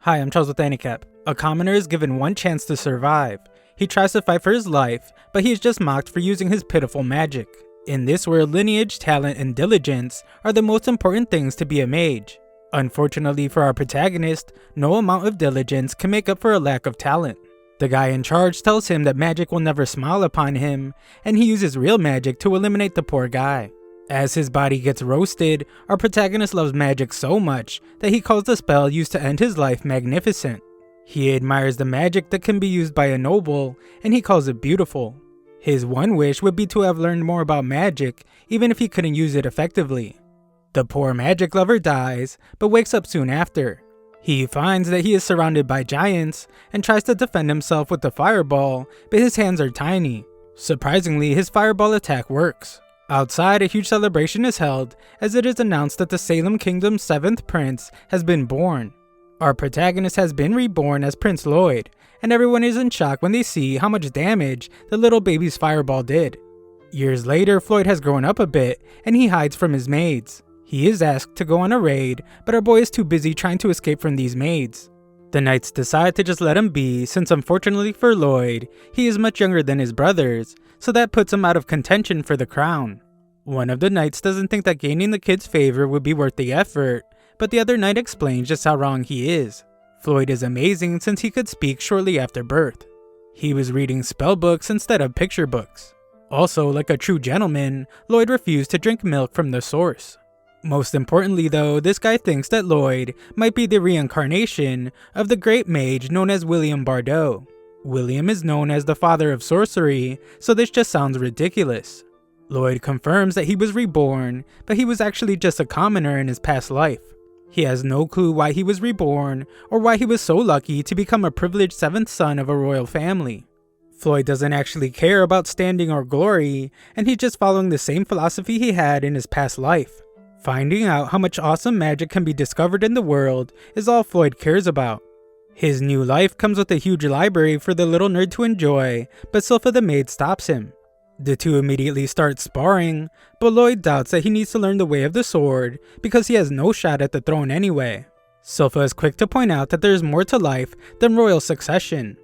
Hi, I'm Charles with AniCap. A commoner is given one chance to survive. He tries to fight for his life, but he is just mocked for using his pitiful magic. In this world, lineage, talent, and diligence are the most important things to be a mage. Unfortunately for our protagonist, no amount of diligence can make up for a lack of talent. The guy in charge tells him that magic will never smile upon him, and he uses real magic to eliminate the poor guy. As his body gets roasted, our protagonist loves magic so much that he calls the spell used to end his life magnificent. He admires the magic that can be used by a noble, and he calls it beautiful. His one wish would be to have learned more about magic, even if he couldn't use it effectively. The poor magic lover dies, but wakes up soon after. He finds that he is surrounded by giants, and tries to defend himself with the fireball, but his hands are tiny. Surprisingly, his fireball attack works. Outside, a huge celebration is held, as it is announced that the Salem Kingdom's 7th prince has been born. Our protagonist has been reborn as Prince Lloyd, and everyone is in shock when they see how much damage the little baby's fireball did. Years later, Floyd has grown up a bit, and he hides from his maids. He is asked to go on a raid, but our boy is too busy trying to escape from these maids. The knights decide to just let him be, since unfortunately for Lloyd, he is much younger than his brothers, so that puts him out of contention for the crown. One of the knights doesn't think that gaining the kid's favor would be worth the effort, but the other knight explains just how wrong he is. Floyd is amazing since he could speak shortly after birth. He was reading spell books instead of picture books. Also, like a true gentleman, Lloyd refused to drink milk from the source. Most importantly though, this guy thinks that Lloyd might be the reincarnation of the great mage known as William Bardot. William is known as the father of sorcery, so this just sounds ridiculous. Lloyd confirms that he was reborn, but he was actually just a commoner in his past life. He has no clue why he was reborn, or why he was so lucky to become a privileged 7th son of a royal family. Floyd doesn't actually care about standing or glory, and he's just following the same philosophy he had in his past life. Finding out how much awesome magic can be discovered in the world is all Floyd cares about. His new life comes with a huge library for the little nerd to enjoy, but Sylpha the maid stops him. The two immediately start sparring, but Lloyd doubts that he needs to learn the way of the sword because he has no shot at the throne anyway. Sylpha is quick to point out that there is more to life than royal succession.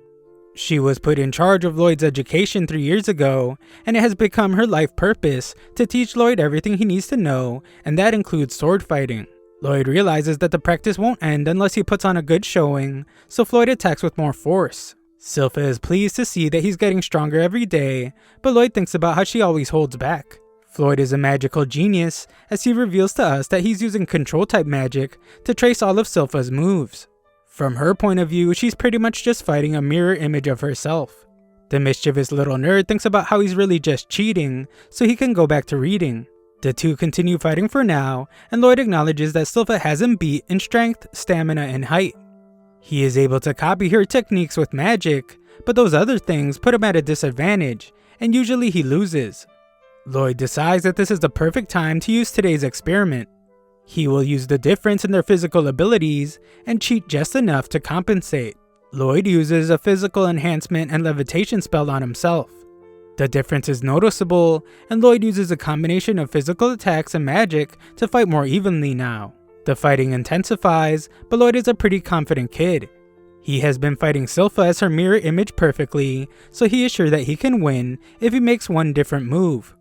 She was put in charge of Lloyd's education 3 years ago, and it has become her life purpose to teach Lloyd everything he needs to know, and that includes sword fighting. Lloyd realizes that the practice won't end unless he puts on a good showing, so Floyd attacks with more force. Sylpha is pleased to see that he's getting stronger every day, but Lloyd thinks about how she always holds back. Floyd is a magical genius, as he reveals to us that he's using control type magic to trace all of Sylpha's moves. From her point of view, she's pretty much just fighting a mirror image of herself. The mischievous little nerd thinks about how he's really just cheating, so he can go back to reading. The two continue fighting for now, and Lloyd acknowledges that Sylpha has him beat in strength, stamina, and height. He is able to copy her techniques with magic, but those other things put him at a disadvantage, and usually he loses. Lloyd decides that this is the perfect time to use today's experiment. He will use the difference in their physical abilities and cheat just enough to compensate. Lloyd uses a physical enhancement and levitation spell on himself. The difference is noticeable, and Lloyd uses a combination of physical attacks and magic to fight more evenly now. The fighting intensifies, but Lloyd is a pretty confident kid. He has been fighting Sylpha as her mirror image perfectly, so he is sure that he can win if he makes one different move.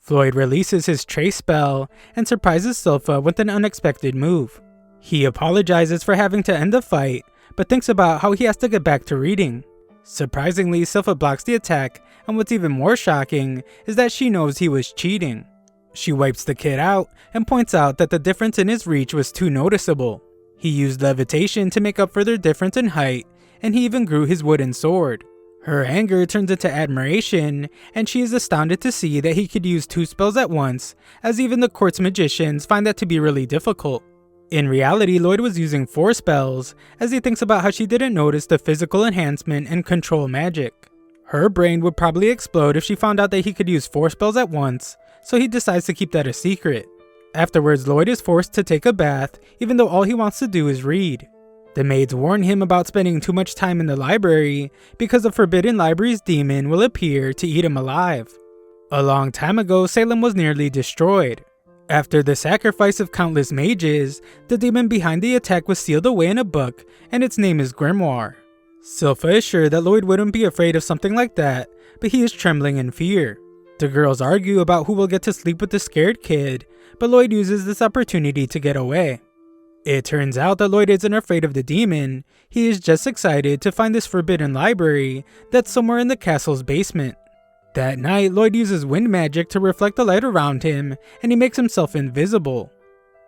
Floyd releases his trace spell and surprises Sylpha with an unexpected move. He apologizes for having to end the fight, but thinks about how he has to get back to reading. Surprisingly, Sylpha blocks the attack, and what's even more shocking is that she knows he was cheating. She wipes the kid out and points out that the difference in his reach was too noticeable. He used levitation to make up for their difference in height, and he even grew his wooden sword. Her anger turns into admiration, and she is astounded to see that he could use 2 spells at once, as even the court's magicians find that to be really difficult. In reality, Lloyd was using 4 spells, as he thinks about how she didn't notice the physical enhancement and control magic. Her brain would probably explode if she found out that he could use 4 spells at once, so he decides to keep that a secret. Afterwards, Lloyd is forced to take a bath, even though all he wants to do is read. The maids warn him about spending too much time in the library because the Forbidden Library's demon will appear to eat him alive. A long time ago, Salem was nearly destroyed. After the sacrifice of countless mages, the demon behind the attack was sealed away in a book, and its name is Grimoire. Sylpha is sure that Lloyd wouldn't be afraid of something like that, but he is trembling in fear. The girls argue about who will get to sleep with the scared kid, but Lloyd uses this opportunity to get away. It turns out that Lloyd isn't afraid of the demon, he is just excited to find this forbidden library that's somewhere in the castle's basement. That night, Lloyd uses wind magic to reflect the light around him, and he makes himself invisible.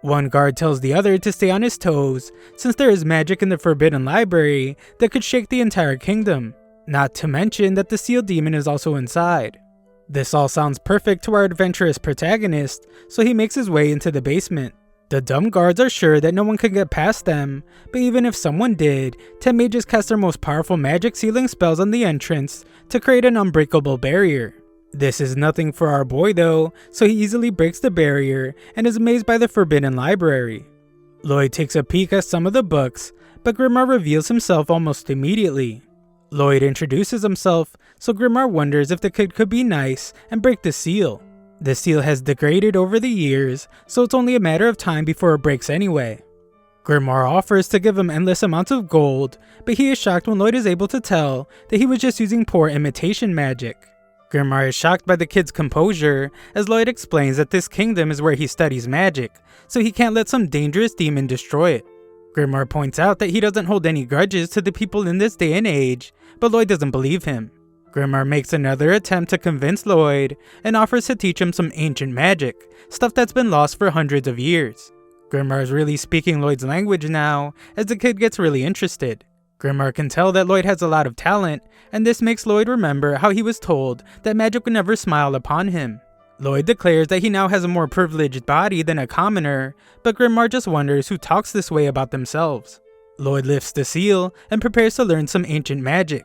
One guard tells the other to stay on his toes, since there is magic in the forbidden library that could shake the entire kingdom, not to mention that the sealed demon is also inside. This all sounds perfect to our adventurous protagonist, so he makes his way into the basement. The dumb guards are sure that no one can get past them, but even if someone did, 10 mages cast their most powerful magic sealing spells on the entrance to create an unbreakable barrier. This is nothing for our boy though, so he easily breaks the barrier and is amazed by the forbidden library. Lloyd takes a peek at some of the books, but Grimoire reveals himself almost immediately. Lloyd introduces himself, so Grimoire wonders if the kid could be nice and break the seal. The seal has degraded over the years, so it's only a matter of time before it breaks anyway. Grimoire offers to give him endless amounts of gold, but he is shocked when Lloyd is able to tell that he was just using poor imitation magic. Grimoire is shocked by the kid's composure, as Lloyd explains that this kingdom is where he studies magic, so he can't let some dangerous demon destroy it. Grimoire points out that he doesn't hold any grudges to the people in this day and age, but Lloyd doesn't believe him. Grimoire makes another attempt to convince Lloyd and offers to teach him some ancient magic, stuff that's been lost for hundreds of years. Grimoire is really speaking Lloyd's language now, as the kid gets really interested. Grimoire can tell that Lloyd has a lot of talent, and this makes Lloyd remember how he was told that magic would never smile upon him. Lloyd declares that he now has a more privileged body than a commoner, but Grimoire just wonders who talks this way about themselves. Lloyd lifts the seal and prepares to learn some ancient magic.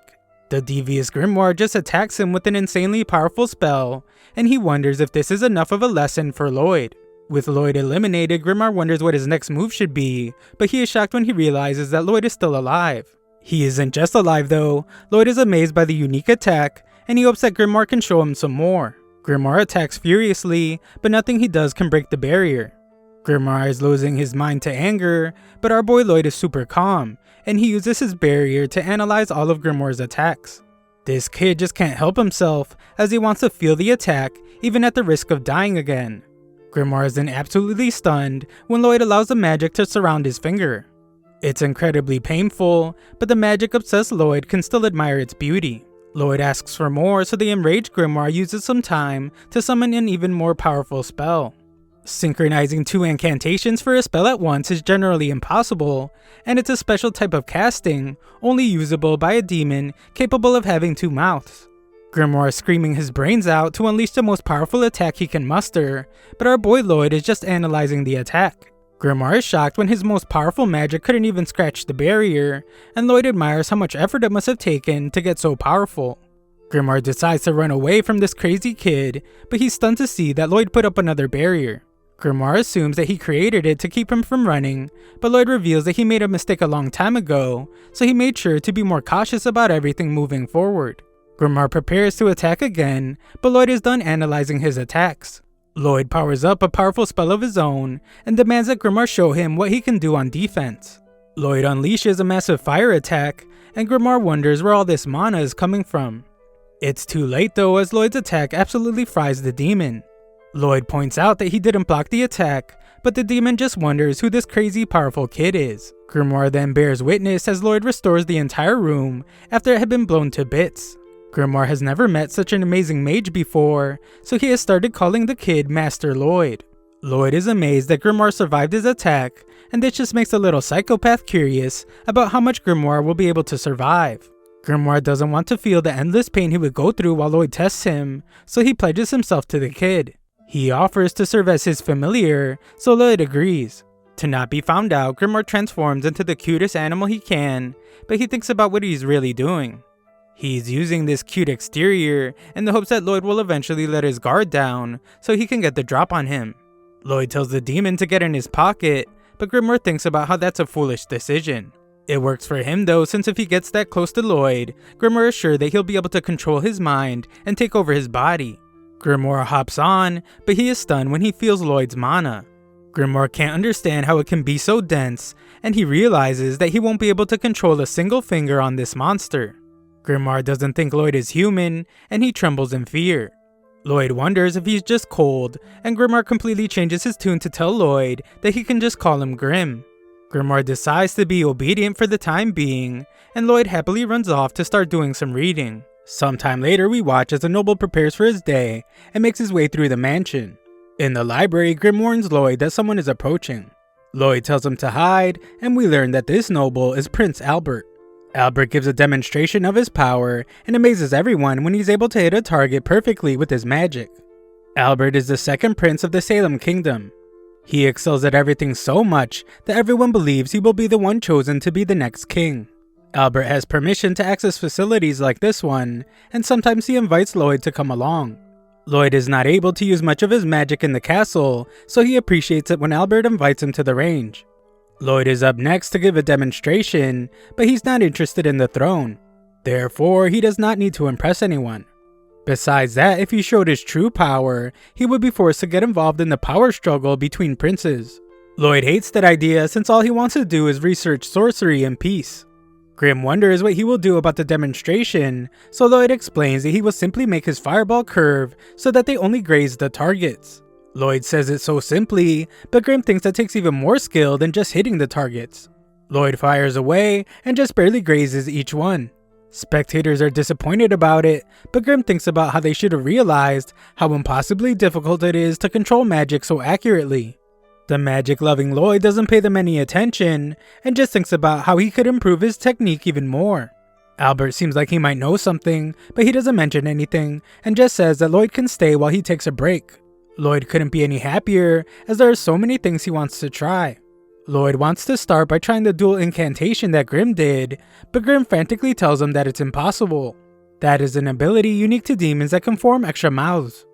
The devious Grimoire just attacks him with an insanely powerful spell, and he wonders if this is enough of a lesson for Lloyd. With Lloyd eliminated, Grimoire wonders what his next move should be, but he is shocked when he realizes that Lloyd is still alive. He isn't just alive though. Lloyd is amazed by the unique attack, and he hopes that Grimoire can show him some more. Grimoire attacks furiously, but nothing he does can break the barrier. Grimoire is losing his mind to anger, but our boy Lloyd is super calm, and he uses his barrier to analyze all of Grimoire's attacks. This kid just can't help himself, as he wants to feel the attack, even at the risk of dying again. Grimoire is then absolutely stunned when Lloyd allows the magic to surround his finger. It's incredibly painful, but the magic-obsessed Lloyd can still admire its beauty. Lloyd asks for more, so the enraged Grimoire uses some time to summon an even more powerful spell. Synchronizing 2 incantations for a spell at once is generally impossible, and it's a special type of casting, only usable by a demon capable of having 2 mouths. Grimoire is screaming his brains out to unleash the most powerful attack he can muster, but our boy Lloyd is just analyzing the attack. Grimoire is shocked when his most powerful magic couldn't even scratch the barrier, and Lloyd admires how much effort it must have taken to get so powerful. Grimoire decides to run away from this crazy kid, but he's stunned to see that Lloyd put up another barrier. Grimoire assumes that he created it to keep him from running, but Lloyd reveals that he made a mistake a long time ago, so he made sure to be more cautious about everything moving forward. Grimoire prepares to attack again, but Lloyd is done analyzing his attacks. Lloyd powers up a powerful spell of his own, and demands that Grimoire show him what he can do on defense. Lloyd unleashes a massive fire attack, and Grimoire wonders where all this mana is coming from. It's too late though, as Lloyd's attack absolutely fries the demon. Lloyd points out that he didn't block the attack, but the demon just wonders who this crazy powerful kid is. Grimoire then bears witness as Lloyd restores the entire room after it had been blown to bits. Grimoire has never met such an amazing mage before, so he has started calling the kid Master Lloyd. Lloyd is amazed that Grimoire survived his attack, and this just makes a little psychopath curious about how much Grimoire will be able to survive. Grimoire doesn't want to feel the endless pain he would go through while Lloyd tests him, so he pledges himself to the kid. He offers to serve as his familiar, so Lloyd agrees. To not be found out, Grimoire transforms into the cutest animal he can, but he thinks about what he's really doing. He's using this cute exterior in the hopes that Lloyd will eventually let his guard down so he can get the drop on him. Lloyd tells the demon to get in his pocket, but Grimoire thinks about how that's a foolish decision. It works for him though, since if he gets that close to Lloyd, Grimoire is sure that he'll be able to control his mind and take over his body. Grimoire hops on, but he is stunned when he feels Lloyd's mana. Grimoire can't understand how it can be so dense, and he realizes that he won't be able to control a single finger on this monster. Grimoire doesn't think Lloyd is human, and he trembles in fear. Lloyd wonders if he's just cold, and Grimoire completely changes his tune to tell Lloyd that he can just call him Grim. Grimoire decides to be obedient for the time being, and Lloyd happily runs off to start doing some reading. Sometime later, we watch as the noble prepares for his day and makes his way through the mansion. In the library, Grim warns Lloyd that someone is approaching. Lloyd tells him to hide, and we learn that this noble is Prince Albert. Albert gives a demonstration of his power and amazes everyone when he's able to hit a target perfectly with his magic. Albert is the second prince of the Salem Kingdom. He excels at everything so much that everyone believes he will be the one chosen to be the next king. Albert has permission to access facilities like this one, and sometimes he invites Lloyd to come along. Lloyd is not able to use much of his magic in the castle, so he appreciates it when Albert invites him to the range. Lloyd is up next to give a demonstration, but he's not interested in the throne. Therefore, he does not need to impress anyone. Besides that, if he showed his true power, he would be forced to get involved in the power struggle between princes. Lloyd hates that idea since all he wants to do is research sorcery and peace. Grim wonders what he will do about the demonstration, so Lloyd explains that he will simply make his fireball curve so that they only graze the targets. Lloyd says it so simply, but Grim thinks that takes even more skill than just hitting the targets. Lloyd fires away and just barely grazes each one. Spectators are disappointed about it, but Grim thinks about how they should have realized how impossibly difficult it is to control magic so accurately. The magic-loving Lloyd doesn't pay them any attention, and just thinks about how he could improve his technique even more. Albert seems like he might know something, but he doesn't mention anything, and just says that Lloyd can stay while he takes a break. Lloyd couldn't be any happier, as there are so many things he wants to try. Lloyd wants to start by trying the dual incantation that Grim did, but Grim frantically tells him that it's impossible. That is an ability unique to demons that can form extra mouths.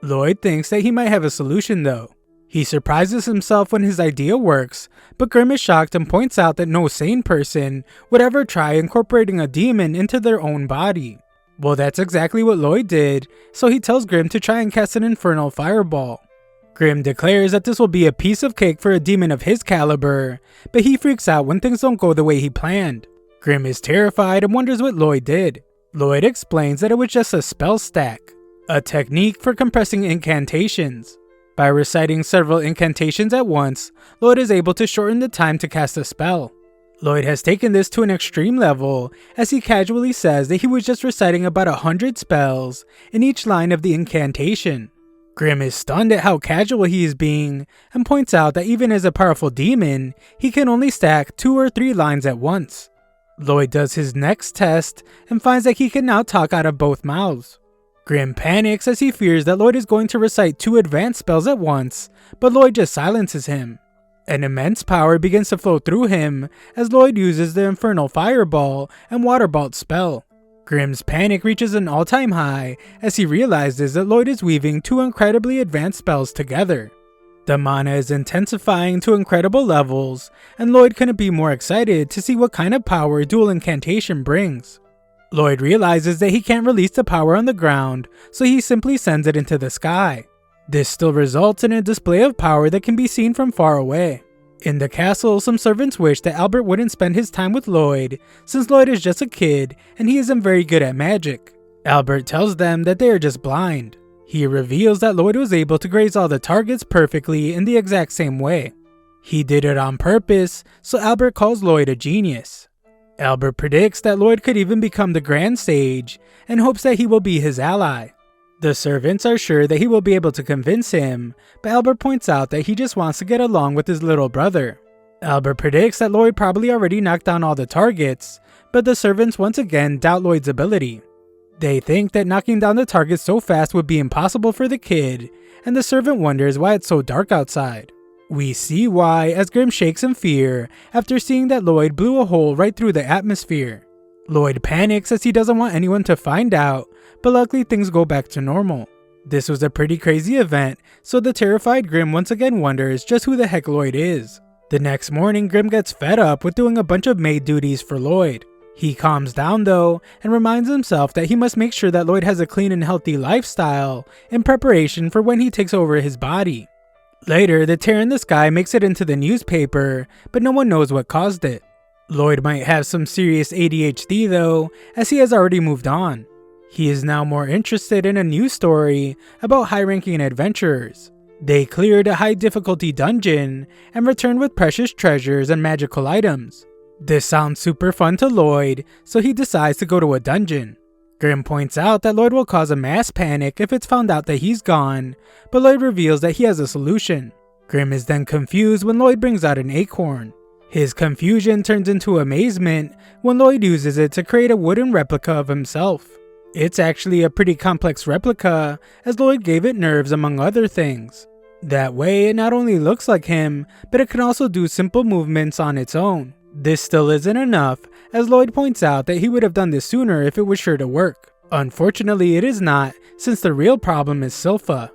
Lloyd thinks that he might have a solution though. He surprises himself when his idea works, but Grim is shocked and points out that no sane person would ever try incorporating a demon into their own body. Well, that's exactly what Lloyd did, so he tells Grim to try and cast an infernal fireball. Grim declares that this will be a piece of cake for a demon of his caliber, but he freaks out when things don't go the way he planned. Grim is terrified and wonders what Lloyd did. Lloyd explains that it was just a spell stack, a technique for compressing incantations. By reciting several incantations at once, Lloyd is able to shorten the time to cast a spell. Lloyd has taken this to an extreme level, as he casually says that he was just reciting about 100 spells in each line of the incantation. Grim is stunned at how casual he is being, and points out that even as a powerful demon, he can only stack 2 or 3 lines at once. Lloyd does his next test, and finds that he can now talk out of both mouths. Grim panics as he fears that Lloyd is going to recite 2 advanced spells at once, but Lloyd just silences him. An immense power begins to flow through him as Lloyd uses the Infernal Fireball and Waterbolt spell. Grim's panic reaches an all-time high as he realizes that Lloyd is weaving 2 incredibly advanced spells together. The mana is intensifying to incredible levels, and Lloyd couldn't be more excited to see what kind of power dual incantation brings. Lloyd realizes that he can't release the power on the ground, so he simply sends it into the sky. This still results in a display of power that can be seen from far away. In the castle, some servants wish that Albert wouldn't spend his time with Lloyd, since Lloyd is just a kid and he isn't very good at magic. Albert tells them that they are just blind. He reveals that Lloyd was able to graze all the targets perfectly in the exact same way. He did it on purpose, so Albert calls Lloyd a genius. Albert predicts that Lloyd could even become the Grand Sage, and hopes that he will be his ally. The servants are sure that he will be able to convince him, but Albert points out that he just wants to get along with his little brother. Albert predicts that Lloyd probably already knocked down all the targets, but the servants once again doubt Lloyd's ability. They think that knocking down the targets so fast would be impossible for the kid, and the servant wonders why it's so dark outside. We see why as Grim shakes in fear after seeing that Lloyd blew a hole right through the atmosphere. Lloyd panics as he doesn't want anyone to find out, but luckily things go back to normal. This was a pretty crazy event, so the terrified Grim once again wonders just who the heck Lloyd is. The next morning, Grim gets fed up with doing a bunch of maid duties for Lloyd. He calms down though, and reminds himself that he must make sure that Lloyd has a clean and healthy lifestyle in preparation for when he takes over his body. Later, the tear in the sky makes it into the newspaper, but no one knows what caused it. Lloyd might have some serious ADHD though, as he has already moved on. He is now more interested in a new story about high-ranking adventurers. They cleared a high-difficulty dungeon and returned with precious treasures and magical items. This sounds super fun to Lloyd, so he decides to go to a dungeon. Grimm points out that Lloyd will cause a mass panic if it's found out that he's gone, but Lloyd reveals that he has a solution. Grimm is then confused when Lloyd brings out an acorn. His confusion turns into amazement when Lloyd uses it to create a wooden replica of himself. It's actually a pretty complex replica, as Lloyd gave it nerves among other things. That way, it not only looks like him, but it can also do simple movements on its own. This still isn't enough, as Lloyd points out that he would have done this sooner if it was sure to work. Unfortunately, it is not, since the real problem is Silpha.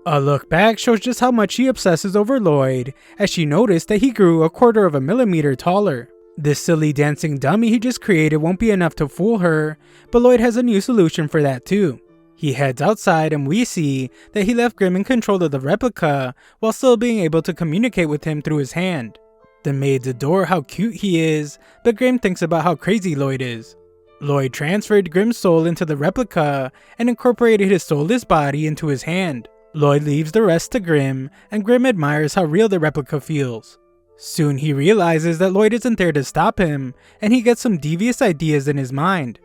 A look back shows just how much she obsesses over Lloyd, as she noticed that he grew 1/4 of a millimeter taller. This silly dancing dummy he just created won't be enough to fool her, but Lloyd has a new solution for that too. He heads outside and we see that he left Grimm in control of the replica while still being able to communicate with him through his hand. The maids adore how cute he is, but Grimm thinks about how crazy Lloyd is. Lloyd transferred Grimm's soul into the replica and incorporated his soulless body into his hand. Lloyd leaves the rest to Grimm, and Grimm admires how real the replica feels. Soon he realizes that Lloyd isn't there to stop him, and he gets some devious ideas in his mind.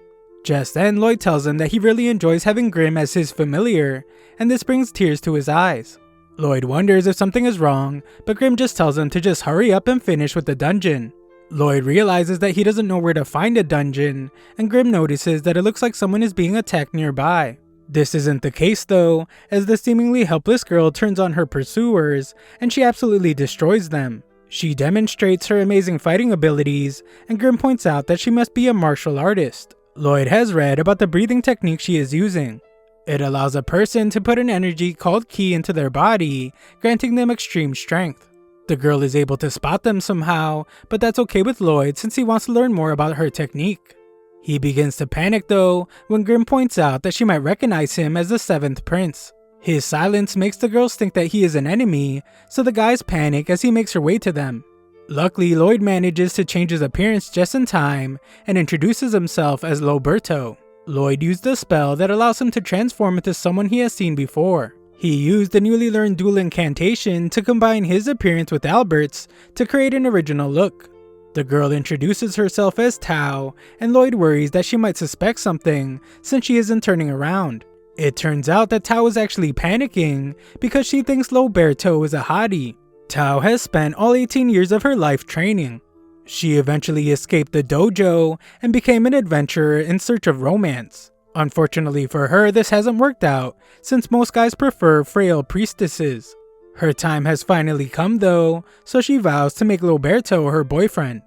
Just then, Lloyd tells him that he really enjoys having Grimm as his familiar, and this brings tears to his eyes. Lloyd wonders if something is wrong, but Grimm just tells him to just hurry up and finish with the dungeon. Lloyd realizes that he doesn't know where to find a dungeon, and Grimm notices that it looks like someone is being attacked nearby. This isn't the case though, as the seemingly helpless girl turns on her pursuers, and she absolutely destroys them. She demonstrates her amazing fighting abilities, and Grimm points out that she must be a martial artist. Lloyd has read about the breathing technique she is using. It allows a person to put an energy called ki into their body, granting them extreme strength. The girl is able to spot them somehow, but that's okay with Lloyd since he wants to learn more about her technique. He begins to panic though, when Grimm points out that she might recognize him as the 7th prince. His silence makes the girls think that he is an enemy, so the guys panic as he makes her way to them. Luckily, Lloyd manages to change his appearance just in time, and introduces himself as Loberto. Lloyd used a spell that allows him to transform into someone he has seen before. He used the newly learned dual incantation to combine his appearance with Albert's to create an original look. The girl introduces herself as Tao, and Lloyd worries that she might suspect something since she isn't turning around. It turns out that Tao is actually panicking because she thinks Loberto is a hottie. Tao has spent all 18 years of her life training. She eventually escaped the dojo and became an adventurer in search of romance. Unfortunately for her, this hasn't worked out, since most guys prefer frail priestesses. Her time has finally come though, so she vows to make Loberto her boyfriend.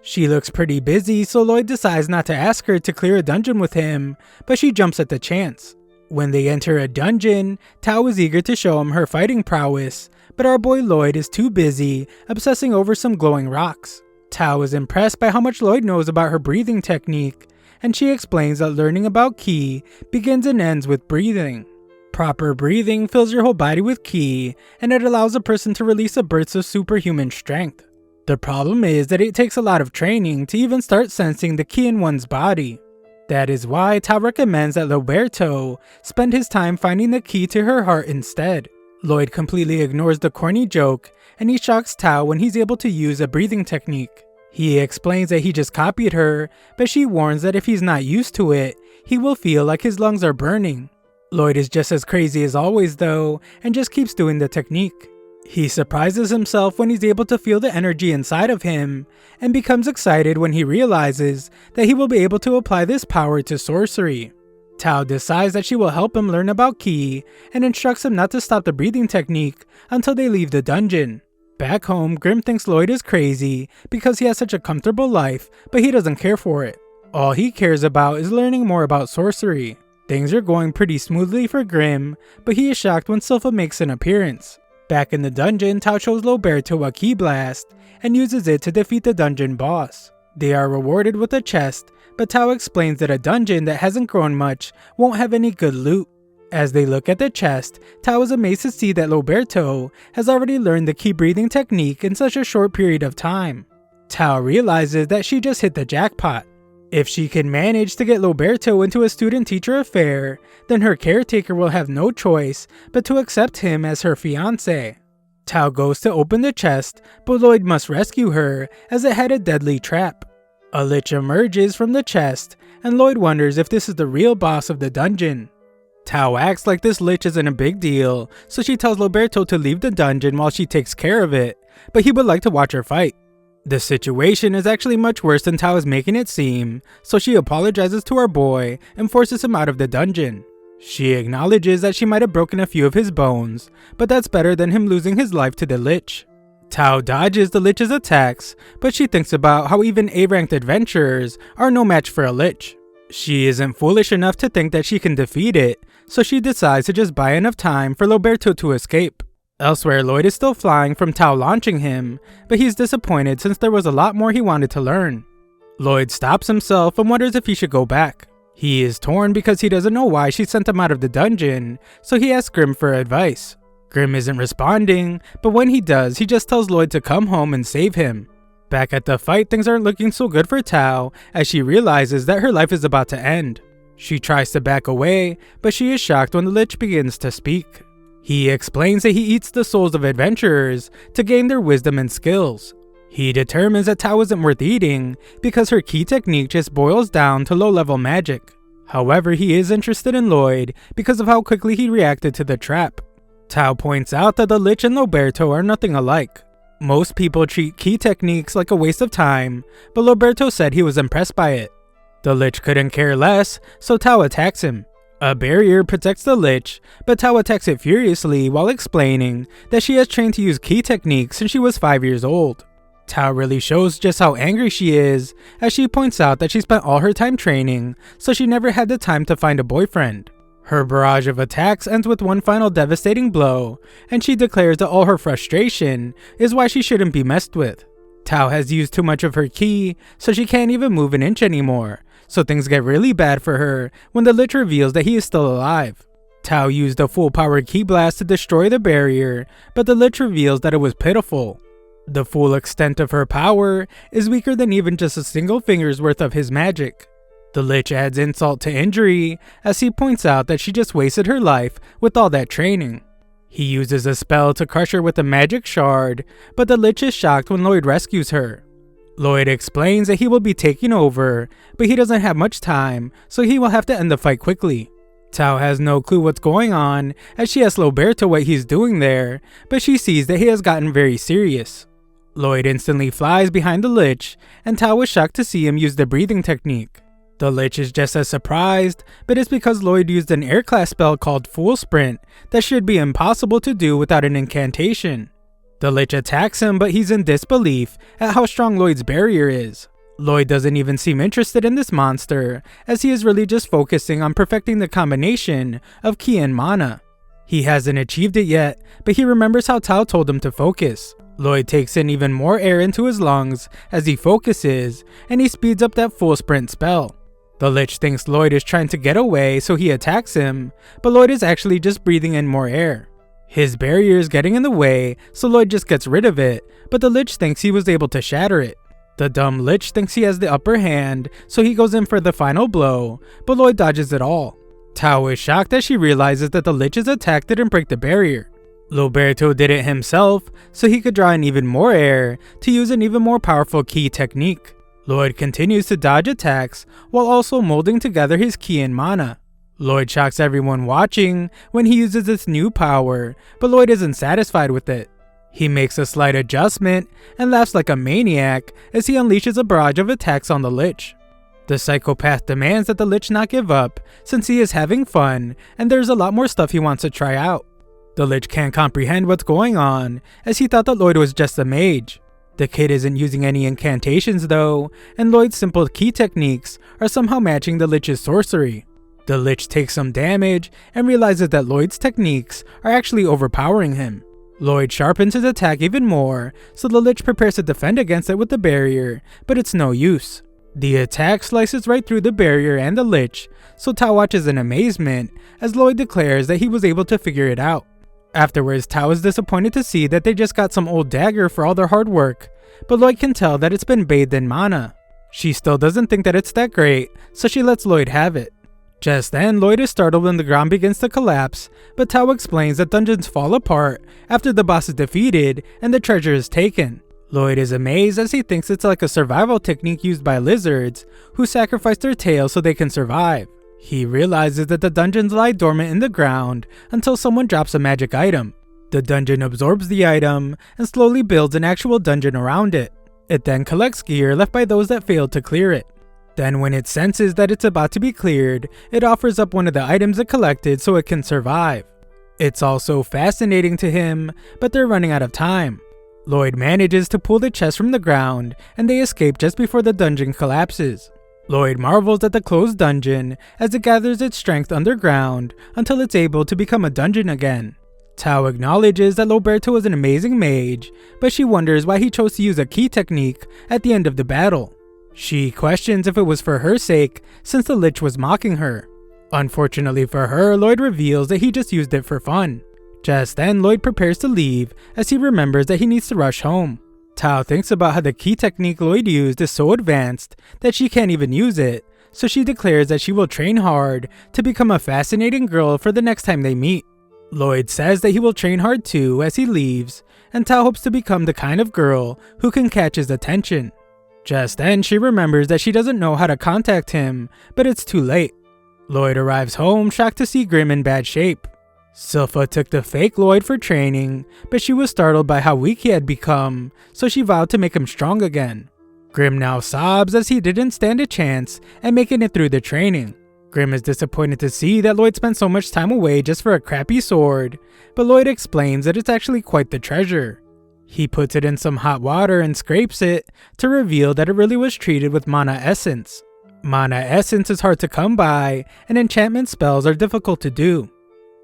She looks pretty busy, so Lloyd decides not to ask her to clear a dungeon with him, but she jumps at the chance. When they enter a dungeon, Tao is eager to show him her fighting prowess, but our boy Lloyd is too busy obsessing over some glowing rocks. Tao is impressed by how much Lloyd knows about her breathing technique, and she explains that learning about ki begins and ends with breathing. Proper breathing fills your whole body with ki, and it allows a person to release a burst of superhuman strength. The problem is that it takes a lot of training to even start sensing the ki in one's body. That is why Tao recommends that Loberto spend his time finding the ki to her heart instead. Lloyd completely ignores the corny joke, and he shocks Tao when he's able to use a breathing technique. He explains that he just copied her, but she warns that if he's not used to it, he will feel like his lungs are burning. Lloyd is just as crazy as always though, and just keeps doing the technique. He surprises himself when he's able to feel the energy inside of him, and becomes excited when he realizes that he will be able to apply this power to sorcery. Tao decides that she will help him learn about ki, and instructs him not to stop the breathing technique until they leave the dungeon. Back home, Grimm thinks Lloyd is crazy because he has such a comfortable life, but he doesn't care for it. All he cares about is learning more about sorcery. Things are going pretty smoothly for Grimm, but he is shocked when Silpha makes an appearance. Back in the dungeon, Tao shows Loberto a ki blast, and uses it to defeat the dungeon boss. They are rewarded with a chest, but Tao explains that a dungeon that hasn't grown much won't have any good loot. As they look at the chest, Tao is amazed to see that Roberto has already learned the key breathing technique in such a short period of time. Tao realizes that she just hit the jackpot. If she can manage to get Roberto into a student-teacher affair, then her caretaker will have no choice but to accept him as her fiancé. Tao goes to open the chest, but Lloyd must rescue her as it had a deadly trap. A lich emerges from the chest, and Lloyd wonders if this is the real boss of the dungeon. Tao acts like this lich isn't a big deal, so she tells Roberto to leave the dungeon while she takes care of it, but he would like to watch her fight. The situation is actually much worse than Tao is making it seem, so she apologizes to our boy and forces him out of the dungeon. She acknowledges that she might have broken a few of his bones, but that's better than him losing his life to the lich. Tao dodges the lich's attacks, but she thinks about how even A-ranked adventurers are no match for a lich. She isn't foolish enough to think that she can defeat it, so she decides to just buy enough time for Roberto to escape. Elsewhere, Lloyd is still flying from Tao launching him, but he's disappointed since there was a lot more he wanted to learn. Lloyd stops himself and wonders if he should go back. He is torn because he doesn't know why she sent him out of the dungeon, so he asks Grim for advice. Grim isn't responding, but when he does, he just tells Lloyd to come home and save him. Back at the fight, things aren't looking so good for Tao as she realizes that her life is about to end. She tries to back away, but she is shocked when the lich begins to speak. He explains that he eats the souls of adventurers to gain their wisdom and skills. He determines that Tao isn't worth eating because her key technique just boils down to low-level magic. However, he is interested in Lloyd because of how quickly he reacted to the trap. Tao points out that the lich and Roberto are nothing alike. Most people treat key techniques like a waste of time, but Roberto said he was impressed by it. The lich couldn't care less, so Tao attacks him. A barrier protects the lich, but Tao attacks it furiously while explaining that she has trained to use key techniques since she was 5 years old. Tao really shows just how angry she is, as she points out that she spent all her time training, so she never had the time to find a boyfriend. Her barrage of attacks ends with one final devastating blow, and she declares that all her frustration is why she shouldn't be messed with. Tao has used too much of her ki, so she can't even move an inch anymore, so things get really bad for her when the lich reveals that he is still alive. Tao used a full-power ki blast to destroy the barrier, but the lich reveals that it was pitiful. The full extent of her power is weaker than even just a single finger's worth of his magic. The lich adds insult to injury as he points out that she just wasted her life with all that training. He uses a spell to crush her with a magic shard, but the lich is shocked when Lloyd rescues her. Lloyd explains that he will be taking over, but he doesn't have much time, so he will have to end the fight quickly. Tao has no clue what's going on as she asks Roberto what he's doing there, but she sees that he has gotten very serious. Lloyd instantly flies behind the lich, and Tao is shocked to see him use the breathing technique. The lich is just as surprised, but it's because Lloyd used an air class spell called Full Sprint that should be impossible to do without an incantation. The lich attacks him, but he's in disbelief at how strong Lloyd's barrier is. Lloyd doesn't even seem interested in this monster, as he is really just focusing on perfecting the combination of ki and mana. He hasn't achieved it yet, but he remembers how Tao told him to focus. Lloyd takes in even more air into his lungs as he focuses, and he speeds up that full sprint spell. The lich thinks Lloyd is trying to get away, so he attacks him, but Lloyd is actually just breathing in more air. His barrier is getting in the way, so Lloyd just gets rid of it, but the lich thinks he was able to shatter it. The dumb lich thinks he has the upper hand, so he goes in for the final blow, but Lloyd dodges it all. Tao is shocked as she realizes that the lich's attack didn't break the barrier. Roberto did it himself, so he could draw in even more air to use an even more powerful ki technique. Lloyd continues to dodge attacks while also molding together his ki and mana. Lloyd shocks everyone watching when he uses this new power, but Lloyd isn't satisfied with it. He makes a slight adjustment and laughs like a maniac as he unleashes a barrage of attacks on the lich. The psychopath demands that the lich not give up since he is having fun and there's a lot more stuff he wants to try out. The lich can't comprehend what's going on as he thought that Lloyd was just a mage. The kid isn't using any incantations though, and Lloyd's simple ki techniques are somehow matching the lich's sorcery. The lich takes some damage and realizes that Lloyd's techniques are actually overpowering him. Lloyd sharpens his attack even more, so the lich prepares to defend against it with the barrier, but it's no use. The attack slices right through the barrier and the lich, so Tao watches in amazement as Lloyd declares that he was able to figure it out. Afterwards, Tao is disappointed to see that they just got some old dagger for all their hard work, but Lloyd can tell that it's been bathed in mana. She still doesn't think that it's that great, so she lets Lloyd have it. Just then, Lloyd is startled when the ground begins to collapse, but Tao explains that dungeons fall apart after the boss is defeated and the treasure is taken. Lloyd is amazed as he thinks it's like a survival technique used by lizards who sacrifice their tails so they can survive. He realizes that the dungeons lie dormant in the ground until someone drops a magic item. The dungeon absorbs the item and slowly builds an actual dungeon around it. It then collects gear left by those that failed to clear it. Then when it senses that it's about to be cleared, it offers up one of the items it collected so it can survive. It's all so fascinating to him, but they're running out of time. Lloyd manages to pull the chest from the ground, and they escape just before the dungeon collapses. Lloyd marvels at the closed dungeon as it gathers its strength underground until it's able to become a dungeon again. Tao acknowledges that Loberto is an amazing mage, but she wonders why he chose to use a key technique at the end of the battle. She questions if it was for her sake, since the lich was mocking her. Unfortunately for her, Lloyd reveals that he just used it for fun. Just then, Lloyd prepares to leave as he remembers that he needs to rush home. Tao thinks about how the key technique Lloyd used is so advanced that she can't even use it, so she declares that she will train hard to become a fascinating girl for the next time they meet. Lloyd says that he will train hard too as he leaves, and Tao hopes to become the kind of girl who can catch his attention. Just then, she remembers that she doesn't know how to contact him, but it's too late. Lloyd arrives home shocked to see Grim in bad shape. Silpha took the fake Lloyd for training, but she was startled by how weak he had become, so she vowed to make him strong again. Grim now sobs as he didn't stand a chance at making it through the training. Grim is disappointed to see that Lloyd spent so much time away just for a crappy sword, but Lloyd explains that it's actually quite the treasure. He puts it in some hot water and scrapes it to reveal that it really was treated with mana essence. Mana essence is hard to come by, and enchantment spells are difficult to do.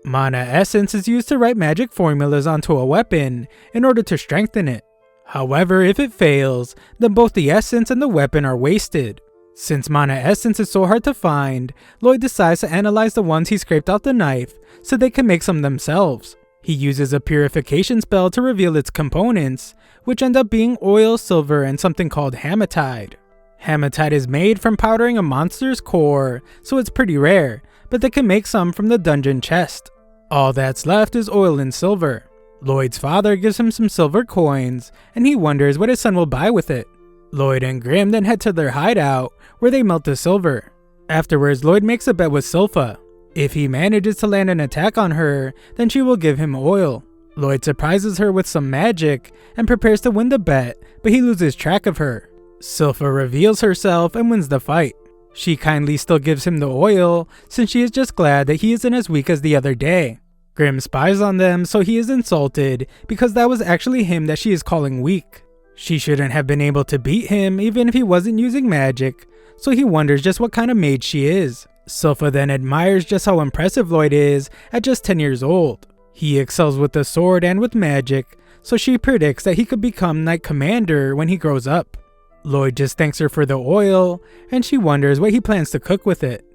Mana essence is used to write magic formulas onto a weapon in order to strengthen it. However, if it fails, then both the essence and the weapon are wasted. Since mana essence is so hard to find, Lloyd decides to analyze the ones he scraped out the knife so they can make some themselves. He uses a purification spell to reveal its components, which end up being oil, silver, and something called hematite. Hematite is made from powdering a monster's core, so it's pretty rare, but they can make some from the dungeon chest. All that's left is oil and silver. Lloyd's father gives him some silver coins, and he wonders what his son will buy with it. Lloyd and Grim then head to their hideout, where they melt the silver. Afterwards, Lloyd makes a bet with Silpha. If he manages to land an attack on her, then she will give him oil. Lloyd surprises her with some magic, and prepares to win the bet, but he loses track of her. Silpha reveals herself and wins the fight. She kindly still gives him the oil, since she is just glad that he isn't as weak as the other day. Grim spies on them, so he is insulted because that was actually him that she is calling weak. She shouldn't have been able to beat him even if he wasn't using magic, so he wonders just what kind of mage she is. Silpha then admires just how impressive Lloyd is at just 10 years old. He excels with the sword and with magic, so she predicts that he could become Knight Commander when he grows up. Lloyd just thanks her for the oil, and she wonders what he plans to cook with it.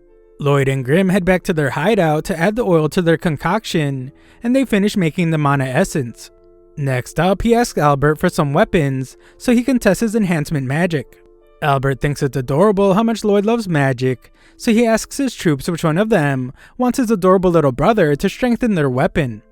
Lloyd and Grim head back to their hideout to add the oil to their concoction, and they finish making the mana essence. Next up, he asks Albert for some weapons so he can test his enhancement magic. Albert thinks it's adorable how much Lloyd loves magic, so he asks his troops which one of them wants his adorable little brother to strengthen their weapon.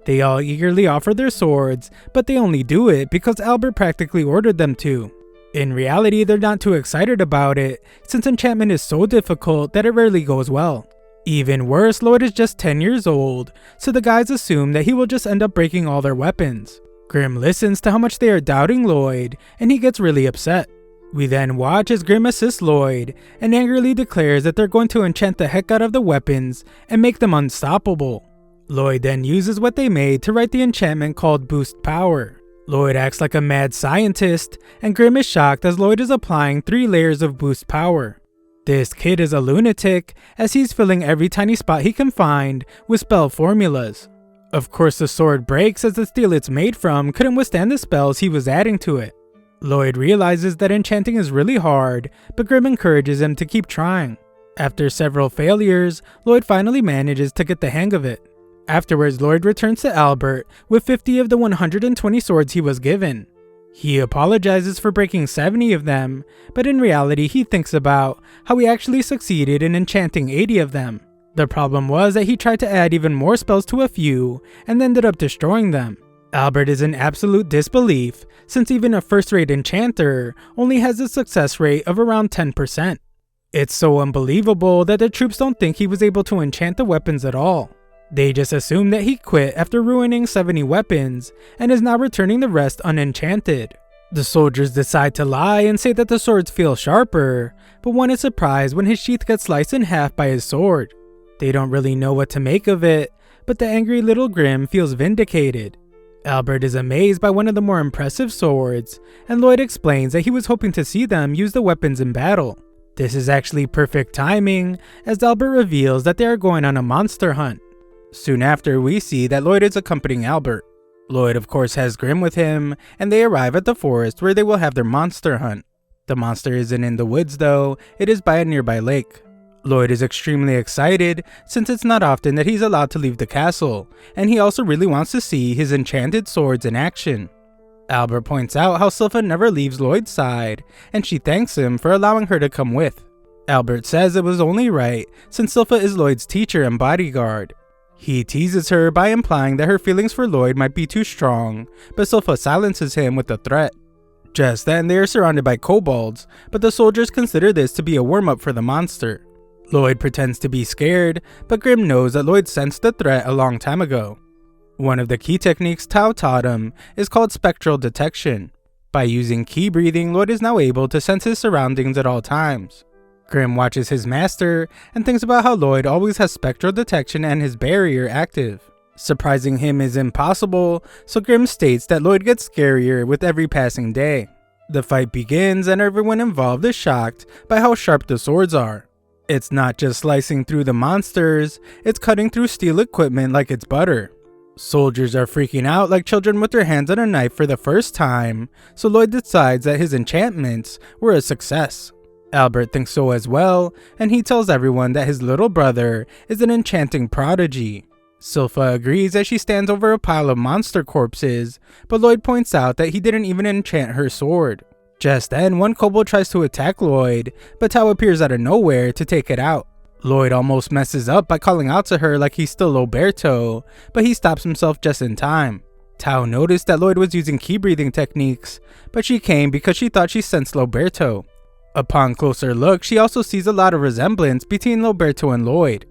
They all eagerly offer their swords, but they only do it because Albert practically ordered them to. In reality, they're not too excited about it, since enchantment is so difficult that it rarely goes well. Even worse, Lloyd is just 10 years old, so the guys assume that he will just end up breaking all their weapons. Grim listens to how much they are doubting Lloyd, and he gets really upset. We then watch as Grim assists Lloyd, and angrily declares that they're going to enchant the heck out of the weapons and make them unstoppable. Lloyd then uses what they made to write the enchantment called Boost Power. Lloyd acts like a mad scientist, and Grim is shocked as Lloyd is applying 3 layers of boost power. This kid is a lunatic, as he's filling every tiny spot he can find with spell formulas. Of course, the sword breaks as the steel it's made from couldn't withstand the spells he was adding to it. Lloyd realizes that enchanting is really hard, but Grimm encourages him to keep trying. After several failures, Lloyd finally manages to get the hang of it. Afterwards, Lloyd returns to Albert with 50 of the 120 swords he was given. He apologizes for breaking 70 of them, but in reality he thinks about how he actually succeeded in enchanting 80 of them. The problem was that he tried to add even more spells to a few and ended up destroying them. Albert is in absolute disbelief, since even a first-rate enchanter only has a success rate of around 10%. It's so unbelievable that the troops don't think he was able to enchant the weapons at all. They just assume that he quit after ruining 70 weapons and is now returning the rest unenchanted. The soldiers decide to lie and say that the swords feel sharper, but one is surprised when his sheath gets sliced in half by his sword. They don't really know what to make of it, but the angry little Grimm feels vindicated. Albert is amazed by one of the more impressive swords, and Lloyd explains that he was hoping to see them use the weapons in battle. This is actually perfect timing, as Albert reveals that they are going on a monster hunt. Soon after, we see that Lloyd is accompanying Albert. Lloyd of course has Grimm with him, and they arrive at the forest where they will have their monster hunt. The monster isn't in the woods though, it is by a nearby lake. Lloyd is extremely excited since it's not often that he's allowed to leave the castle, and he also really wants to see his enchanted swords in action. Albert points out how Silpha never leaves Lloyd's side, and she thanks him for allowing her to come with. Albert says it was only right since Silpha is Lloyd's teacher and bodyguard. He teases her by implying that her feelings for Lloyd might be too strong, but Silpha silences him with a threat. Just then, they are surrounded by kobolds, but the soldiers consider this to be a warm-up for the monster. Lloyd pretends to be scared, but Grimm knows that Lloyd sensed the threat a long time ago. One of the key techniques Tao taught him is called spectral detection. By using key breathing, Lloyd is now able to sense his surroundings at all times. Grimm watches his master and thinks about how Lloyd always has spectral detection and his barrier active. Surprising him is impossible, so Grimm states that Lloyd gets scarier with every passing day. The fight begins and everyone involved is shocked by how sharp the swords are. It's not just slicing through the monsters, it's cutting through steel equipment like it's butter. Soldiers are freaking out like children with their hands on a knife for the first time, so Lloyd decides that his enchantments were a success. Albert thinks so as well, and he tells everyone that his little brother is an enchanting prodigy. Silpha agrees as she stands over a pile of monster corpses, but Lloyd points out that he didn't even enchant her sword. Just then, one kobold tries to attack Lloyd, but Tao appears out of nowhere to take it out. Lloyd almost messes up by calling out to her like he's still Roberto, but he stops himself just in time. Tao noticed that Lloyd was using key breathing techniques, but she came because she thought she sensed Roberto. Upon closer look, she also sees a lot of resemblance between Roberto and Lloyd.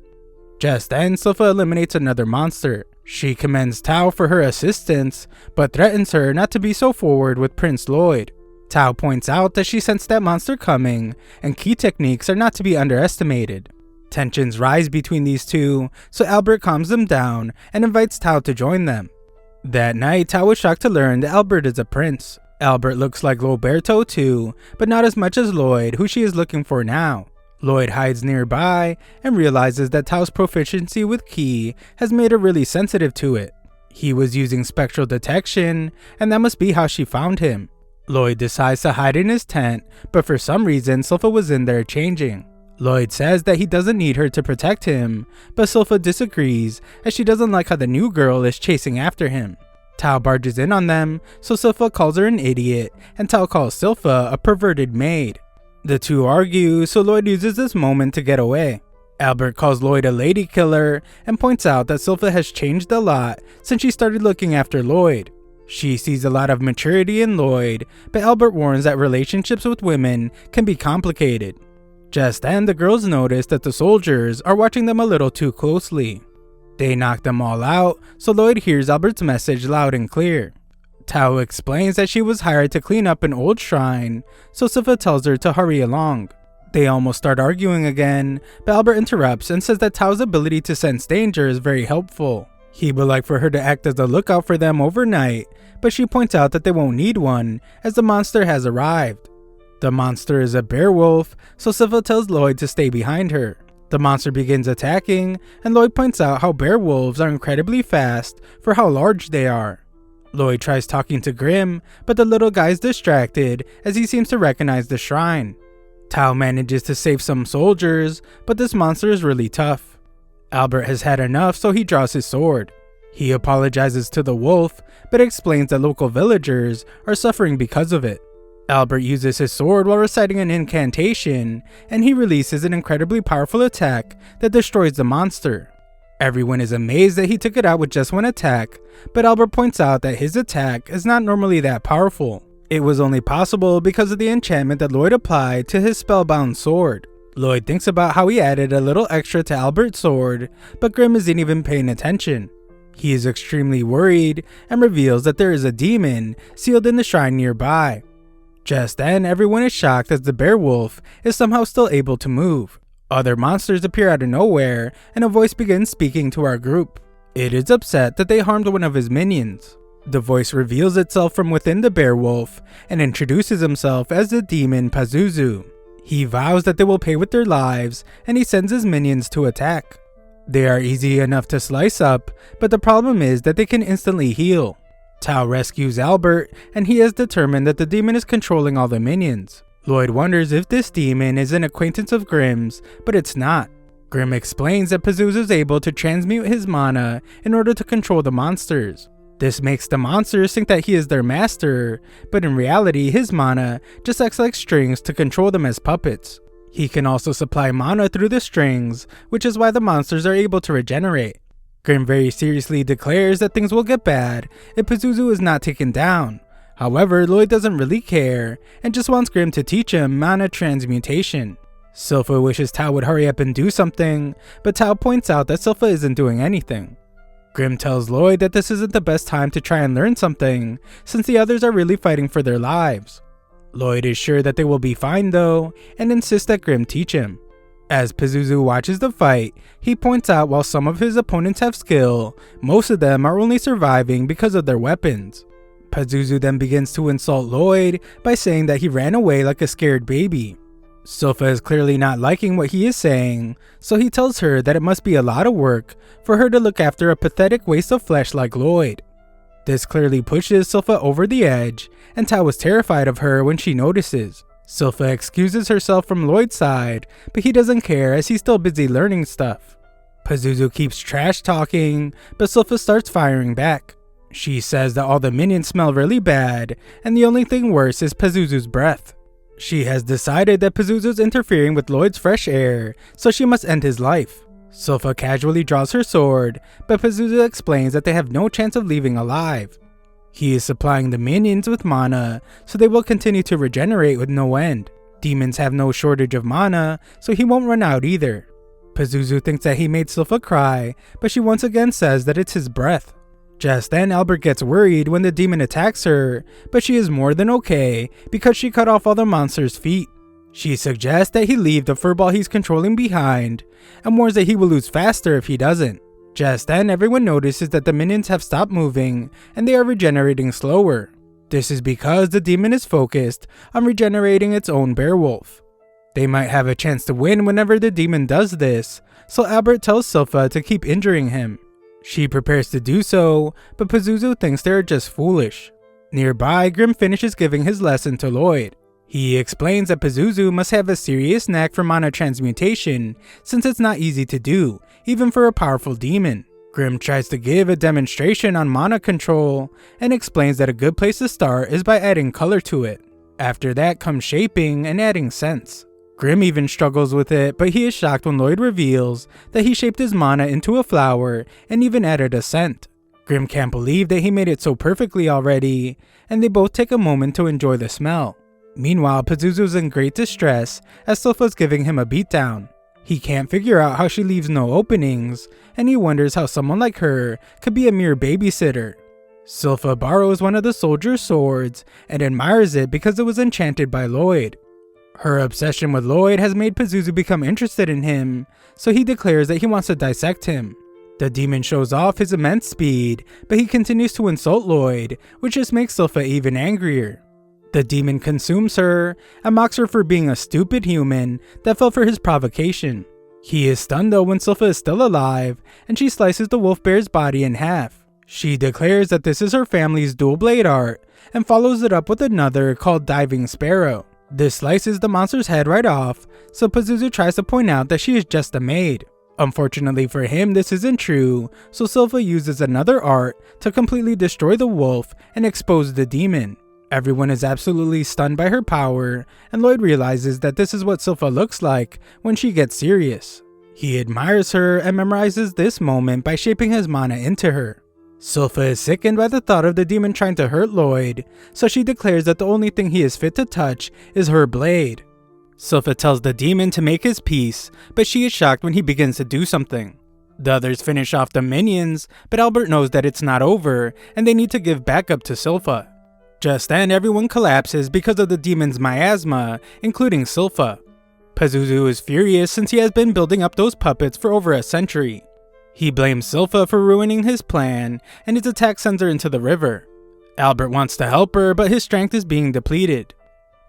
Just then, Silpha eliminates another monster. She commends Tao for her assistance, but threatens her not to be so forward with Prince Lloyd. Tao points out that she sensed that monster coming, and key techniques are not to be underestimated. Tensions rise between these two, so Albert calms them down and invites Tao to join them. That night, Tao is shocked to learn that Albert is a prince. Albert looks like Roberto too, but not as much as Lloyd, who she is looking for now. Lloyd hides nearby and realizes that Tao's proficiency with Ki has made her really sensitive to it. He was using spectral detection, and that must be how she found him. Lloyd decides to hide in his tent, but for some reason Silpha was in there changing. Lloyd says that he doesn't need her to protect him, but Silpha disagrees as she doesn't like how the new girl is chasing after him. Tao barges in on them, so Silpha calls her an idiot, and Tao calls Silpha a perverted maid. The two argue, so Lloyd uses this moment to get away. Albert calls Lloyd a lady killer, and points out that Silpha has changed a lot since she started looking after Lloyd. She sees a lot of maturity in Lloyd, but Albert warns that relationships with women can be complicated. Just then, the girls notice that the soldiers are watching them a little too closely. They knock them all out, so Lloyd hears Albert's message loud and clear. Tao explains that she was hired to clean up an old shrine, so Silpha tells her to hurry along. They almost start arguing again, but Albert interrupts and says that Tao's ability to sense danger is very helpful. He would like for her to act as a lookout for them overnight, but she points out that they won't need one, as the monster has arrived. The monster is a bear wolf, so Silpha tells Lloyd to stay behind her. The monster begins attacking, and Lloyd points out how bear wolves are incredibly fast for how large they are. Lloyd tries talking to Grim, but the little guy is distracted as he seems to recognize the shrine. Tao manages to save some soldiers, but this monster is really tough. Albert has had enough, so he draws his sword. He apologizes to the wolf, but explains that local villagers are suffering because of it. Albert uses his sword while reciting an incantation, and he releases an incredibly powerful attack that destroys the monster. Everyone is amazed that he took it out with just one attack, but Albert points out that his attack is not normally that powerful. It was only possible because of the enchantment that Lloyd applied to his spellbound sword. Lloyd thinks about how he added a little extra to Albert's sword, but Grim isn't even paying attention. He is extremely worried and reveals that there is a demon sealed in the shrine nearby. Just then, everyone is shocked as the bear wolf is somehow still able to move. Other monsters appear out of nowhere, and a voice begins speaking to our group. It is upset that they harmed one of his minions. The voice reveals itself from within the bear wolf and introduces himself as the demon Pazuzu. He vows that they will pay with their lives, and he sends his minions to attack. They are easy enough to slice up, but the problem is that they can instantly heal. Tao rescues Albert, and he has determined that the demon is controlling all the minions. Lloyd wonders if this demon is an acquaintance of Grim's, but it's not. Grim explains that Pazuzu is able to transmute his mana in order to control the monsters. This makes the monsters think that he is their master, but in reality his mana just acts like strings to control them as puppets. He can also supply mana through the strings, which is why the monsters are able to regenerate. Grim very seriously declares that things will get bad if Pazuzu is not taken down. However, Lloyd doesn't really care, and just wants Grim to teach him mana transmutation. Silpha wishes Tao would hurry up and do something, but Tao points out that Silpha isn't doing anything. Grim tells Lloyd that this isn't the best time to try and learn something, since the others are really fighting for their lives. Lloyd is sure that they will be fine though, and insists that Grim teach him. As Pazuzu watches the fight, he points out while some of his opponents have skill, most of them are only surviving because of their weapons. Pazuzu then begins to insult Lloyd by saying that he ran away like a scared baby. Silpha is clearly not liking what he is saying, so he tells her that it must be a lot of work for her to look after a pathetic waste of flesh like Lloyd. This clearly pushes Silpha over the edge, and Tao is terrified of her when she notices. Silpha excuses herself from Lloyd's side, but he doesn't care as he's still busy learning stuff. Pazuzu keeps trash talking, but Silpha starts firing back. She says that all the minions smell really bad, and the only thing worse is Pazuzu's breath. She has decided that Pazuzu's interfering with Lloyd's fresh air, so she must end his life. Silpha casually draws her sword, but Pazuzu explains that they have no chance of leaving alive. He is supplying the minions with mana, so they will continue to regenerate with no end. Demons have no shortage of mana, so he won't run out either. Pazuzu thinks that he made Silpha cry, but she once again says that it's his breath. Just then, Albert gets worried when the demon attacks her, but she is more than okay because she cut off all the monster's feet. She suggests that he leave the furball he's controlling behind, and warns that he will lose faster if he doesn't. Just then, everyone notices that the minions have stopped moving, and they are regenerating slower. This is because the demon is focused on regenerating its own bearwolf. They might have a chance to win whenever the demon does this, so Albert tells Silpha to keep injuring him. She prepares to do so, but Pazuzu thinks they are just foolish. Nearby, Grim finishes giving his lesson to Lloyd. He explains that Pazuzu must have a serious knack for mana transmutation, since it's not easy to do, even for a powerful demon. Grim tries to give a demonstration on mana control, and explains that a good place to start is by adding color to it. After that comes shaping and adding sense. Grim even struggles with it, but he is shocked when Lloyd reveals that he shaped his mana into a flower and even added a scent. Grim can't believe that he made it so perfectly already, and they both take a moment to enjoy the smell. Meanwhile, Pazuzu's in great distress as Silpha's giving him a beatdown. He can't figure out how she leaves no openings, and he wonders how someone like her could be a mere babysitter. Silpha borrows one of the soldier's swords and admires it because it was enchanted by Lloyd. Her obsession with Lloyd has made Pazuzu become interested in him, so he declares that he wants to dissect him. The demon shows off his immense speed, but he continues to insult Lloyd, which just makes Silpha even angrier. The demon consumes her and mocks her for being a stupid human that fell for his provocation. He is stunned though when Silpha is still alive, and she slices the wolf bear's body in half. She declares that this is her family's dual blade art and follows it up with another called Diving Sparrow. This slices the monster's head right off, so Pazuzu tries to point out that she is just a maid. Unfortunately for him, this isn't true, so Silpha uses another art to completely destroy the wolf and expose the demon. Everyone is absolutely stunned by her power, and Lloyd realizes that this is what Silpha looks like when she gets serious. He admires her and memorizes this moment by shaping his mana into her. Silpha is sickened by the thought of the demon trying to hurt Lloyd, so she declares that the only thing he is fit to touch is her blade. Silpha tells the demon to make his peace, but she is shocked when he begins to do something. The others finish off the minions, but Albert knows that it's not over, and they need to give backup to Silpha. Just then, everyone collapses because of the demon's miasma, including Silpha. Pazuzu is furious since he has been building up those puppets for over a century. He blames Silpha for ruining his plan, and his attack sends her into the river. Albert wants to help her, but his strength is being depleted.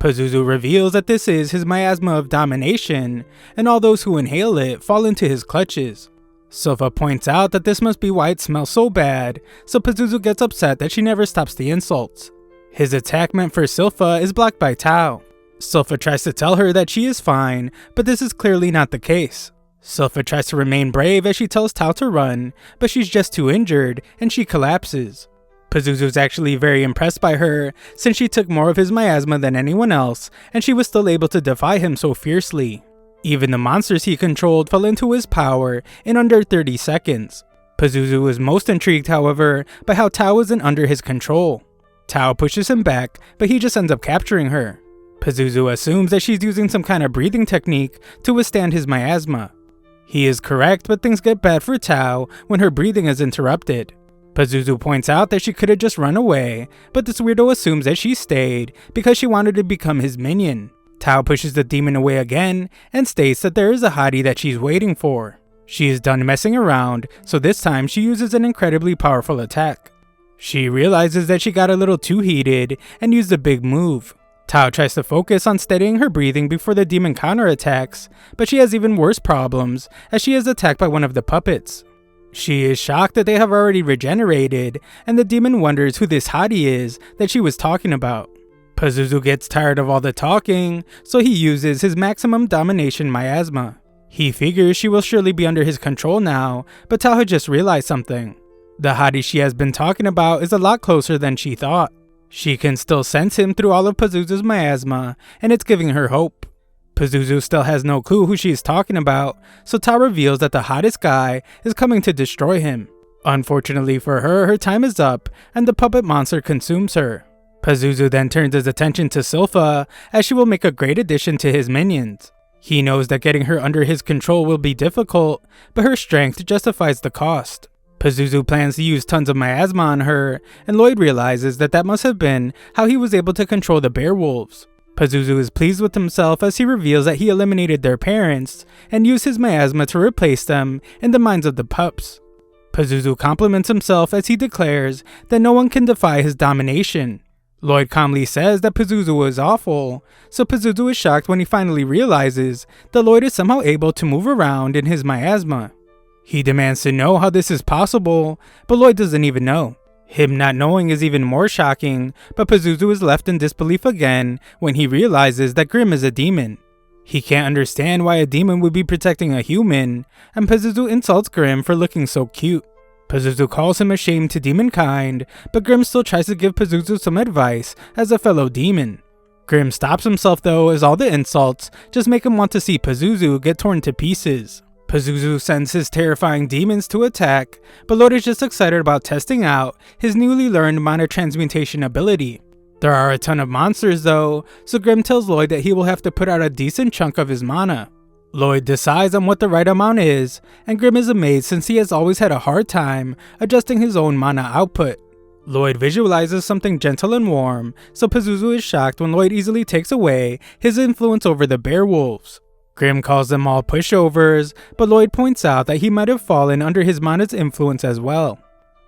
Pazuzu reveals that this is his miasma of domination, and all those who inhale it fall into his clutches. Silpha points out that this must be why it smells so bad, so Pazuzu gets upset that she never stops the insults. His attack meant for Silpha is blocked by Tao. Silpha tries to tell her that she is fine, but this is clearly not the case. Silpha tries to remain brave as she tells Tao to run, but she's just too injured, and she collapses. Pazuzu is actually very impressed by her, since she took more of his miasma than anyone else, and she was still able to defy him so fiercely. Even the monsters he controlled fell into his power in under 30 seconds. Pazuzu was most intrigued, however, by how Tao isn't under his control. Tao pushes him back, but he just ends up capturing her. Pazuzu assumes that she's using some kind of breathing technique to withstand his miasma. He is correct, but things get bad for Tao when her breathing is interrupted. Pazuzu points out that she could have just run away, but this weirdo assumes that she stayed because she wanted to become his minion. Tao pushes the demon away again and states that there is a hottie that she's waiting for. She is done messing around, so this time she uses an incredibly powerful attack. She realizes that she got a little too heated and used a big move. Tao tries to focus on steadying her breathing before the demon counterattacks, but she has even worse problems as she is attacked by one of the puppets. She is shocked that they have already regenerated, and the demon wonders who this hottie is that she was talking about. Pazuzu gets tired of all the talking, so he uses his maximum domination miasma. He figures she will surely be under his control now, but Tao had just realized something. The hottie she has been talking about is a lot closer than she thought. She can still sense him through all of Pazuzu's miasma, and it's giving her hope. Pazuzu still has no clue who she is talking about, so Tao reveals that the hottest guy is coming to destroy him. Unfortunately for her, her time is up, and the puppet monster consumes her. Pazuzu then turns his attention to Silpha, as she will make a great addition to his minions. He knows that getting her under his control will be difficult, but her strength justifies the cost. Pazuzu plans to use tons of miasma on her, and Lloyd realizes that that must have been how he was able to control the bear wolves. Pazuzu is pleased with himself as he reveals that he eliminated their parents and used his miasma to replace them in the minds of the pups. Pazuzu compliments himself as he declares that no one can defy his domination. Lloyd calmly says that Pazuzu was awful, so Pazuzu is shocked when he finally realizes that Lloyd is somehow able to move around in his miasma. He demands to know how this is possible, but Lloyd doesn't even know. Him not knowing is even more shocking, but Pazuzu is left in disbelief again when he realizes that Grimm is a demon. He can't understand why a demon would be protecting a human, and Pazuzu insults Grimm for looking so cute. Pazuzu calls him a shame to demonkind, but Grimm still tries to give Pazuzu some advice as a fellow demon. Grimm stops himself though, as all the insults just make him want to see Pazuzu get torn to pieces. Pazuzu sends his terrifying demons to attack, but Lloyd is just excited about testing out his newly learned mana transmutation ability. There are a ton of monsters though, so Grimm tells Lloyd that he will have to put out a decent chunk of his mana. Lloyd decides on what the right amount is, and Grimm is amazed since he has always had a hard time adjusting his own mana output. Lloyd visualizes something gentle and warm, so Pazuzu is shocked when Lloyd easily takes away his influence over the bear wolves. Grimm calls them all pushovers, but Lloyd points out that he might have fallen under his mana's influence as well.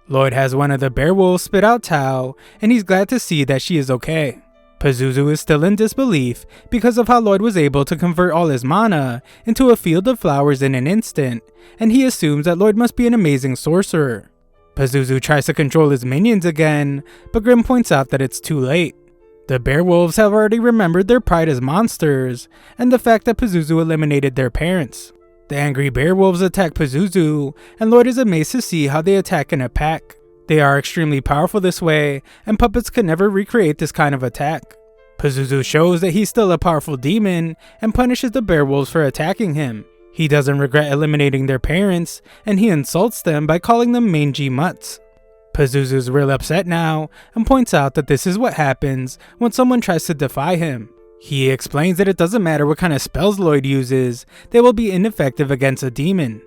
Lloyd has one of the bear wolves spit out Tao, and he's glad to see that she is okay. Pazuzu is still in disbelief because of how Lloyd was able to convert all his mana into a field of flowers in an instant, and he assumes that Lloyd must be an amazing sorcerer. Pazuzu tries to control his minions again, but Grim points out that it's too late. The Bearwolves have already remembered their pride as monsters, and the fact that Pazuzu eliminated their parents. The angry Bearwolves attack Pazuzu, and Lloyd is amazed to see how they attack in a pack. They are extremely powerful this way, and puppets could never recreate this kind of attack. Pazuzu shows that he's still a powerful demon, and punishes the Bearwolves for attacking him. He doesn't regret eliminating their parents, and he insults them by calling them mangy mutts. Pazuzu's real upset now, and points out that this is what happens when someone tries to defy him. He explains that it doesn't matter what kind of spells Lloyd uses, they will be ineffective against a demon.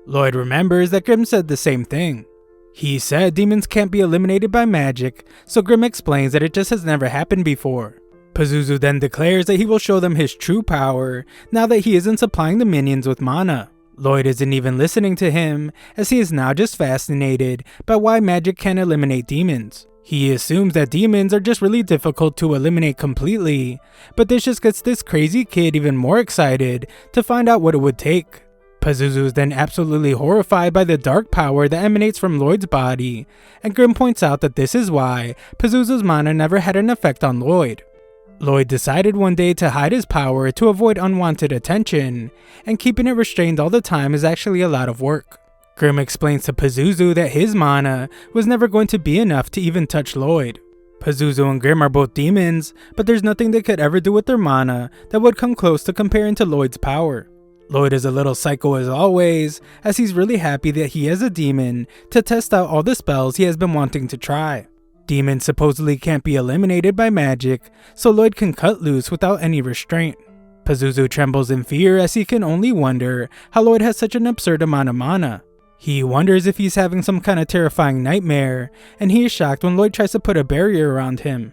Lloyd remembers that Grim said the same thing. He said demons can't be eliminated by magic, so Grim explains that it just has never happened before. Pazuzu then declares that he will show them his true power now that he isn't supplying the minions with mana. Lloyd isn't even listening to him, as he is now just fascinated by why magic can eliminate demons. He assumes that demons are just really difficult to eliminate completely, but this just gets this crazy kid even more excited to find out what it would take. Pazuzu is then absolutely horrified by the dark power that emanates from Lloyd's body, and Grim points out that this is why Pazuzu's mana never had an effect on Lloyd. Lloyd decided one day to hide his power to avoid unwanted attention, and keeping it restrained all the time is actually a lot of work. Grim explains to Pazuzu that his mana was never going to be enough to even touch Lloyd. Pazuzu and Grim are both demons, but there's nothing they could ever do with their mana that would come close to comparing to Lloyd's power. Lloyd is a little psycho as always, as he's really happy that he has a demon to test out all the spells he has been wanting to try. Demons supposedly can't be eliminated by magic, so Lloyd can cut loose without any restraint. Pazuzu trembles in fear as he can only wonder how Lloyd has such an absurd amount of mana. He wonders if he's having some kind of terrifying nightmare, and he is shocked when Lloyd tries to put a barrier around him.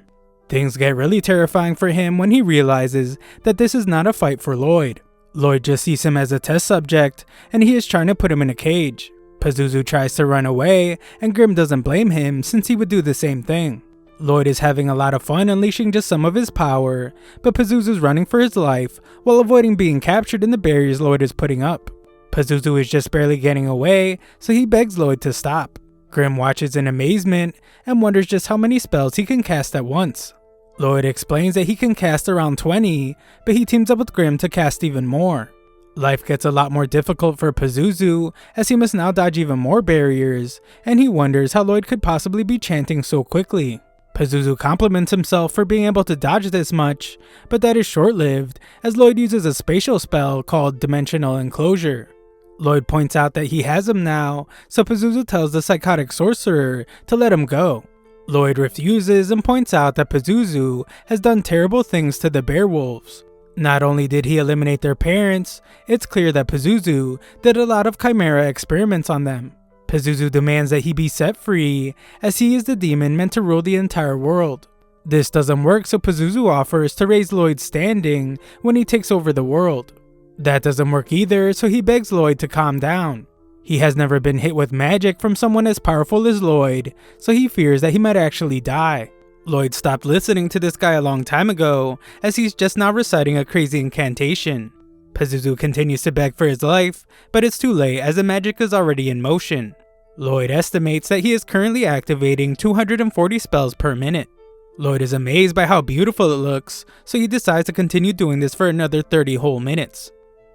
Things get really terrifying for him when he realizes that this is not a fight for Lloyd. Lloyd just sees him as a test subject, and he is trying to put him in a cage. Pazuzu tries to run away, and Grim doesn't blame him since he would do the same thing. Lloyd is having a lot of fun unleashing just some of his power, but Pazuzu's running for his life while avoiding being captured in the barriers Lloyd is putting up. Pazuzu is just barely getting away, so he begs Lloyd to stop. Grim watches in amazement and wonders just how many spells he can cast at once. Lloyd explains that he can cast around 20, but he teams up with Grim to cast even more. Life gets a lot more difficult for Pazuzu, as he must now dodge even more barriers, and he wonders how Lloyd could possibly be chanting so quickly. Pazuzu compliments himself for being able to dodge this much, but that is short-lived, as Lloyd uses a spatial spell called Dimensional Enclosure. Lloyd points out that he has him now, so Pazuzu tells the psychotic sorcerer to let him go. Lloyd refuses and points out that Pazuzu has done terrible things to the Bearwolves. Not only did he eliminate their parents, it's clear that Pazuzu did a lot of chimera experiments on them. Pazuzu demands that he be set free, as he is the demon meant to rule the entire world. This doesn't work, so Pazuzu offers to raise Lloyd's standing when he takes over the world. That doesn't work either, so he begs Lloyd to calm down. He has never been hit with magic from someone as powerful as Lloyd, so he fears that he might actually die. Lloyd stopped listening to this guy a long time ago, as he's just now reciting a crazy incantation. Pazuzu continues to beg for his life, but it's too late as the magic is already in motion. Lloyd estimates that he is currently activating 240 spells per minute. Lloyd is amazed by how beautiful it looks, so he decides to continue doing this for another 30 whole minutes.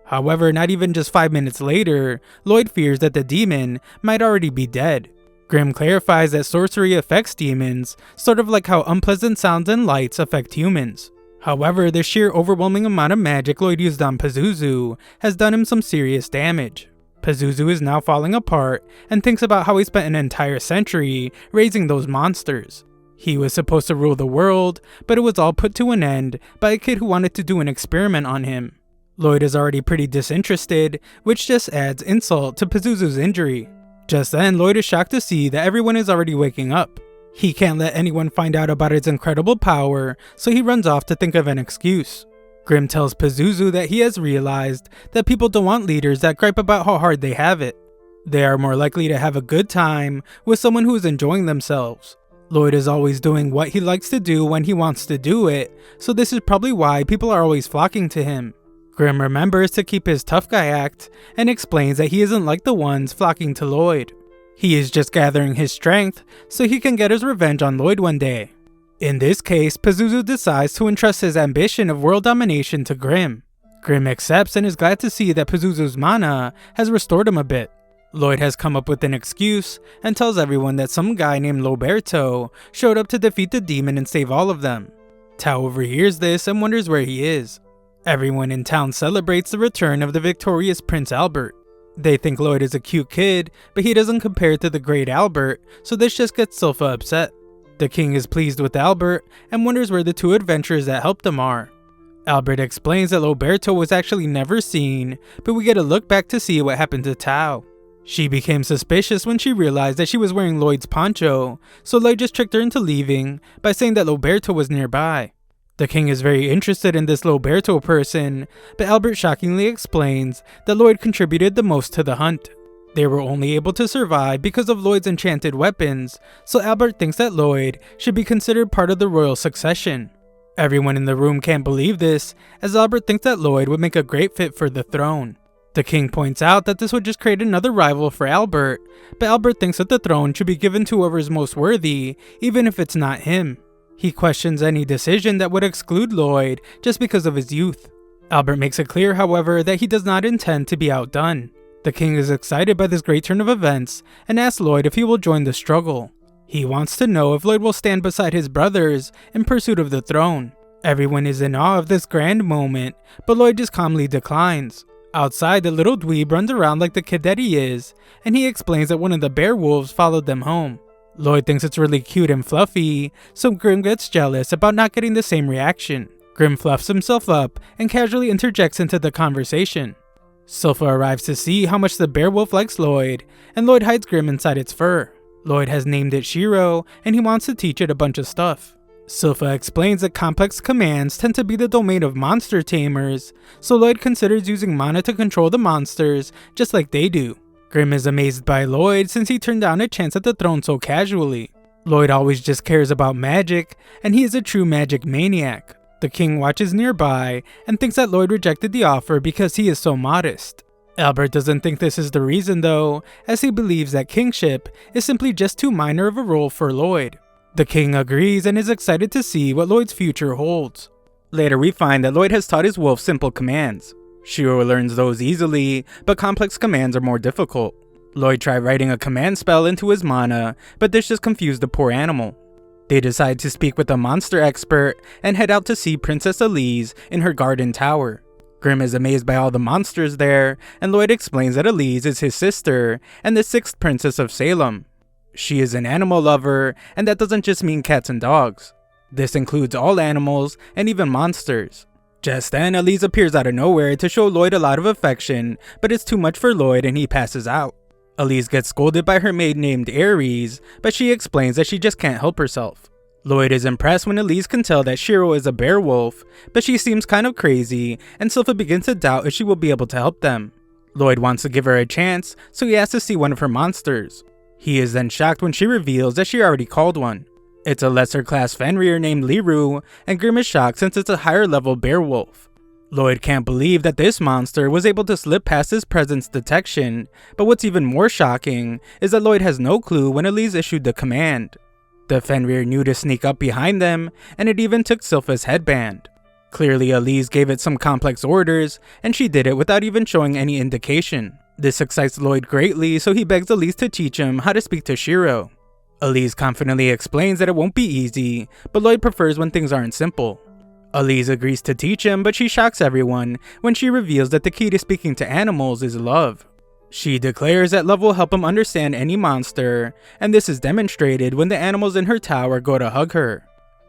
However, not even just 5 minutes later, Lloyd fears that the demon might already be dead. Grim clarifies that sorcery affects demons, sort of like how unpleasant sounds and lights affect humans. However, the sheer overwhelming amount of magic Lloyd used on Pazuzu has done him some serious damage. Pazuzu is now falling apart and thinks about how he spent an entire century raising those monsters. He was supposed to rule the world, but it was all put to an end by a kid who wanted to do an experiment on him. Lloyd is already pretty disinterested, which just adds insult to Pazuzu's injury. Just then, Lloyd is shocked to see that everyone is already waking up. He can't let anyone find out about its incredible power, so he runs off to think of an excuse. Grim tells Pazuzu that he has realized that people don't want leaders that gripe about how hard they have it. They are more likely to have a good time with someone who is enjoying themselves. Lloyd is always doing what he likes to do when he wants to do it, so this is probably why people are always flocking to him. Grim remembers to keep his tough guy act and explains that he isn't like the ones flocking to Lloyd. He is just gathering his strength so he can get his revenge on Lloyd one day. In this case, Pazuzu decides to entrust his ambition of world domination to Grim. Grim accepts and is glad to see that Pazuzu's mana has restored him a bit. Lloyd has come up with an excuse and tells everyone that some guy named Loberto showed up to defeat the demon and save all of them. Tao overhears this and wonders where he is. Everyone in town celebrates the return of the victorious Prince Albert. They think Lloyd is a cute kid, but he doesn't compare to the great Albert, so this just gets Silpha upset. The king is pleased with Albert and wonders where the two adventurers that helped him are. Albert explains that Loberto was actually never seen, but we get a look back to see what happened to Tao. She became suspicious when she realized that she was wearing Lloyd's poncho, so Lloyd just tricked her into leaving by saying that Loberto was nearby. The king is very interested in this Loberto person, but Albert shockingly explains that Lloyd contributed the most to the hunt. They were only able to survive because of Lloyd's enchanted weapons, so Albert thinks that Lloyd should be considered part of the royal succession. Everyone in the room can't believe this, as Albert thinks that Lloyd would make a great fit for the throne. The king points out that this would just create another rival for Albert, but Albert thinks that the throne should be given to whoever is most worthy, even if it's not him. He questions any decision that would exclude Lloyd just because of his youth. Albert makes it clear, however, that he does not intend to be outdone. The king is excited by this great turn of events and asks Lloyd if he will join the struggle. He wants to know if Lloyd will stand beside his brothers in pursuit of the throne. Everyone is in awe of this grand moment, but Lloyd just calmly declines. Outside, the little dweeb runs around like the kid that he is, and he explains that one of the bear wolves followed them home. Lloyd thinks it's really cute and fluffy, so Grim gets jealous about not getting the same reaction. Grim fluffs himself up and casually interjects into the conversation. Silpha arrives to see how much the bear wolf likes Lloyd, and Lloyd hides Grim inside its fur. Lloyd has named it Shiro, and he wants to teach it a bunch of stuff. Silpha explains that complex commands tend to be the domain of monster tamers, so Lloyd considers using mana to control the monsters just like they do. Grim is amazed by Lloyd since he turned down a chance at the throne so casually. Lloyd always just cares about magic, and he is a true magic maniac. The king watches nearby and thinks that Lloyd rejected the offer because he is so modest. Albert doesn't think this is the reason though, as he believes that kingship is simply just too minor of a role for Lloyd. The king agrees and is excited to see what Lloyd's future holds. Later we find that Lloyd has taught his wolf simple commands. Shiro learns those easily, but complex commands are more difficult. Lloyd tried writing a command spell into his mana, but this just confused the poor animal. They decide to speak with a monster expert and head out to see Princess Elise in her garden tower. Grim is amazed by all the monsters there, and Lloyd explains that Elise is his sister and the 6th princess of Salem. She is an animal lover, and that doesn't just mean cats and dogs. This includes all animals and even monsters. Just then, Elise appears out of nowhere to show Lloyd a lot of affection, but it's too much for Lloyd and he passes out. Elise gets scolded by her maid named Ares, but she explains that she just can't help herself. Lloyd is impressed when Elise can tell that Shiro is a bear wolf, but she seems kind of crazy, and Silpha begins to doubt if she will be able to help them. Lloyd wants to give her a chance, so he asks to see one of her monsters. He is then shocked when she reveals that she already called one. It's a lesser class Fenrir named Liru, and Grim is shocked since it's a higher level bear wolf. Lloyd can't believe that this monster was able to slip past his presence detection, but what's even more shocking is that Lloyd has no clue when Elise issued the command. The Fenrir knew to sneak up behind them, and it even took Silpha's headband. Clearly Elise gave it some complex orders, and she did it without even showing any indication. This excites Lloyd greatly, so he begs Elise to teach him how to speak to Shiro. Elise confidently explains that it won't be easy, but Lloyd prefers when things aren't simple. Elise agrees to teach him, but she shocks everyone when she reveals that the key to speaking to animals is love. She declares that love will help him understand any monster, and this is demonstrated when the animals in her tower go to hug her.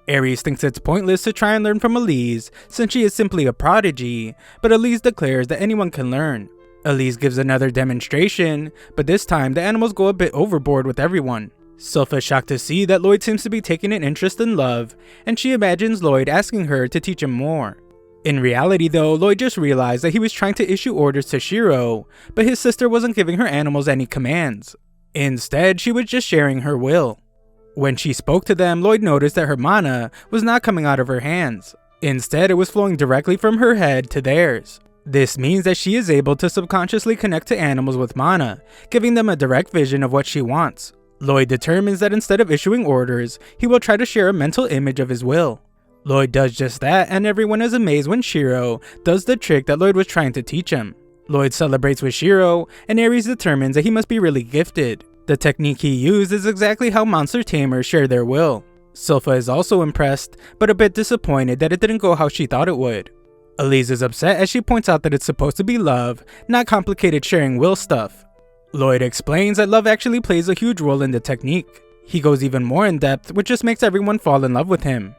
Ares thinks it's pointless to try and learn from Elise since she is simply a prodigy, but Elise declares that anyone can learn. Elise gives another demonstration, but this time the animals go a bit overboard with everyone. Silpha is shocked to see that Lloyd seems to be taking an interest in love, and she imagines Lloyd asking her to teach him more. In reality though, Lloyd just realized that he was trying to issue orders to Shiro, but his sister wasn't giving her animals any commands. Instead, she was just sharing her will. When she spoke to them, Lloyd noticed that her mana was not coming out of her hands. Instead, it was flowing directly from her head to theirs. This means that she is able to subconsciously connect to animals with mana, giving them a direct vision of what she wants. Lloyd determines that instead of issuing orders, he will try to share a mental image of his will. Lloyd does just that, and everyone is amazed when Shiro does the trick that Lloyd was trying to teach him. Lloyd celebrates with Shiro, and Ares determines that he must be really gifted. The technique he used is exactly how monster tamers share their will. Sylpha is also impressed, but a bit disappointed that it didn't go how she thought it would. Elise is upset as she points out that it's supposed to be love, not complicated sharing will stuff. Lloyd explains that love actually plays a huge role in the technique. He goes even more in depth, which just makes everyone fall in love with him.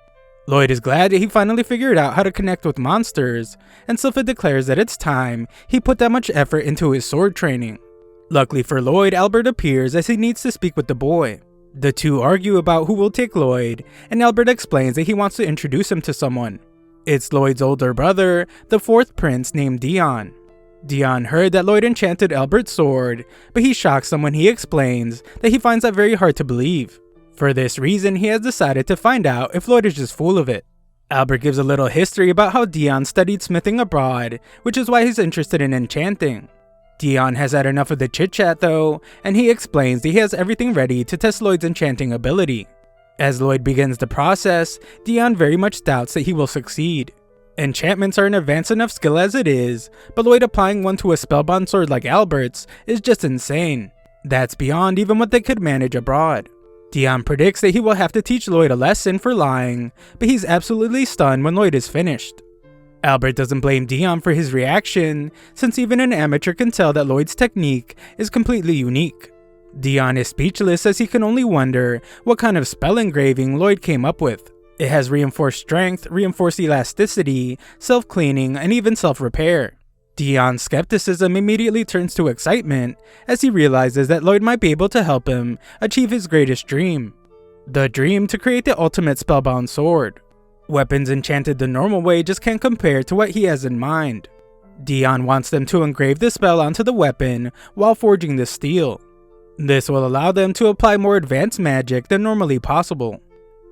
Lloyd is glad that he finally figured out how to connect with monsters, and Sylpha declares that it's time he put that much effort into his sword training. Luckily for Lloyd, Albert appears as he needs to speak with the boy. The two argue about who will take Lloyd, and Albert explains that he wants to introduce him to someone. It's Lloyd's older brother, the fourth prince named Dion. Dion heard that Lloyd enchanted Albert's sword, but he shocks them when he explains that he finds that very hard to believe. For this reason, he has decided to find out if Lloyd is just full of it. Albert gives a little history about how Dion studied smithing abroad, which is why he's interested in enchanting. Dion has had enough of the chit-chat though, and he explains that he has everything ready to test Lloyd's enchanting ability. As Lloyd begins the process, Dion very much doubts that he will succeed. Enchantments are an advanced enough skill as it is, but Lloyd applying one to a spellbound sword like Albert's is just insane. That's beyond even what they could manage abroad. Dion predicts that he will have to teach Lloyd a lesson for lying, but he's absolutely stunned when Lloyd is finished. Albert doesn't blame Dion for his reaction, since even an amateur can tell that Lloyd's technique is completely unique. Dion is speechless as he can only wonder what kind of spell engraving Lloyd came up with. It has reinforced strength, reinforced elasticity, self-cleaning, and even self-repair. Dion's skepticism immediately turns to excitement as he realizes that Lloyd might be able to help him achieve his greatest dream. The dream to create the ultimate spellbound sword. Weapons enchanted the normal way just can't compare to what he has in mind. Dion wants them to engrave the spell onto the weapon while forging the steel. This will allow them to apply more advanced magic than normally possible.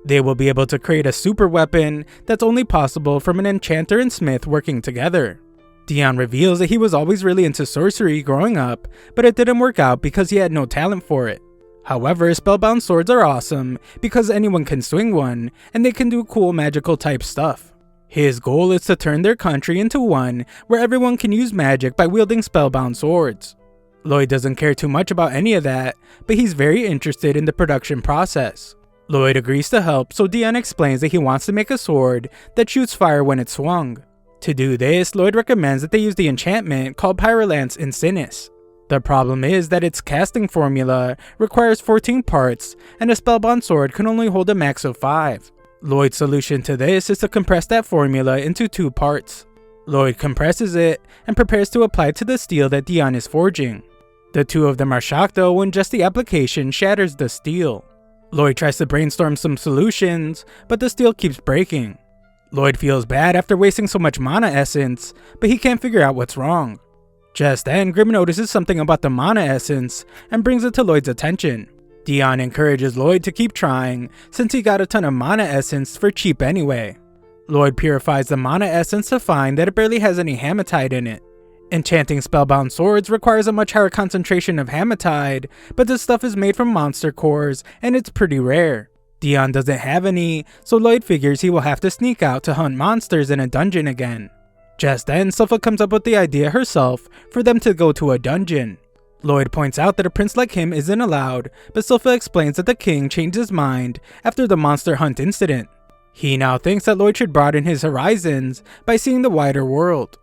They will be able to create a super weapon that's only possible from an enchanter and smith working together. Dion reveals that he was always really into sorcery growing up, but it didn't work out because he had no talent for it. However, spellbound swords are awesome because anyone can swing one, and they can do cool magical type stuff. His goal is to turn their country into one where everyone can use magic by wielding spellbound swords. Lloyd doesn't care too much about any of that, but he's very interested in the production process. Lloyd agrees to help, so Dion explains that he wants to make a sword that shoots fire when it's swung. To do this, Lloyd recommends that they use the enchantment called Pyrolance Insinis. The problem is that its casting formula requires 14 parts, and a spellbound sword can only hold a max of 5. Lloyd's solution to this is to compress that formula into 2 parts. Lloyd compresses it and prepares to apply it to the steel that Dion is forging. The two of them are shocked though when just the application shatters the steel. Lloyd tries to brainstorm some solutions, but the steel keeps breaking. Lloyd feels bad after wasting so much mana essence, but he can't figure out what's wrong. Just then, Grim notices something about the mana essence and brings it to Lloyd's attention. Dion encourages Lloyd to keep trying since he got a ton of mana essence for cheap anyway. Lloyd purifies the mana essence to find that it barely has any hematite in it. Enchanting spellbound swords requires a much higher concentration of hematite, but this stuff is made from monster cores and it's pretty rare. Dion doesn't have any, so Lloyd figures he will have to sneak out to hunt monsters in a dungeon again. Just then, Sylpha comes up with the idea herself for them to go to a dungeon. Lloyd points out that a prince like him isn't allowed, but Sylpha explains that the king changed his mind after the monster hunt incident. He now thinks that Lloyd should broaden his horizons by seeing the wider world.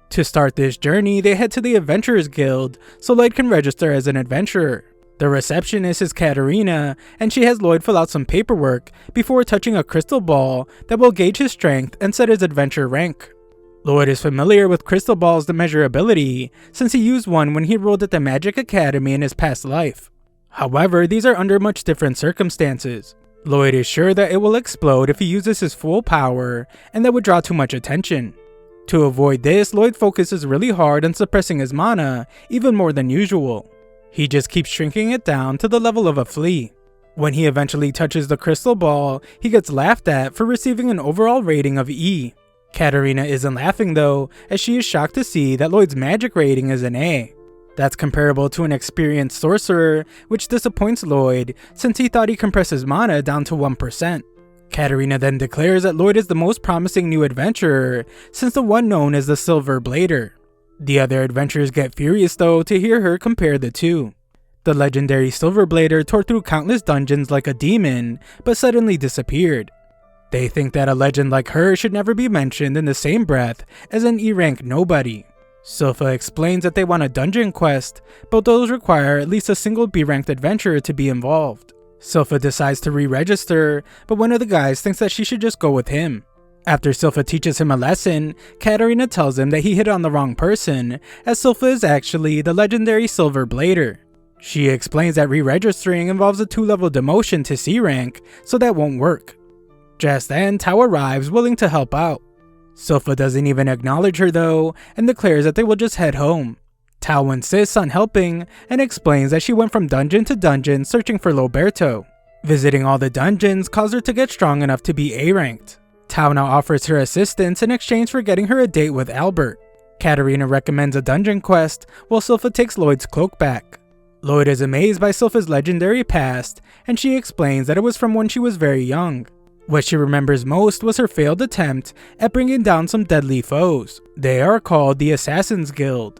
To start this journey, they head to the Adventurers Guild so Lloyd can register as an adventurer. The receptionist is Katarina, and she has Lloyd fill out some paperwork before touching a crystal ball that will gauge his strength and set his adventure rank. Lloyd is familiar with crystal balls to measure ability, since he used one when he enrolled at the Magic Academy in his past life. However, these are under much different circumstances. Lloyd is sure that it will explode if he uses his full power, and that would draw too much attention. To avoid this, Lloyd focuses really hard on suppressing his mana, even more than usual. He just keeps shrinking it down to the level of a flea. When he eventually touches the crystal ball, he gets laughed at for receiving an overall rating of E. Katarina isn't laughing though, as she is shocked to see that Lloyd's magic rating is an A. That's comparable to an experienced sorcerer, which disappoints Lloyd since he thought he compressed his mana down to 1%. Katarina then declares that Lloyd is the most promising new adventurer since the one known as the Silver Blader. The other adventurers get furious though to hear her compare the two. The legendary Silver Blader tore through countless dungeons like a demon, but suddenly disappeared. They think that a legend like her should never be mentioned in the same breath as an E-rank nobody. Silpha explains that they want a dungeon quest, but those require at least a single B-ranked adventurer to be involved. Silpha decides to re-register, but one of the guys thinks that she should just go with him. After Silpha teaches him a lesson, Katarina tells him that he hit on the wrong person, as Silpha is actually the legendary Silver Blader. She explains that re-registering involves a 2-level demotion to C rank, so that won't work. Just then, Tao arrives willing to help out. Silpha doesn't even acknowledge her though, and declares that they will just head home. Tao insists on helping, and explains that she went from dungeon to dungeon searching for Loberto. Visiting all the dungeons caused her to get strong enough to be A-ranked. Tao now offers her assistance in exchange for getting her a date with Albert. Katarina recommends a dungeon quest, while Silpha takes Lloyd's cloak back. Lloyd is amazed by Silpha's legendary past, and she explains that it was from when she was very young. What she remembers most was her failed attempt at bringing down some deadly foes. They are called the Assassin's Guild.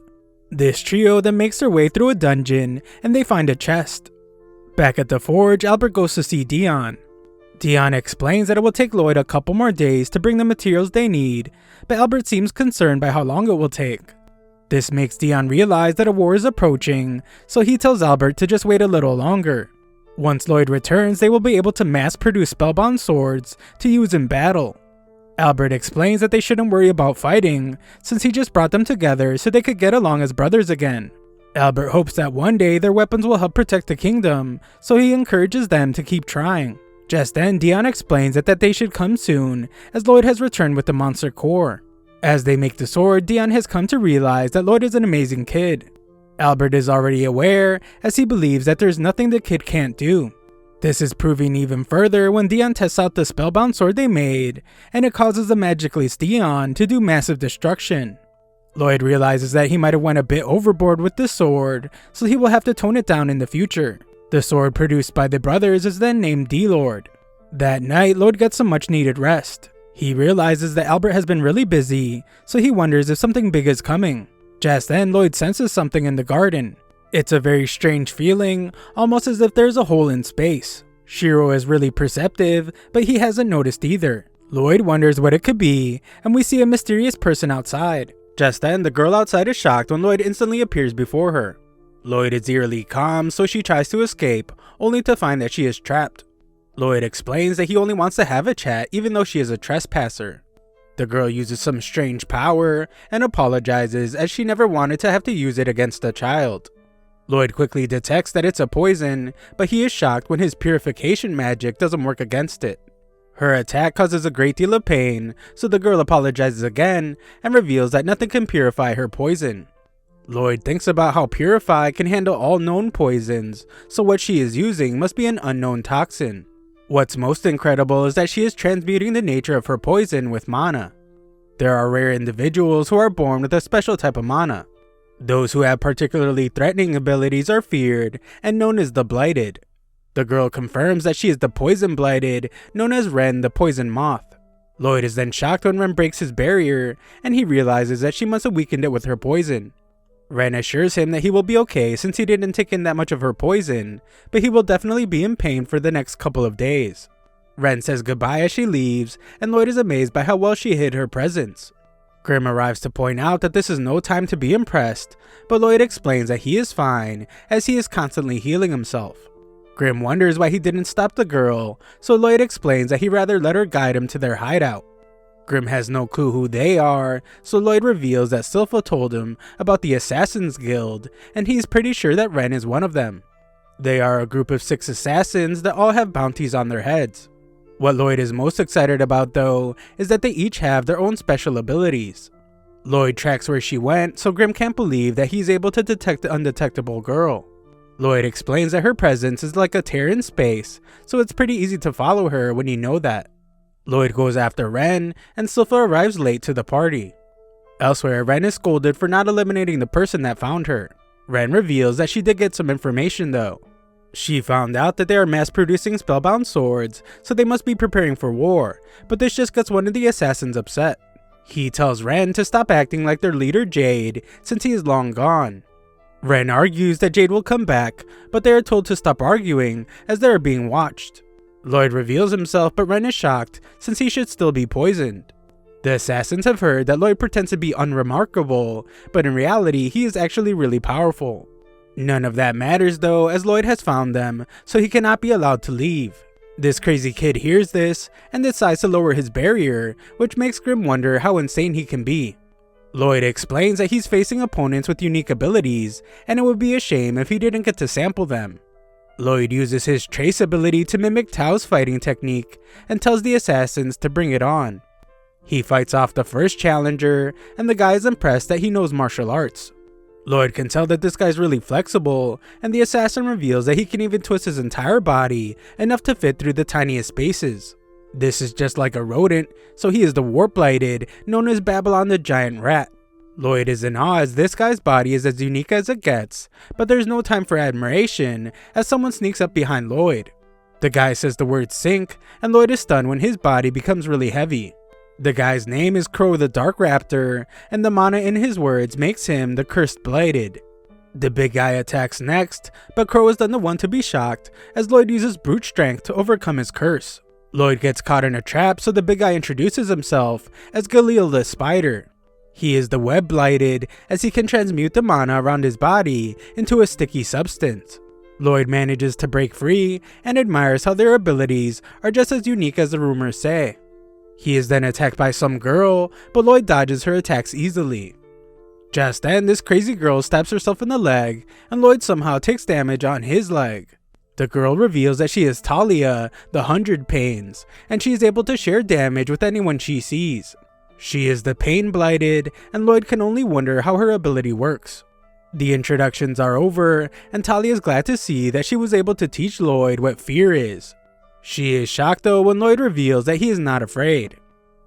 This trio then makes their way through a dungeon, and they find a chest. Back at the forge, Albert goes to see Dion. Dion explains that it will take Lloyd a couple more days to bring the materials they need, but Albert seems concerned by how long it will take. This makes Dion realize that a war is approaching, so he tells Albert to just wait a little longer. Once Lloyd returns, they will be able to mass-produce spellbound swords to use in battle. Albert explains that they shouldn't worry about fighting, since he just brought them together so they could get along as brothers again. Albert hopes that one day their weapons will help protect the kingdom, so he encourages them to keep trying. Just then, Dion explains that they should come soon, as Lloyd has returned with the monster core. As they make the sword, Dion has come to realize that Lloyd is an amazing kid. Albert is already aware, as he believes that there's nothing the kid can't do. This is proving even further when Dion tests out the spellbound sword they made, and it causes the Magicless Dion to do massive destruction. Lloyd realizes that he might have went a bit overboard with this sword, so he will have to tone it down in the future. The sword produced by the brothers is then named D-Lord. That night, Lloyd gets some much needed rest. He realizes that Albert has been really busy, so he wonders if something big is coming. Just then, Lloyd senses something in the garden. It's a very strange feeling, almost as if there's a hole in space. Shiro is really perceptive, but he hasn't noticed either. Lloyd wonders what it could be, and we see a mysterious person outside. Just then, the girl outside is shocked when Lloyd instantly appears before her. Lloyd is eerily calm, so she tries to escape, only to find that she is trapped. Lloyd explains that he only wants to have a chat even though she is a trespasser. The girl uses some strange power and apologizes as she never wanted to have to use it against a child. Lloyd quickly detects that it's a poison, but he is shocked when his purification magic doesn't work against it. Her attack causes a great deal of pain, so the girl apologizes again and reveals that nothing can purify her poison. Lloyd thinks about how Purify can handle all known poisons, so what she is using must be an unknown toxin. What's most incredible is that she is transmuting the nature of her poison with mana. There are rare individuals who are born with a special type of mana. Those who have particularly threatening abilities are feared and known as the Blighted. The girl confirms that she is the Poison Blighted, known as Ren the Poison Moth. Lloyd is then shocked when Ren breaks his barrier, and he realizes that she must have weakened it with her poison. Ren assures him that he will be okay since he didn't take in that much of her poison, but he will definitely be in pain for the next couple of days. Ren says goodbye as she leaves, and Lloyd is amazed by how well she hid her presence. Grimm arrives to point out that this is no time to be impressed, but Lloyd explains that he is fine, as he is constantly healing himself. Grimm wonders why he didn't stop the girl, so Lloyd explains that he'd rather let her guide him to their hideout. Grimm has no clue who they are, so Lloyd reveals that Silpha told him about the Assassin's Guild, and he's pretty sure that Ren is one of them. They are a group of 6 assassins that all have bounties on their heads. What Lloyd is most excited about though, is that they each have their own special abilities. Lloyd tracks where she went, so Grimm can't believe that he's able to detect the undetectable girl. Lloyd explains that her presence is like a tear in space, so it's pretty easy to follow her when you know that. Lloyd goes after Ren, and Silpha arrives late to the party. Elsewhere, Ren is scolded for not eliminating the person that found her. Ren reveals that she did get some information though. She found out that they are mass-producing spellbound swords, so they must be preparing for war, but this just gets one of the assassins upset. He tells Ren to stop acting like their leader Jade, since he is long gone. Ren argues that Jade will come back, but they are told to stop arguing as they are being watched. Lloyd reveals himself, but Ren is shocked since he should still be poisoned. The assassins have heard that Lloyd pretends to be unremarkable, but in reality he is actually really powerful. None of that matters though, as Lloyd has found them, so he cannot be allowed to leave. This crazy kid hears this and decides to lower his barrier, which makes Grim wonder how insane he can be. Lloyd explains that he's facing opponents with unique abilities, and it would be a shame if he didn't get to sample them. Lloyd uses his trace ability to mimic Tao's fighting technique, and tells the assassins to bring it on. He fights off the first challenger, and the guy is impressed that he knows martial arts. Lloyd can tell that this guy's really flexible, and the assassin reveals that he can even twist his entire body enough to fit through the tiniest spaces. This is just like a rodent, so he is the warp-blighted, known as Babylon the Giant Rat. Lloyd is in awe as this guy's body is as unique as it gets, but there's no time for admiration as someone sneaks up behind Lloyd. The guy says the word sink, and Lloyd is stunned when his body becomes really heavy. The guy's name is Crow the Dark Raptor, and the mana in his words makes him the Cursed Blighted. The big guy attacks next, but Crow is then the one to be shocked as Lloyd uses brute strength to overcome his curse. Lloyd gets caught in a trap, so the big guy introduces himself as Galil the Spider. He is the Web Blighted, as he can transmute the mana around his body into a sticky substance. Lloyd manages to break free and admires how their abilities are just as unique as the rumors say. He is then attacked by some girl, but Lloyd dodges her attacks easily. Just then, this crazy girl stabs herself in the leg, and Lloyd somehow takes damage on his leg. The girl reveals that she is Talia, the 100 Pains, and she is able to share damage with anyone she sees. She is the Pain Blighted, and Lloyd can only wonder how her ability works. The introductions are over, and Talia is glad to see that she was able to teach Lloyd what fear is. She is shocked though when Lloyd reveals that he is not afraid.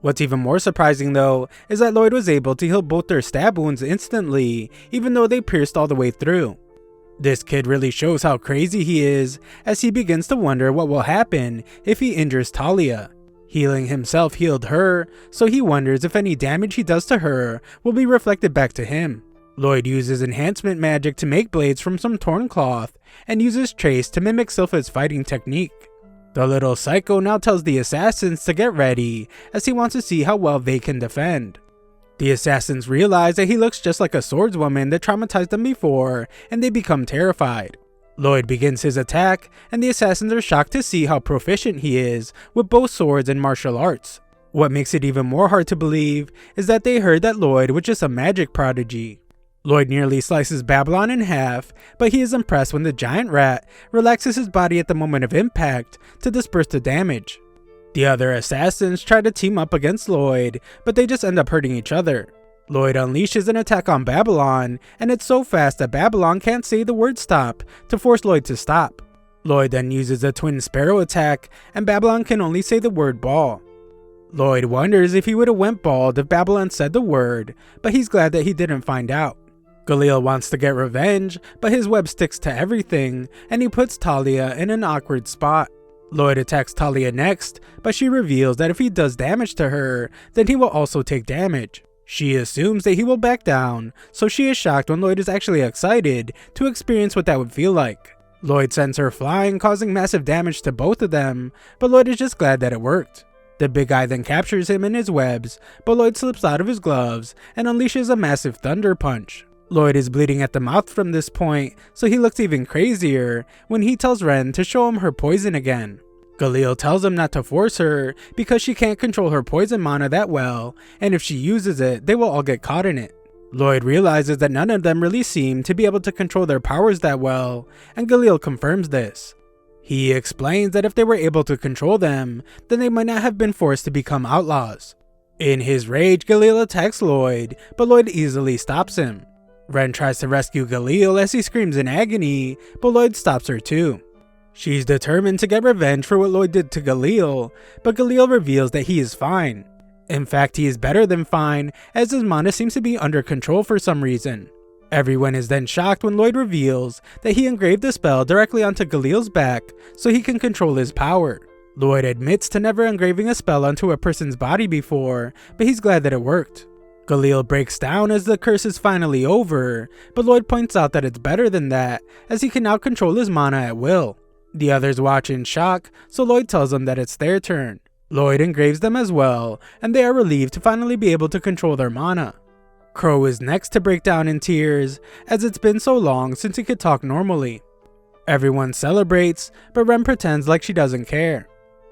What's even more surprising though is that Lloyd was able to heal both their stab wounds instantly, even though they pierced all the way through. This kid really shows how crazy he is, as he begins to wonder what will happen if he injures Talia. Healing himself healed her, so he wonders if any damage he does to her will be reflected back to him. Lloyd uses enhancement magic to make blades from some torn cloth, and uses trace to mimic Silpha's fighting technique. The little psycho now tells the assassins to get ready, as he wants to see how well they can defend. The assassins realize that he looks just like a swordswoman that traumatized them before, and they become terrified. Lloyd begins his attack, and the assassins are shocked to see how proficient he is with both swords and martial arts. What makes it even more hard to believe is that they heard that Lloyd was just a magic prodigy. Lloyd nearly slices Babylon in half, but he is impressed when the giant rat relaxes his body at the moment of impact to disperse the damage. The other assassins try to team up against Lloyd, but they just end up hurting each other. Lloyd unleashes an attack on Babylon, and it's so fast that Babylon can't say the word stop to force Lloyd to stop. Lloyd then uses a twin sparrow attack, and Babylon can only say the word ball. Lloyd wonders if he would have went bald if Babylon said the word, but he's glad that he didn't find out. Galil wants to get revenge, but his web sticks to everything, and he puts Talia in an awkward spot. Lloyd attacks Talia next, but she reveals that if he does damage to her, then he will also take damage. She assumes that he will back down, so she is shocked when Lloyd is actually excited to experience what that would feel like. Lloyd sends her flying, causing massive damage to both of them, but Lloyd is just glad that it worked. The big guy then captures him in his webs, but Lloyd slips out of his gloves and unleashes a massive thunder punch. Lloyd is bleeding at the mouth from this point, so he looks even crazier when he tells Ren to show him her poison again. Galil tells him not to force her because she can't control her poison mana that well, and if she uses it, they will all get caught in it. Lloyd realizes that none of them really seem to be able to control their powers that well, and Galil confirms this. He explains that if they were able to control them, then they might not have been forced to become outlaws. In his rage, Galil attacks Lloyd, but Lloyd easily stops him. Ren tries to rescue Galil as he screams in agony, but Lloyd stops her too. She's determined to get revenge for what Lloyd did to Galil, but Galil reveals that he is fine. In fact, he is better than fine, as his mana seems to be under control for some reason. Everyone is then shocked when Lloyd reveals that he engraved the spell directly onto Galil's back so he can control his power. Lloyd admits to never engraving a spell onto a person's body before, but he's glad that it worked. Galil breaks down as the curse is finally over, but Lloyd points out that it's better than that, as he can now control his mana at will. The others watch in shock, so Lloyd tells them that it's their turn. Lloyd engraves them as well, and they are relieved to finally be able to control their mana. Crow is next to break down in tears, as it's been so long since he could talk normally. Everyone celebrates, but Ren pretends like she doesn't care.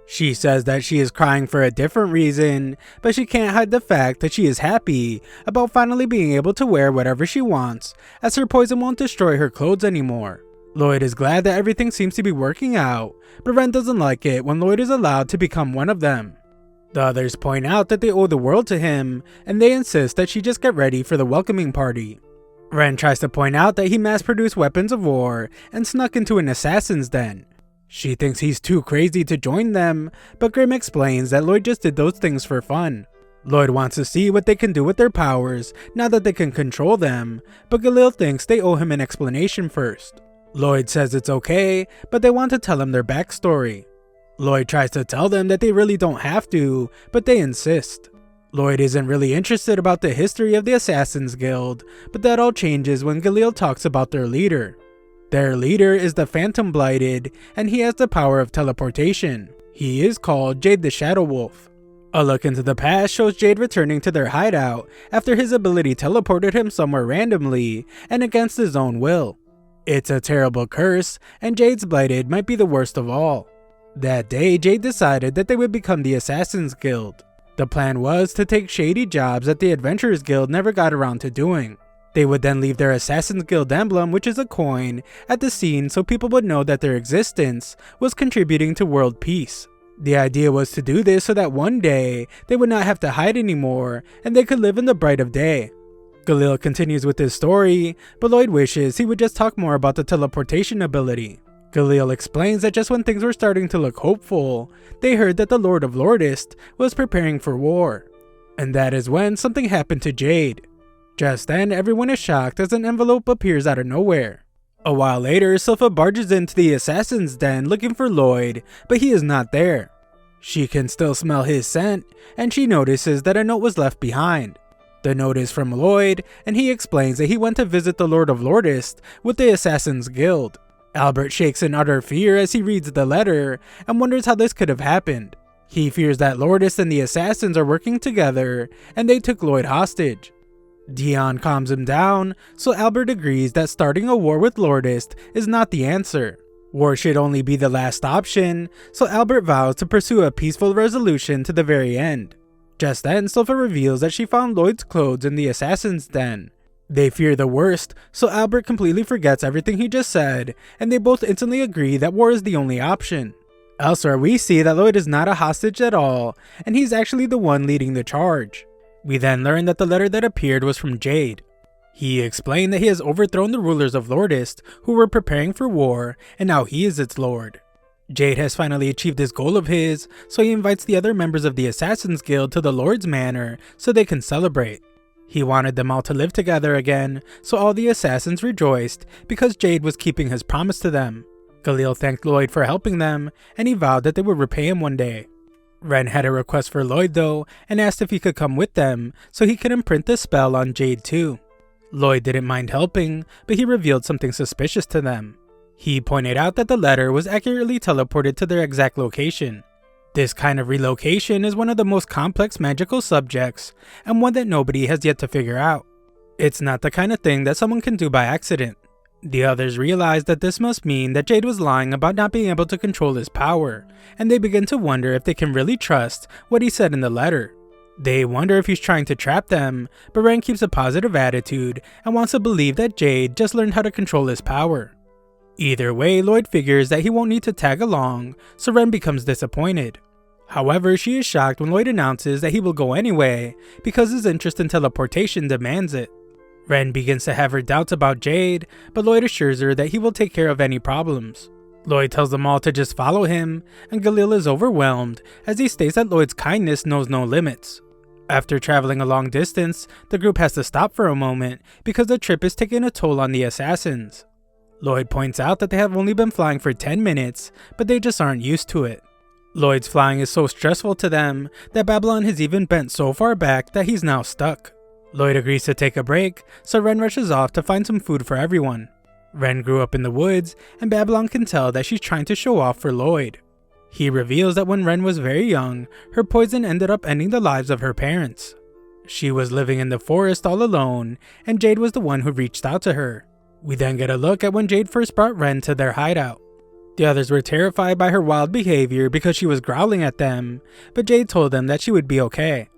She says that she is crying for a different reason, but she can't hide the fact that she is happy about finally being able to wear whatever she wants, as her poison won't destroy her clothes anymore. Lloyd is glad that everything seems to be working out, but Ren doesn't like it when Lloyd is allowed to become one of them. The others point out that they owe the world to him, and they insist that she just get ready for the welcoming party. Ren tries to point out that he mass-produced weapons of war and snuck into an assassin's den. She thinks he's too crazy to join them, but Grim explains that Lloyd just did those things for fun. Lloyd wants to see what they can do with their powers now that they can control them, but Galil thinks they owe him an explanation first. Lloyd says it's okay, but they want to tell him their backstory. Lloyd tries to tell them that they really don't have to, but they insist. Lloyd isn't really interested about the history of the Assassin's Guild, but that all changes when Galil talks about their leader. Their leader is the Phantom Blighted, and he has the power of teleportation. He is called Jade the Shadow Wolf. A look into the past shows Jade returning to their hideout after his ability teleported him somewhere randomly and against his own will. It's a terrible curse, and Jade's Blighted might be the worst of all. That day, Jade decided that they would become the Assassin's Guild. The plan was to take shady jobs that the Adventurers Guild never got around to doing. They would then leave their Assassin's Guild emblem, which is a coin, at the scene so people would know that their existence was contributing to world peace. The idea was to do this so that one day, they would not have to hide anymore, and they could live in the bright of day. Galil continues with his story, but Lloyd wishes he would just talk more about the teleportation ability. Galil explains that just when things were starting to look hopeful, they heard that the Lord of Lordist was preparing for war. And that is when something happened to Jade. Just then, everyone is shocked as an envelope appears out of nowhere. A while later, Sylpha barges into the assassin's den looking for Lloyd, but he is not there. She can still smell his scent, and she notices that a note was left behind. The note is from Lloyd, and he explains that he went to visit the Lord of Lordist with the Assassin's Guild. Albert shakes in utter fear as he reads the letter and wonders how this could have happened. He fears that Lordist and the assassins are working together, and they took Lloyd hostage. Dion calms him down, so Albert agrees that starting a war with Lordist is not the answer. War should only be the last option, so Albert vows to pursue a peaceful resolution to the very end. Just then, Sylpha reveals that she found Lloyd's clothes in the assassin's den. They fear the worst, so Albert completely forgets everything he just said, and they both instantly agree that war is the only option. Elsewhere, we see that Lloyd is not a hostage at all, and he's actually the one leading the charge. We then learn that the letter that appeared was from Jade. He explained that he has overthrown the rulers of Lordist, who were preparing for war, and now he is its lord. Jade has finally achieved this goal of his, so he invites the other members of the Assassin's Guild to the Lord's Manor so they can celebrate. He wanted them all to live together again, so all the assassins rejoiced because Jade was keeping his promise to them. Galil thanked Lloyd for helping them, and he vowed that they would repay him one day. Ren had a request for Lloyd though, and asked if he could come with them so he could imprint the spell on Jade too. Lloyd didn't mind helping, but he revealed something suspicious to them. He pointed out that the letter was accurately teleported to their exact location. This kind of relocation is one of the most complex magical subjects, and one that nobody has yet to figure out. It's not the kind of thing that someone can do by accident. The others realize that this must mean that Jade was lying about not being able to control his power, and they begin to wonder if they can really trust what he said in the letter. They wonder if he's trying to trap them, but Ren keeps a positive attitude and wants to believe that Jade just learned how to control his power. Either way, Lloyd figures that he won't need to tag along, so Ren becomes disappointed. However, she is shocked when Lloyd announces that he will go anyway, because his interest in teleportation demands it. Ren begins to have her doubts about Jade, but Lloyd assures her that he will take care of any problems. Lloyd tells them all to just follow him, and Galil is overwhelmed as he states that Lloyd's kindness knows no limits. After traveling a long distance, the group has to stop for a moment because the trip is taking a toll on the assassins. Lloyd points out that they have only been flying for 10 minutes, but they just aren't used to it. Lloyd's flying is so stressful to them that Babylon has even bent so far back that he's now stuck. Lloyd agrees to take a break, so Ren rushes off to find some food for everyone. Ren grew up in the woods, and Babylon can tell that she's trying to show off for Lloyd. He reveals that when Ren was very young, her poison ended up ending the lives of her parents. She was living in the forest all alone, and Jade was the one who reached out to her. We then get a look at when Jade first brought Ren to their hideout. The others were terrified by her wild behavior because she was growling at them, but Jade told them that she would be okay.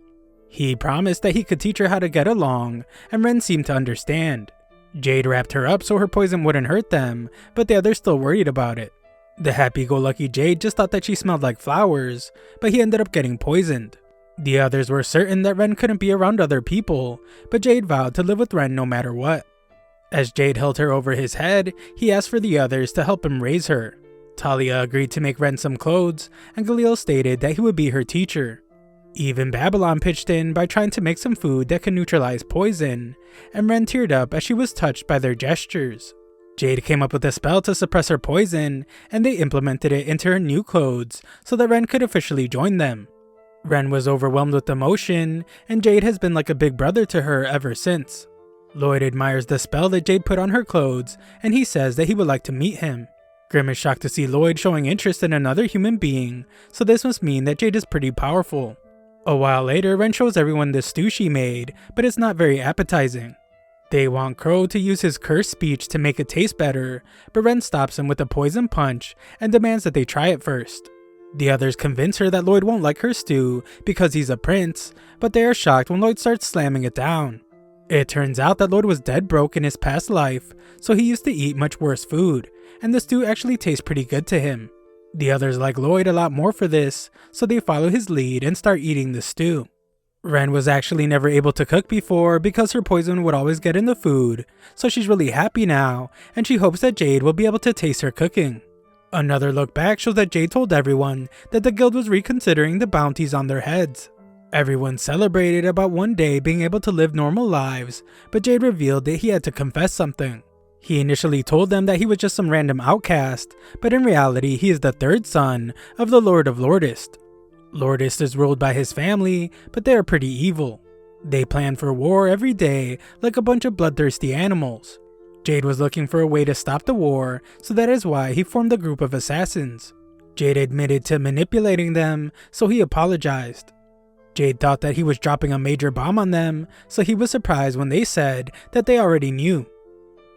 He promised that he could teach her how to get along, and Ren seemed to understand. Jade wrapped her up so her poison wouldn't hurt them, but the others still worried about it. The happy-go-lucky Jade just thought that she smelled like flowers, but he ended up getting poisoned. The others were certain that Ren couldn't be around other people, but Jade vowed to live with Ren no matter what. As Jade held her over his head, he asked for the others to help him raise her. Talia agreed to make Ren some clothes, and Galil stated that he would be her teacher. Even Babylon pitched in by trying to make some food that could neutralize poison, and Ren teared up as she was touched by their gestures. Jade came up with a spell to suppress her poison, and they implemented it into her new clothes so that Ren could officially join them. Ren was overwhelmed with emotion, and Jade has been like a big brother to her ever since. Lloyd admires the spell that Jade put on her clothes, and he says that he would like to meet him. Grim is shocked to see Lloyd showing interest in another human being, so this must mean that Jade is pretty powerful. A while later, Ren shows everyone the stew she made, but it's not very appetizing. They want Crow to use his cursed speech to make it taste better, but Ren stops him with a poison punch and demands that they try it first. The others convince her that Lloyd won't like her stew because he's a prince, but they are shocked when Lloyd starts slamming it down. It turns out that Lloyd was dead broke in his past life, so he used to eat much worse food, and the stew actually tastes pretty good to him. The others like Lloyd a lot more for this, so they follow his lead and start eating the stew. Ren was actually never able to cook before because her poison would always get in the food, so she's really happy now, and she hopes that Jade will be able to taste her cooking. Another look back shows that Jade told everyone that the guild was reconsidering the bounties on their heads. Everyone celebrated about one day being able to live normal lives, but Jade revealed that he had to confess something. He initially told them that he was just some random outcast, but in reality he is the third son of the Lord of Lordist. Lordist is ruled by his family, but they are pretty evil. They plan for war every day like a bunch of bloodthirsty animals. Jade was looking for a way to stop the war, so that is why he formed a group of assassins. Jade admitted to manipulating them, so he apologized. Jade thought that he was dropping a major bomb on them, so he was surprised when they said that they already knew.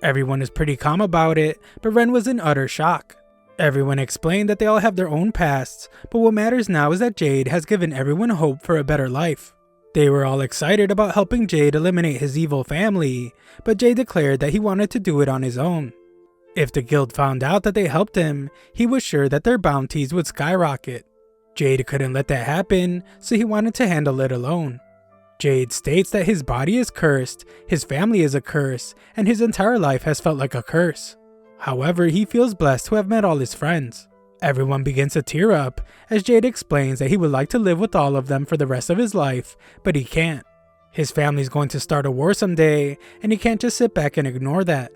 Everyone is pretty calm about it, but Ren was in utter shock. Everyone explained that they all have their own pasts, but what matters now is that Jade has given everyone hope for a better life. They were all excited about helping Jade eliminate his evil family, but Jade declared that he wanted to do it on his own. If the guild found out that they helped him, he was sure that their bounties would skyrocket. Jade couldn't let that happen, so he wanted to handle it alone. Jade states that his body is cursed, his family is a curse, and his entire life has felt like a curse. However, he feels blessed to have met all his friends. Everyone begins to tear up as Jade explains that he would like to live with all of them for the rest of his life, but he can't. His family's going to start a war someday, and he can't just sit back and ignore that.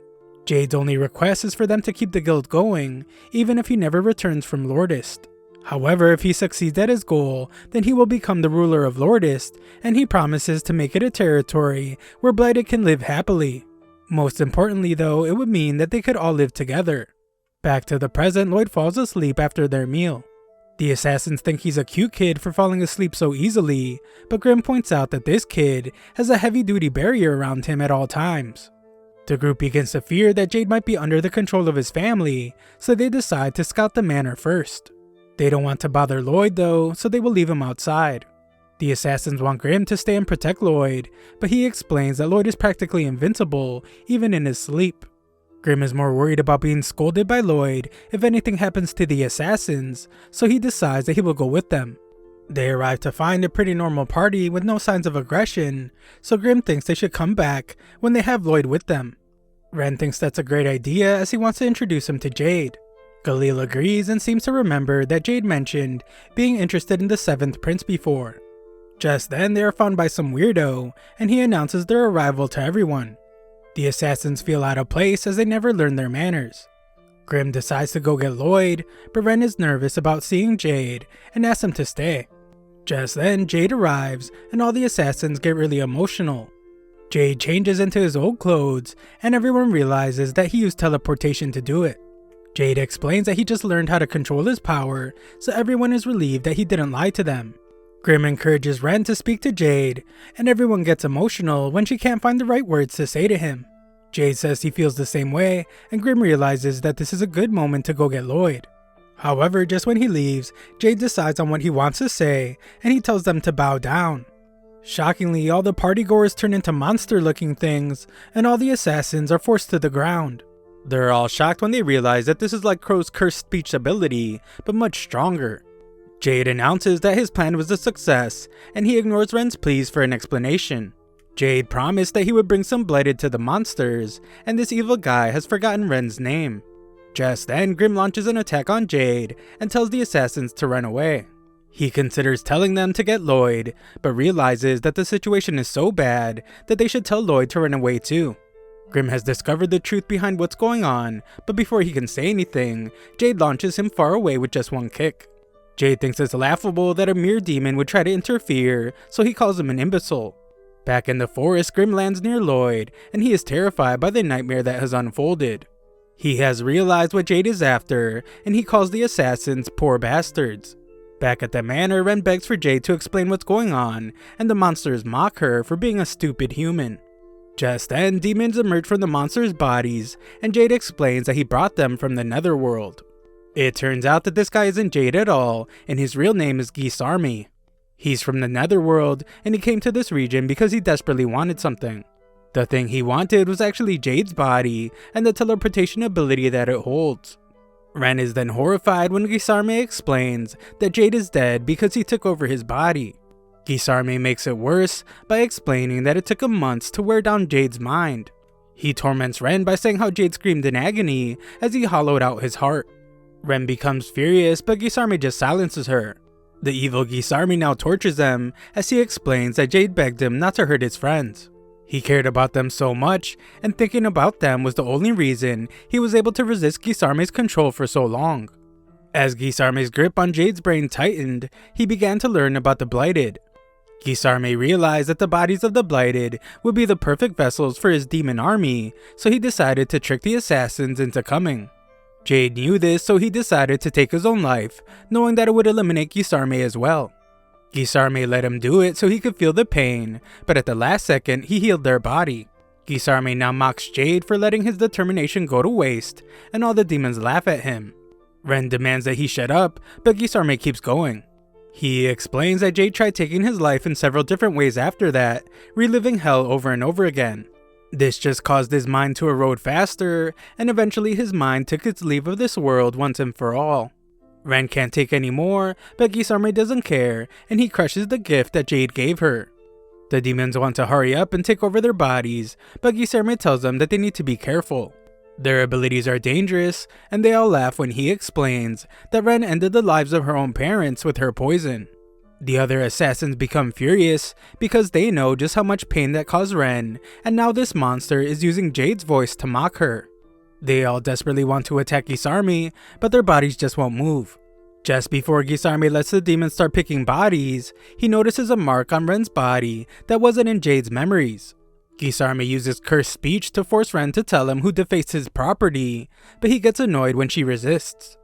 Jade's only request is for them to keep the guild going, even if he never returns from Lordist. However, if he succeeds at his goal, then he will become the ruler of Lordist, and he promises to make it a territory where Blighted can live happily. Most importantly though, it would mean that they could all live together. Back to the present, Lloyd falls asleep after their meal. The assassins think he's a cute kid for falling asleep so easily, but Grim points out that this kid has a heavy-duty barrier around him at all times. The group begins to fear that Jade might be under the control of his family, so they decide to scout the manor first. They don't want to bother Lloyd though, so they will leave him outside. The assassins want Grim to stay and protect Lloyd, but he explains that Lloyd is practically invincible, even in his sleep. Grim is more worried about being scolded by Lloyd if anything happens to the assassins, so he decides that he will go with them. They arrive to find a pretty normal party with no signs of aggression, so Grim thinks they should come back when they have Lloyd with them. Ren thinks that's a great idea as he wants to introduce him to Jade. Galil agrees and seems to remember that Jade mentioned being interested in the 7th prince before. Just then they are found by some weirdo, and he announces their arrival to everyone. The assassins feel out of place as they never learn their manners. Grimm decides to go get Lloyd, but Ren is nervous about seeing Jade and asks him to stay. Just then Jade arrives and all the assassins get really emotional. Jade changes into his old clothes and everyone realizes that he used teleportation to do it. Jade explains that he just learned how to control his power, so everyone is relieved that he didn't lie to them. Grimm encourages Ren to speak to Jade, and everyone gets emotional when she can't find the right words to say to him. Jade says he feels the same way, and Grimm realizes that this is a good moment to go get Lloyd. However, just when he leaves, Jade decides on what he wants to say, and he tells them to bow down. Shockingly, all the partygoers turn into monster-looking things, and all the assassins are forced to the ground. They're all shocked when they realize that this is like Crow's cursed speech ability, but much stronger. Jade announces that his plan was a success, and he ignores Ren's pleas for an explanation. Jade promised that he would bring some blighted to the monsters, and this evil guy has forgotten Ren's name. Just then, Grimm launches an attack on Jade and tells the assassins to run away. He considers telling them to get Lloyd, but realizes that the situation is so bad that they should tell Lloyd to run away too. Grimm has discovered the truth behind what's going on, but before he can say anything, Jade launches him far away with just one kick. Jade thinks it's laughable that a mere demon would try to interfere, so he calls him an imbecile. Back in the forest, Grimm lands near Lloyd, and he is terrified by the nightmare that has unfolded. He has realized what Jade is after, and he calls the assassins poor bastards. Back at the manor, Ren begs for Jade to explain what's going on, and the monsters mock her for being a stupid human. Just then, demons emerge from the monsters' bodies, and Jade explains that he brought them from the netherworld. It turns out that this guy isn't Jade at all, and his real name is Gisarmi. He's from the netherworld, and he came to this region because he desperately wanted something. The thing he wanted was actually Jade's body, and the teleportation ability that it holds. Ren is then horrified when Gisarmi explains that Jade is dead because he took over his body. Gisarmi makes it worse by explaining that it took him months to wear down Jade's mind. He torments Ren by saying how Jade screamed in agony as he hollowed out his heart. Ren becomes furious, but Gisarmi just silences her. The evil Gisarmi now tortures them as he explains that Jade begged him not to hurt his friends. He cared about them so much, and thinking about them was the only reason he was able to resist Gisarmi's control for so long. As Gisarmi's grip on Jade's brain tightened, he began to learn about the Blighted. Gisarmi realized that the bodies of the Blighted would be the perfect vessels for his demon army, so he decided to trick the assassins into coming. Jade knew this, so he decided to take his own life, knowing that it would eliminate Gisarmi as well. Gisarmi let him do it so he could feel the pain, but at the last second he healed their body. Gisarmi now mocks Jade for letting his determination go to waste, and all the demons laugh at him. Ren demands that he shut up, but Gisarmi keeps going. He explains that Jade tried taking his life in several different ways after that, reliving hell over and over again. This just caused his mind to erode faster, and eventually his mind took its leave of this world once and for all. Ren can't take any more, but Gisarmi doesn't care, and he crushes the gift that Jade gave her. The demons want to hurry up and take over their bodies, but Gisarmi tells them that they need to be careful. Their abilities are dangerous, and they all laugh when he explains that Ren ended the lives of her own parents with her poison. The other assassins become furious because they know just how much pain that caused Ren, and now this monster is using Jade's voice to mock her. They all desperately want to attack Gisarmi, but their bodies just won't move. Just before Gisarmi lets the demons start picking bodies, he notices a mark on Ren's body that wasn't in Jade's memories. Gisarmi uses cursed speech to force Ren to tell him who defaced his property, but he gets annoyed when she resists.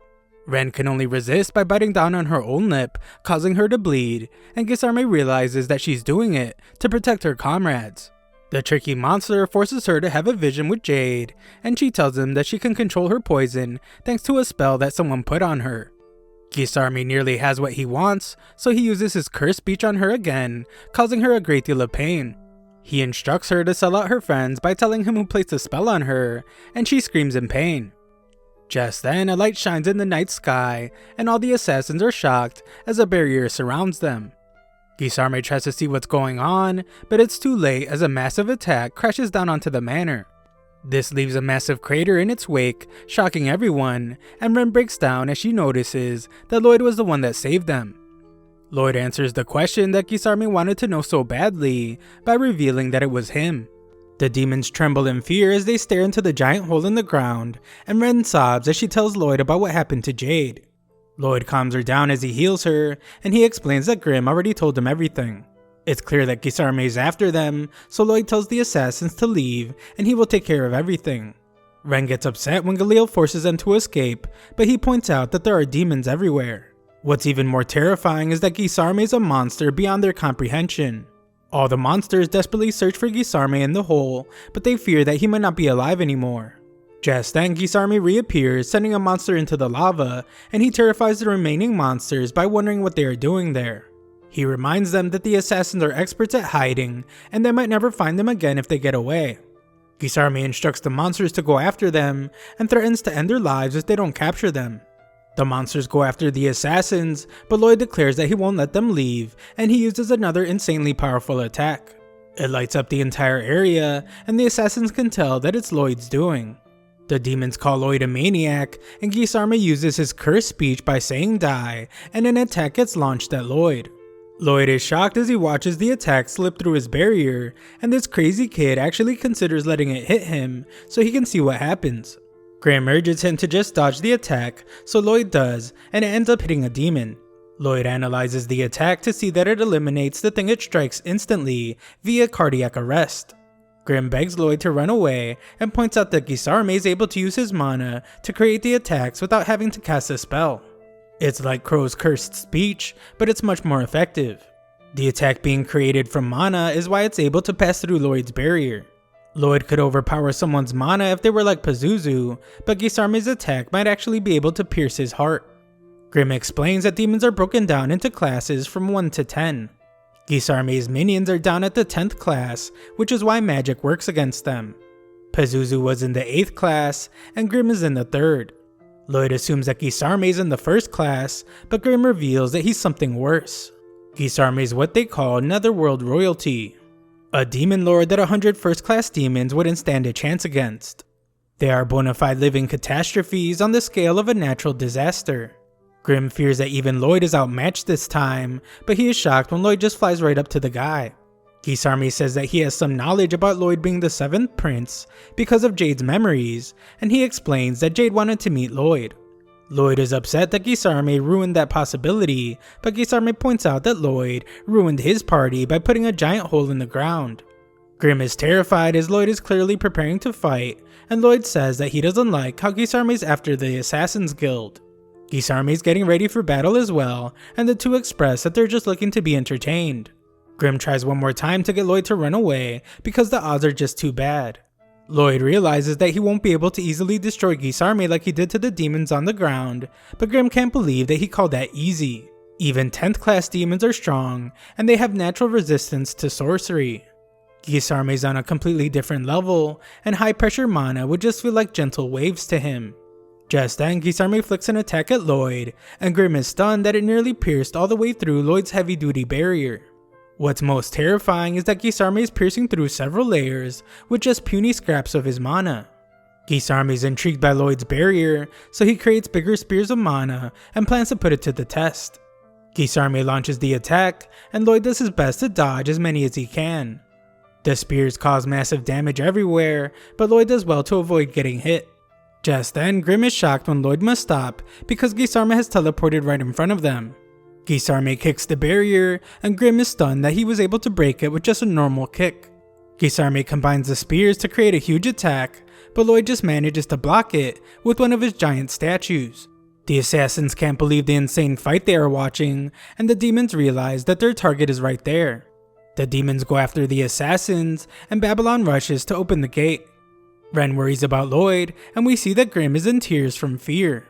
Ren can only resist by biting down on her own lip, causing her to bleed, and Gisarmi realizes that she's doing it to protect her comrades. The tricky monster forces her to have a vision with Jade, and she tells him that she can control her poison thanks to a spell that someone put on her. Gisarmi nearly has what he wants, so he uses his cursed speech on her again, causing her a great deal of pain. He instructs her to sell out her friends by telling him who placed a spell on her, and she screams in pain. Just then, a light shines in the night sky, and all the assassins are shocked as a barrier surrounds them. Gisarmi tries to see what's going on, but it's too late as a massive attack crashes down onto the manor. This leaves a massive crater in its wake, shocking everyone, and Ren breaks down as she notices that Lloyd was the one that saved them. Lloyd answers the question that Gisarme wanted to know so badly by revealing that it was him. The demons tremble in fear as they stare into the giant hole in the ground, and Ren sobs as she tells Lloyd about what happened to Jade. Lloyd calms her down as he heals her, and he explains that Grimm already told him everything. It's clear that Gisarme is after them, so Lloyd tells the assassins to leave and he will take care of everything. Ren gets upset when Galil forces them to escape, but he points out that there are demons everywhere. What's even more terrifying is that Gisarme is a monster beyond their comprehension. All the monsters desperately search for Gisarme in the hole, but they fear that he might not be alive anymore. Just then, Gisarme reappears, sending a monster into the lava, and he terrifies the remaining monsters by wondering what they are doing there. He reminds them that the assassins are experts at hiding, and they might never find them again if they get away. Gisarme instructs the monsters to go after them, and threatens to end their lives if they don't capture them. The monsters go after the assassins, but Lloyd declares that he won't let them leave, and he uses another insanely powerful attack. It lights up the entire area, and the assassins can tell that it's Lloyd's doing. The demons call Lloyd a maniac, and Gisarme uses his cursed speech by saying die, and an attack gets launched at Lloyd. Lloyd is shocked as he watches the attack slip through his barrier, and this crazy kid actually considers letting it hit him so he can see what happens. Graham urges him to just dodge the attack, so Lloyd does, and it ends up hitting a demon. Lloyd analyzes the attack to see that it eliminates the thing it strikes instantly via cardiac arrest. Grimm begs Lloyd to run away and points out that Gisarme is able to use his mana to create the attacks without having to cast a spell. It's like Crow's cursed speech, but it's much more effective. The attack being created from mana is why it's able to pass through Lloyd's barrier. Lloyd could overpower someone's mana if they were like Pazuzu, but Gisarme's attack might actually be able to pierce his heart. Grimm explains that demons are broken down into classes from 1 to 10. Gisarme's minions are down at the 10th class, which is why magic works against them. Pazuzu was in the 8th class, and Grimm is in the 3rd. Lloyd assumes that Gisarme is in the 1st class, but Grimm reveals that he's something worse. Gisarme is what they call Netherworld royalty, a demon lord that 100 first-class demons wouldn't stand a chance against. They are bona fide living catastrophes on the scale of a natural disaster. Grimm fears that even Lloyd is outmatched this time, but he is shocked when Lloyd just flies right up to the guy. Gisarme says that he has some knowledge about Lloyd being the 7th prince because of Jade's memories, and he explains that Jade wanted to meet Lloyd. Lloyd is upset that Gisarme ruined that possibility, but Gisarme points out that Lloyd ruined his party by putting a giant hole in the ground. Grimm is terrified as Lloyd is clearly preparing to fight, and Lloyd says that he doesn't like how Gisarme is after the Assassin's Guild. Gisarme is getting ready for battle as well, and the two express that they're just looking to be entertained. Grimm tries one more time to get Lloyd to run away because the odds are just too bad. Lloyd realizes that he won't be able to easily destroy Gisarme like he did to the demons on the ground, but Grimm can't believe that he called that easy. Even 10th class demons are strong, and they have natural resistance to sorcery. Gisarme is on a completely different level, and high pressure mana would just feel like gentle waves to him. Just then, Gisarme flicks an attack at Lloyd, and Grimm is stunned that it nearly pierced all the way through Lloyd's heavy duty barrier. What's most terrifying is that Gisarme is piercing through several layers with just puny scraps of his mana. Gisarme is intrigued by Lloyd's barrier, so he creates bigger spears of mana and plans to put it to the test. Gisarme launches the attack, and Lloyd does his best to dodge as many as he can. The spears cause massive damage everywhere, but Lloyd does well to avoid getting hit. Just then, Grimm is shocked when Lloyd must stop because Gisarme has teleported right in front of them. Gisarme kicks the barrier, and Grimm is stunned that he was able to break it with just a normal kick. Gisarme combines the spears to create a huge attack, but Lloyd just manages to block it with one of his giant statues. The assassins can't believe the insane fight they are watching, and the demons realize that their target is right there. The demons go after the assassins, and Babylon rushes to open the gate. Ren worries about Lloyd, and we see that Grimm is in tears from fear.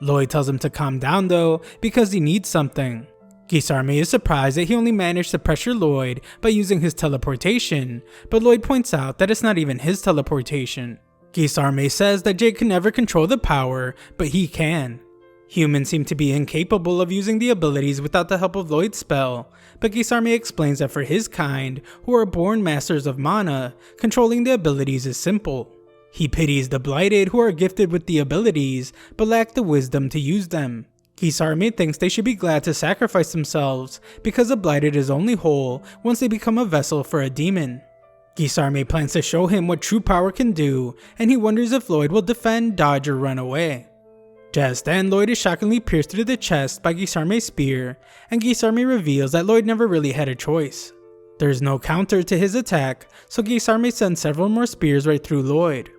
Lloyd tells him to calm down though, because he needs something. Gisarme is surprised that he only managed to pressure Lloyd by using his teleportation, but Lloyd points out that it's not even his teleportation. Gisarme says that Jade can never control the power, but he can. Humans seem to be incapable of using the abilities without the help of Lloyd's spell, but Gisarme explains that for his kind, who are born masters of mana, controlling the abilities is simple. He pities the blighted who are gifted with the abilities but lack the wisdom to use them. Gisarme thinks they should be glad to sacrifice themselves because a blighted is only whole once they become a vessel for a demon. Gisarme plans to show him what true power can do, and he wonders if Lloyd will defend, dodge, or run away. Just then, Lloyd is shockingly pierced through the chest by Gisarme's spear, and Gisarme reveals that Lloyd never really had a choice. There's no counter to his attack, so Gisarme sends several more spears right through Lloyd.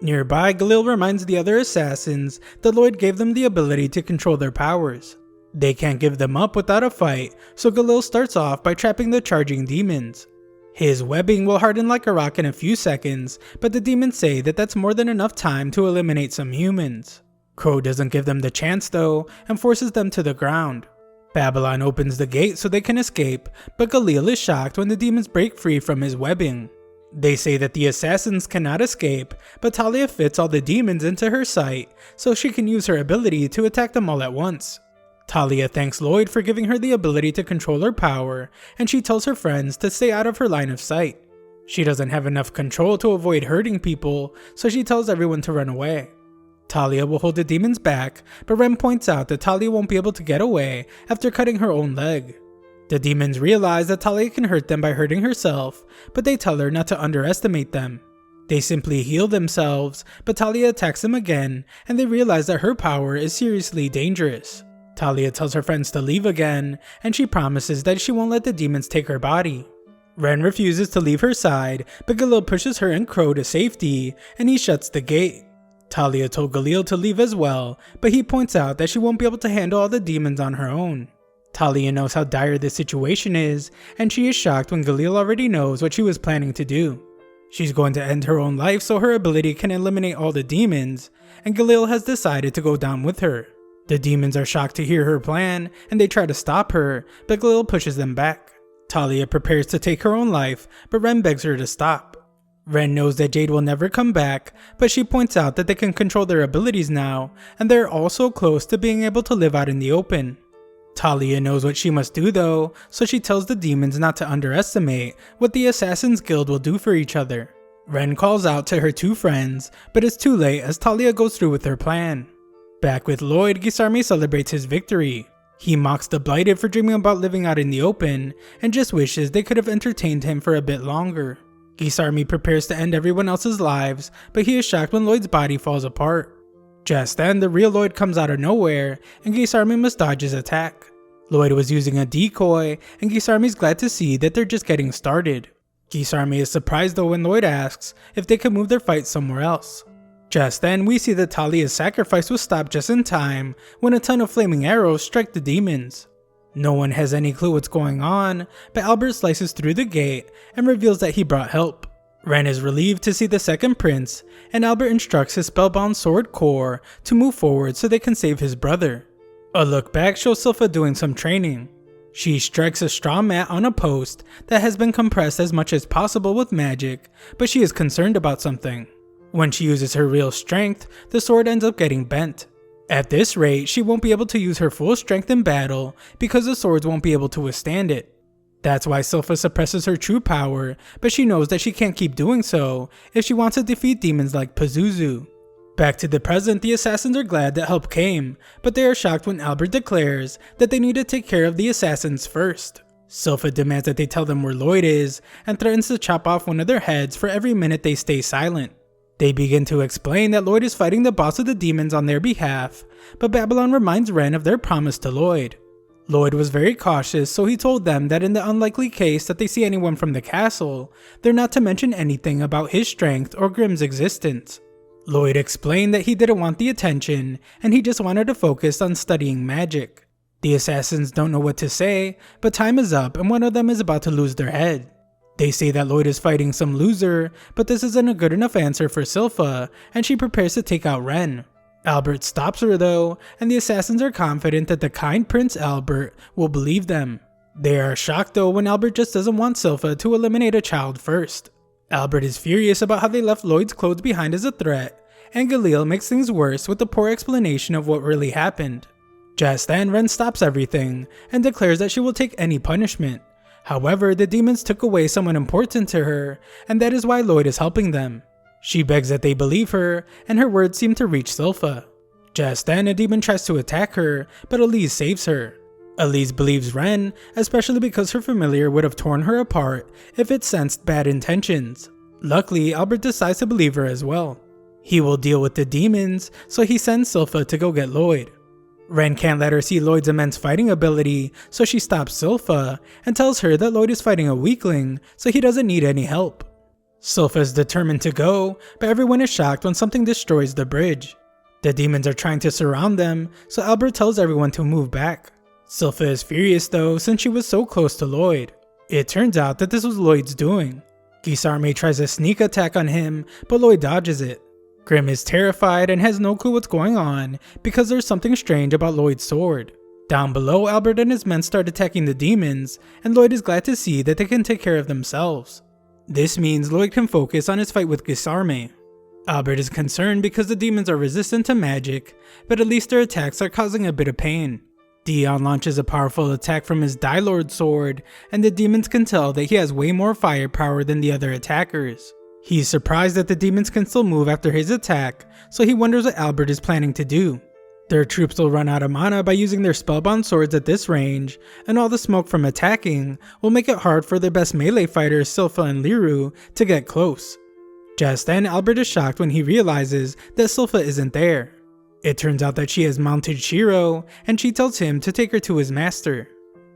Nearby, Galil reminds the other assassins that Lloyd gave them the ability to control their powers. They can't give them up without a fight, so Galil starts off by trapping the charging demons. His webbing will harden like a rock in a few seconds, but the demons say that that's more than enough time to eliminate some humans. Crow doesn't give them the chance though, and forces them to the ground. Babylon opens the gate so they can escape, but Galil is shocked when the demons break free from his webbing. They say that the assassins cannot escape, but Talia fits all the demons into her sight, so she can use her ability to attack them all at once. Talia thanks Lloyd for giving her the ability to control her power, and she tells her friends to stay out of her line of sight. She doesn't have enough control to avoid hurting people, so she tells everyone to run away. Talia will hold the demons back, but Ren points out that Talia won't be able to get away after cutting her own leg. The demons realize that Talia can hurt them by hurting herself, but they tell her not to underestimate them. They simply heal themselves, but Talia attacks them again, and they realize that her power is seriously dangerous. Talia tells her friends to leave again, and she promises that she won't let the demons take her body. Ren refuses to leave her side, but Galil pushes her and Crow to safety, and he shuts the gate. Talia told Galil to leave as well, but he points out that she won't be able to handle all the demons on her own. Talia knows how dire this situation is, and she is shocked when Galil already knows what she was planning to do. She's going to end her own life so her ability can eliminate all the demons, and Galil has decided to go down with her. The demons are shocked to hear her plan, and they try to stop her, but Galil pushes them back. Talia prepares to take her own life, but Ren begs her to stop. Ren knows that Jade will never come back, but she points out that they can control their abilities now, and they're all so close to being able to live out in the open. Talia knows what she must do though, so she tells the demons not to underestimate what the Assassin's Guild will do for each other. Ren calls out to her two friends, but it's too late as Talia goes through with her plan. Back with Lloyd, Gisarme celebrates his victory. He mocks the Blighted for dreaming about living out in the open, and just wishes they could have entertained him for a bit longer. Gisarme prepares to end everyone else's lives, but he is shocked when Lloyd's body falls apart. Just then, the real Lloyd comes out of nowhere, and Gisarme must dodge his attack. Lloyd was using a decoy, and Gisarme is glad to see that they're just getting started. Gisarme is surprised though when Lloyd asks if they can move their fight somewhere else. Just then, we see that Talia's sacrifice was stopped just in time when a ton of flaming arrows strike the demons. No one has any clue what's going on, but Albert slices through the gate and reveals that he brought help. Ren is relieved to see the second prince, and Albert instructs his spellbound sword Core to move forward so they can save his brother. A look back shows Silpha doing some training. She strikes a straw mat on a post that has been compressed as much as possible with magic, but she is concerned about something. When she uses her real strength, the sword ends up getting bent. At this rate, she won't be able to use her full strength in battle because the swords won't be able to withstand it. That's why Silpha suppresses her true power, but she knows that she can't keep doing so if she wants to defeat demons like Pazuzu. Back to the present, the assassins are glad that help came, but they are shocked when Albert declares that they need to take care of the assassins first. Silpha demands that they tell them where Lloyd is, and threatens to chop off one of their heads for every minute they stay silent. They begin to explain that Lloyd is fighting the boss of the demons on their behalf, but Babylon reminds Ren of their promise to Lloyd. Lloyd was very cautious, so he told them that in the unlikely case that they see anyone from the castle, they're not to mention anything about his strength or Grimm's existence. Lloyd explained that he didn't want the attention, and he just wanted to focus on studying magic. The assassins don't know what to say, but time is up and one of them is about to lose their head. They say that Lloyd is fighting some loser, but this isn't a good enough answer for Silpha, and she prepares to take out Ren. Albert stops her though, and the assassins are confident that the kind Prince Albert will believe them. They are shocked though when Albert just doesn't want Silpha to eliminate a child first. Albert is furious about how they left Lloyd's clothes behind as a threat, and Galil makes things worse with the poor explanation of what really happened. Just then, Ren stops everything, and declares that she will take any punishment. However, the demons took away someone important to her, and that is why Lloyd is helping them. She begs that they believe her, and her words seem to reach Silpha. Just then, a demon tries to attack her, but Elise saves her. Elise believes Ren, especially because her familiar would have torn her apart if it sensed bad intentions. Luckily, Albert decides to believe her as well. He will deal with the demons, so he sends Silpha to go get Lloyd. Ren can't let her see Lloyd's immense fighting ability, so she stops Silpha and tells her that Lloyd is fighting a weakling, so he doesn't need any help. Silpha is determined to go, but everyone is shocked when something destroys the bridge. The demons are trying to surround them, so Albert tells everyone to move back. Silpha is furious though, since she was so close to Lloyd. It turns out that this was Lloyd's doing. Gisarme tries a sneak attack on him, but Lloyd dodges it. Grim is terrified and has no clue what's going on because there's something strange about Lloyd's sword. Down below, Albert and his men start attacking the demons, and Lloyd is glad to see that they can take care of themselves. This means Lloyd can focus on his fight with Gisarme. Albert is concerned because the demons are resistant to magic, but at least their attacks are causing a bit of pain. Dion launches a powerful attack from his Dylord sword, and the demons can tell that he has way more firepower than the other attackers. He's surprised that the demons can still move after his attack, so he wonders what Albert is planning to do. Their troops will run out of mana by using their spellbound swords at this range, and all the smoke from attacking will make it hard for their best melee fighters Silpha and Liru to get close. Just then, Albert is shocked when he realizes that Silpha isn't there. It turns out that she has mounted Shiro, and she tells him to take her to his master.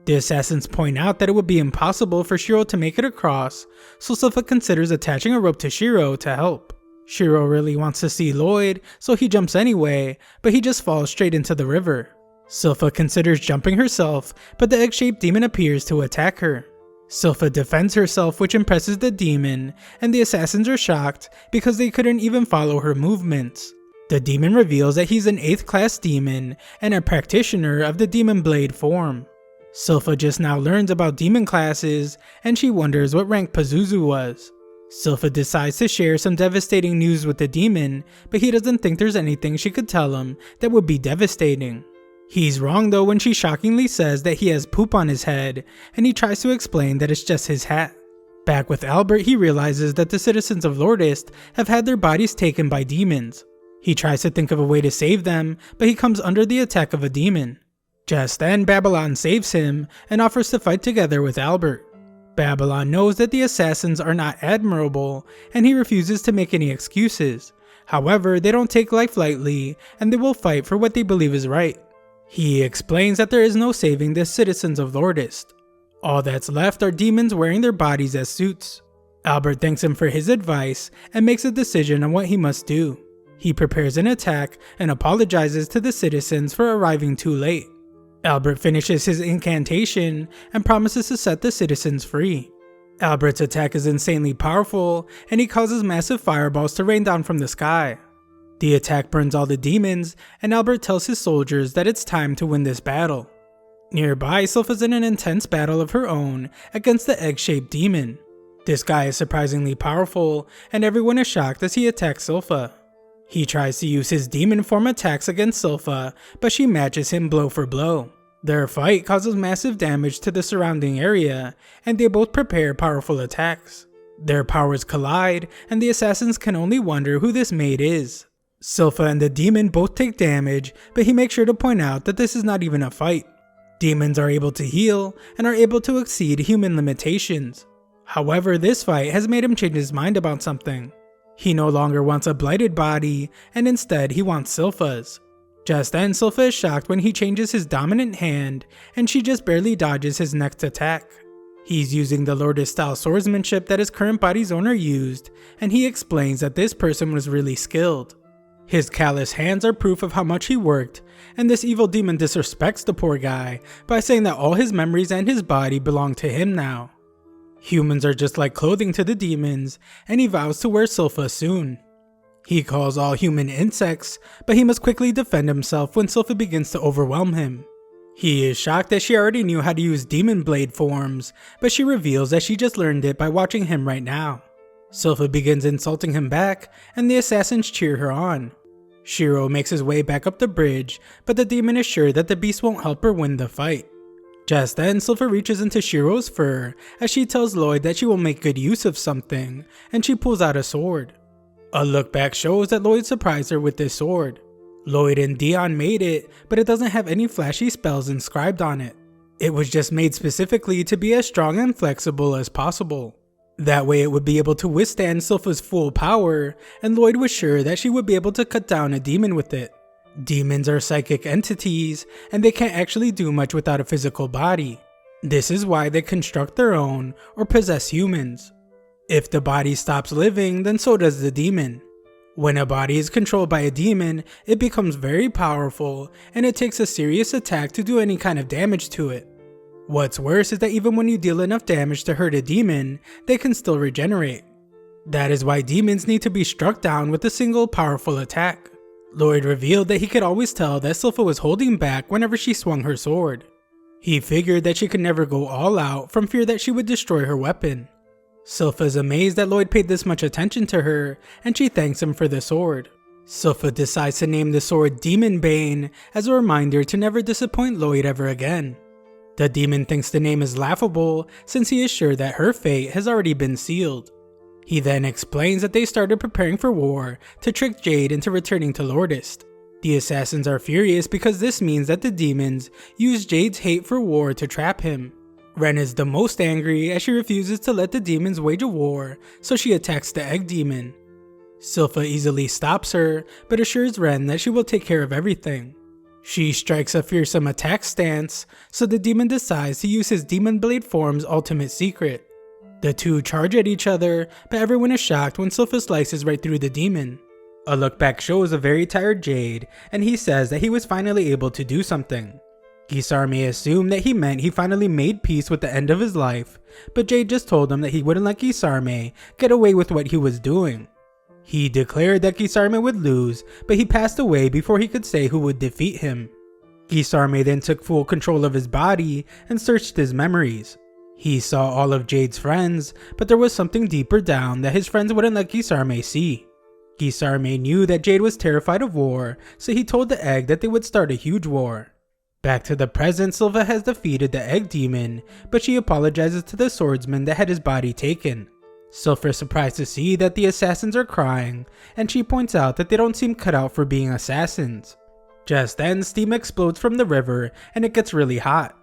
The assassins point out that it would be impossible for Shiro to make it across, so Silpha considers attaching a rope to Shiro to help. Shiro really wants to see Lloyd, so he jumps anyway, but he just falls straight into the river. Silpha considers jumping herself, but the egg-shaped demon appears to attack her. Silpha defends herself, which impresses the demon, and the assassins are shocked because they couldn't even follow her movements. The demon reveals that he's an 8th class demon and a practitioner of the demon blade form. Silpha just now learns about demon classes, and she wonders what rank Pazuzu was. Silpha decides to share some devastating news with the demon, but he doesn't think there's anything she could tell him that would be devastating. He's wrong though when she shockingly says that he has poop on his head, and he tries to explain that it's just his hat. Back with Albert, he realizes that the citizens of Lordist have had their bodies taken by demons. He tries to think of a way to save them, but he comes under the attack of a demon. Just then, Babylon saves him and offers to fight together with Albert. Babylon knows that the assassins are not admirable, and he refuses to make any excuses. However, they don't take life lightly, and they will fight for what they believe is right. He explains that there is no saving the citizens of Lordist. All that's left are demons wearing their bodies as suits. Albert thanks him for his advice and makes a decision on what he must do. He prepares an attack and apologizes to the citizens for arriving too late. Albert finishes his incantation and promises to set the citizens free. Albert's attack is insanely powerful, and he causes massive fireballs to rain down from the sky. The attack burns all the demons, and Albert tells his soldiers that it's time to win this battle. Nearby, Silpha's in an intense battle of her own against the egg-shaped demon. This guy is surprisingly powerful, and everyone is shocked as he attacks Silpha. He tries to use his demon form attacks against Silpha, but she matches him blow for blow. Their fight causes massive damage to the surrounding area, and they both prepare powerful attacks. Their powers collide, and the assassins can only wonder who this maid is. Silpha and the demon both take damage, but he makes sure to point out that this is not even a fight. Demons are able to heal, and are able to exceed human limitations. However, this fight has made him change his mind about something. He no longer wants a blighted body, and instead he wants Silpha's. Just then, Silpha is shocked when he changes his dominant hand, and she just barely dodges his next attack. He's using the Lordist-style swordsmanship that his current body's owner used, and he explains that this person was really skilled. His callous hands are proof of how much he worked, and this evil demon disrespects the poor guy by saying that all his memories and his body belong to him now. Humans are just like clothing to the demons, and he vows to wear Silpha soon. He calls all human insects, but he must quickly defend himself when Silpha begins to overwhelm him. He is shocked that she already knew how to use demon blade forms, but she reveals that she just learned it by watching him right now. Silpha begins insulting him back, and the assassins cheer her on. Shiro makes his way back up the bridge, but the demon is sure that the beast won't help her win the fight. Just then, Silpha reaches into Shiro's fur as she tells Lloyd that she will make good use of something, and she pulls out a sword. A look back shows that Lloyd surprised her with this sword. Lloyd and Dion made it, but it doesn't have any flashy spells inscribed on it. It was just made specifically to be as strong and flexible as possible. That way it would be able to withstand Sylpha's full power, and Lloyd was sure that she would be able to cut down a demon with it. Demons are psychic entities, and they can't actually do much without a physical body. This is why they construct their own or possess humans. If the body stops living, then so does the demon. When a body is controlled by a demon, it becomes very powerful, and it takes a serious attack to do any kind of damage to it. What's worse is that even when you deal enough damage to hurt a demon, they can still regenerate. That is why demons need to be struck down with a single powerful attack. Lloyd revealed that he could always tell that Sylpha was holding back whenever she swung her sword. He figured that she could never go all out from fear that she would destroy her weapon. Sylpha is amazed that Lloyd paid this much attention to her, and she thanks him for the sword. Sylpha decides to name the sword Demon Bane as a reminder to never disappoint Lloyd ever again. The demon thinks the name is laughable since he is sure that her fate has already been sealed. He then explains that they started preparing for war to trick Jade into returning to Lordest. The assassins are furious because this means that the demons use Jade's hate for war to trap him. Ren is the most angry as she refuses to let the demons wage a war, so she attacks the egg demon. Sylpha easily stops her, but assures Ren that she will take care of everything. She strikes a fearsome attack stance, so the demon decides to use his Demon Blade form's ultimate secret. The two charge at each other, but everyone is shocked when Sylpha slices right through the demon. A look back shows a very tired Jade, and he says that he was finally able to do something. Gisar may assume that he meant he finally made peace with the end of his life, but Jade just told him that he wouldn't let Gisarme get away with what he was doing. He declared that Gisarme would lose, but he passed away before he could say who would defeat him. Gisarme then took full control of his body and searched his memories. He saw all of Jade's friends, but there was something deeper down that his friends wouldn't let Gisarme see. Gisarme knew that Jade was terrified of war, so he told the egg that they would start a huge war. Back to the present, Sylpha has defeated the egg demon, but she apologizes to the swordsman that had his body taken. Sylpha is surprised to see that the assassins are crying, and she points out that they don't seem cut out for being assassins. Just then, steam explodes from the river and it gets really hot.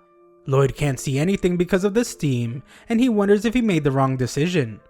Lloyd can't see anything because of the steam, and he wonders if he made the wrong decision.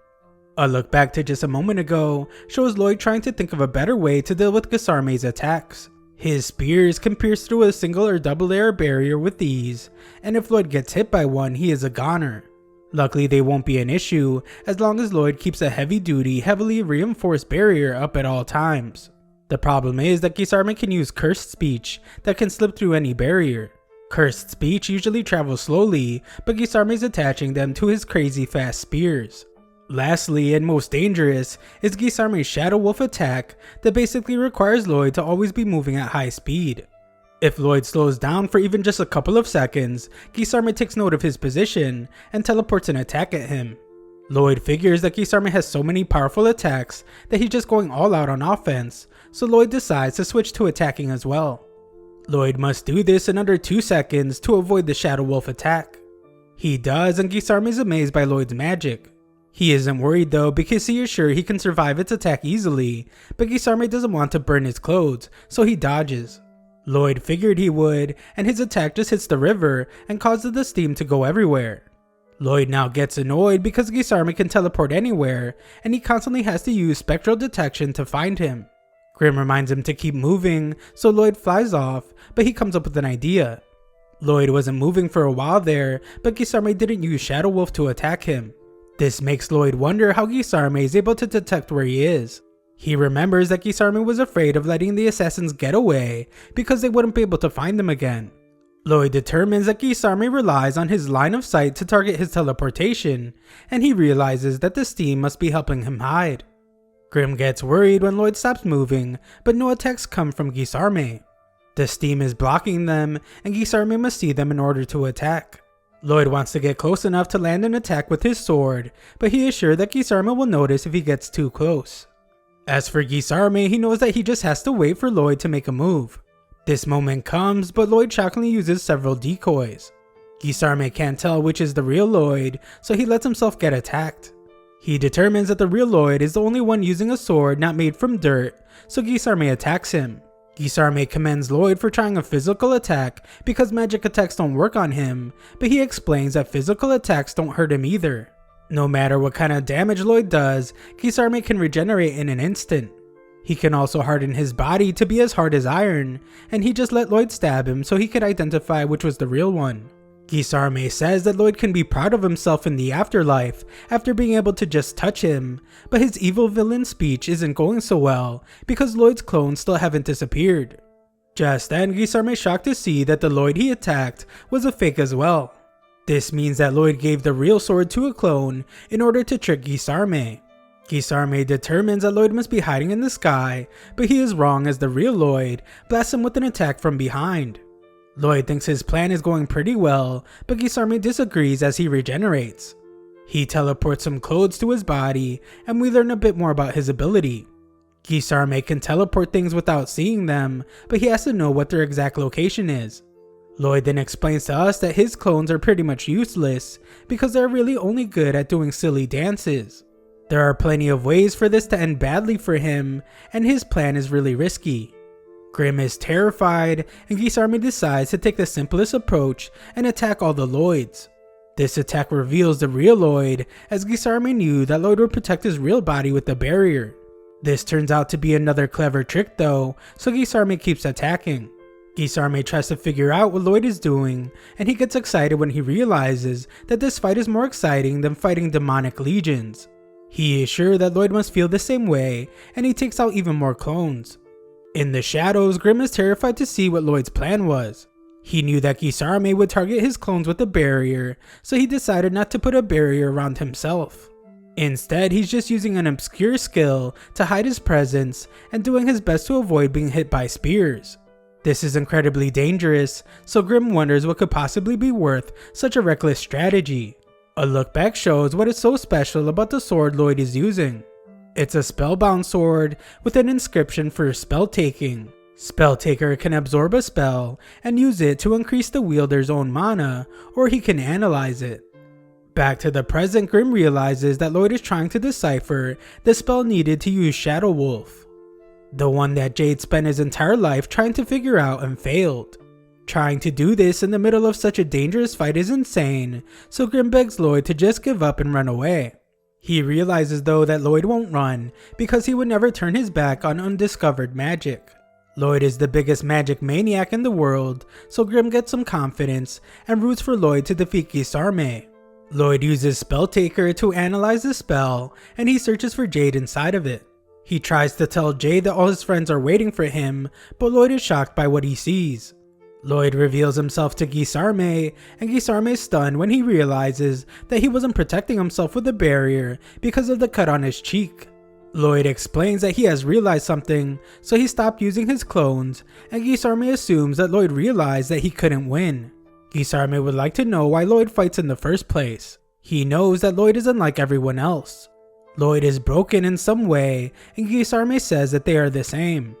A look back to just a moment ago shows Lloyd trying to think of a better way to deal with Gisarme's attacks. His spears can pierce through a single or double layer barrier with ease, and if Lloyd gets hit by one, he is a goner. Luckily they won't be an issue as long as Lloyd keeps a heavy duty, heavily reinforced barrier up at all times. The problem is that Gisarme can use cursed speech that can slip through any barrier. Cursed speech usually travels slowly, but Gisarme is attaching them to his crazy fast spears. Lastly, and most dangerous, is Gisarme's Shadow Wolf attack that basically requires Lloyd to always be moving at high speed. If Lloyd slows down for even just a couple of seconds, Gisarme takes note of his position and teleports an attack at him. Lloyd figures that Gisarme has so many powerful attacks that he's just going all out on offense, so Lloyd decides to switch to attacking as well. Lloyd must do this in under 2 seconds to avoid the Shadow Wolf attack. He does, and Gisarme is amazed by Lloyd's magic. He isn't worried though because he is sure he can survive its attack easily, but Gisarme doesn't want to burn his clothes, so he dodges. Lloyd figured he would, and his attack just hits the river and causes the steam to go everywhere. Lloyd now gets annoyed because Gisarme can teleport anywhere, and he constantly has to use spectral detection to find him. Grim reminds him to keep moving, so Lloyd flies off, but he comes up with an idea. Lloyd wasn't moving for a while there, but Gisarme didn't use Shadow Wolf to attack him. This makes Lloyd wonder how Gisarme is able to detect where he is. He remembers that Gisarme was afraid of letting the assassins get away because they wouldn't be able to find them again. Lloyd determines that Gisarme relies on his line of sight to target his teleportation, and he realizes that the steam must be helping him hide. Grim gets worried when Lloyd stops moving, but no attacks come from Gisarme. The steam is blocking them, and Gisarme must see them in order to attack. Lloyd wants to get close enough to land an attack with his sword, but he is sure that Gisarme will notice if he gets too close. As for Gisarme, he knows that he just has to wait for Lloyd to make a move. This moment comes, but Lloyd shockingly uses several decoys. Gisarme can't tell which is the real Lloyd, so he lets himself get attacked. He determines that the real Lloyd is the only one using a sword not made from dirt, so Gisarme attacks him. Gisarme commends Lloyd for trying a physical attack because magic attacks don't work on him, but he explains that physical attacks don't hurt him either. No matter what kind of damage Lloyd does, Gisarme can regenerate in an instant. He can also harden his body to be as hard as iron, and he just let Lloyd stab him so he could identify which was the real one. Gisarme says that Lloyd can be proud of himself in the afterlife after being able to just touch him, but his evil villain speech isn't going so well because Lloyd's clones still haven't disappeared. Just then, Gisarme is shocked to see that the Lloyd he attacked was a fake as well. This means that Lloyd gave the real sword to a clone in order to trick Gisarme. Gisarme determines that Lloyd must be hiding in the sky, but he is wrong as the real Lloyd blasts him with an attack from behind. Lloyd thinks his plan is going pretty well, but Gisarme disagrees as he regenerates. He teleports some clothes to his body, and we learn a bit more about his ability. Gisarme can teleport things without seeing them, but he has to know what their exact location is. Lloyd then explains to us that his clones are pretty much useless because they're really only good at doing silly dances. There are plenty of ways for this to end badly for him, and his plan is really risky. Grim is terrified, and Gisarme decides to take the simplest approach and attack all the Lloyds. This attack reveals the real Lloyd, as Gisarme knew that Lloyd would protect his real body with the barrier. This turns out to be another clever trick though, so Gisarme keeps attacking. Gisarme tries to figure out what Lloyd is doing, and he gets excited when he realizes that this fight is more exciting than fighting demonic legions. He is sure that Lloyd must feel the same way, and he takes out even more clones. In the shadows, Grim is terrified to see what Lloyd's plan was. He knew that Gisarme would target his clones with a barrier, so he decided not to put a barrier around himself. Instead, he's just using an obscure skill to hide his presence and doing his best to avoid being hit by spears. This is incredibly dangerous, so Grim wonders what could possibly be worth such a reckless strategy. A look back shows what is so special about the sword Lloyd is using. It's a spellbound sword with an inscription for spell taking. Spelltaker can absorb a spell and use it to increase the wielder's own mana, or he can analyze it. Back to the present, Grim realizes that Lloyd is trying to decipher the spell needed to use Shadow Wolf, the one that Jade spent his entire life trying to figure out and failed. Trying to do this in the middle of such a dangerous fight is insane, so Grim begs Lloyd to just give up and run away. He realizes though that Lloyd won't run because he would never turn his back on undiscovered magic. Lloyd is the biggest magic maniac in the world, so Grim gets some confidence and roots for Lloyd to defeat Gisarme. Lloyd uses Spelltaker to analyze the spell, and he searches for Jade inside of it. He tries to tell Jade that all his friends are waiting for him, but Lloyd is shocked by what he sees. Lloyd reveals himself to Gisarme, and Gisarme is stunned when he realizes that he wasn't protecting himself with a barrier because of the cut on his cheek. Lloyd explains that he has realized something, so he stopped using his clones, and Gisarme assumes that Lloyd realized that he couldn't win. Gisarme would like to know why Lloyd fights in the first place. He knows that Lloyd is unlike everyone else. Lloyd is broken in some way, and Gisarme says that they are the same.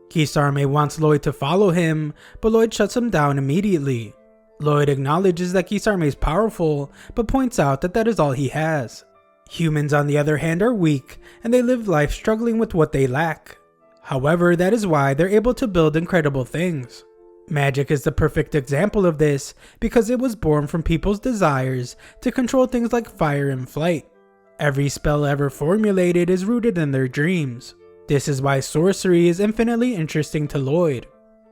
Gisarme wants Lloyd to follow him, but Lloyd shuts him down immediately. Lloyd acknowledges that Gisarme is powerful, but points out that that is all he has. Humans on the other hand are weak, and they live life struggling with what they lack. However, that is why they're able to build incredible things. Magic is the perfect example of this because it was born from people's desires to control things like fire and flight. Every spell ever formulated is rooted in their dreams. This is why sorcery is infinitely interesting to Lloyd.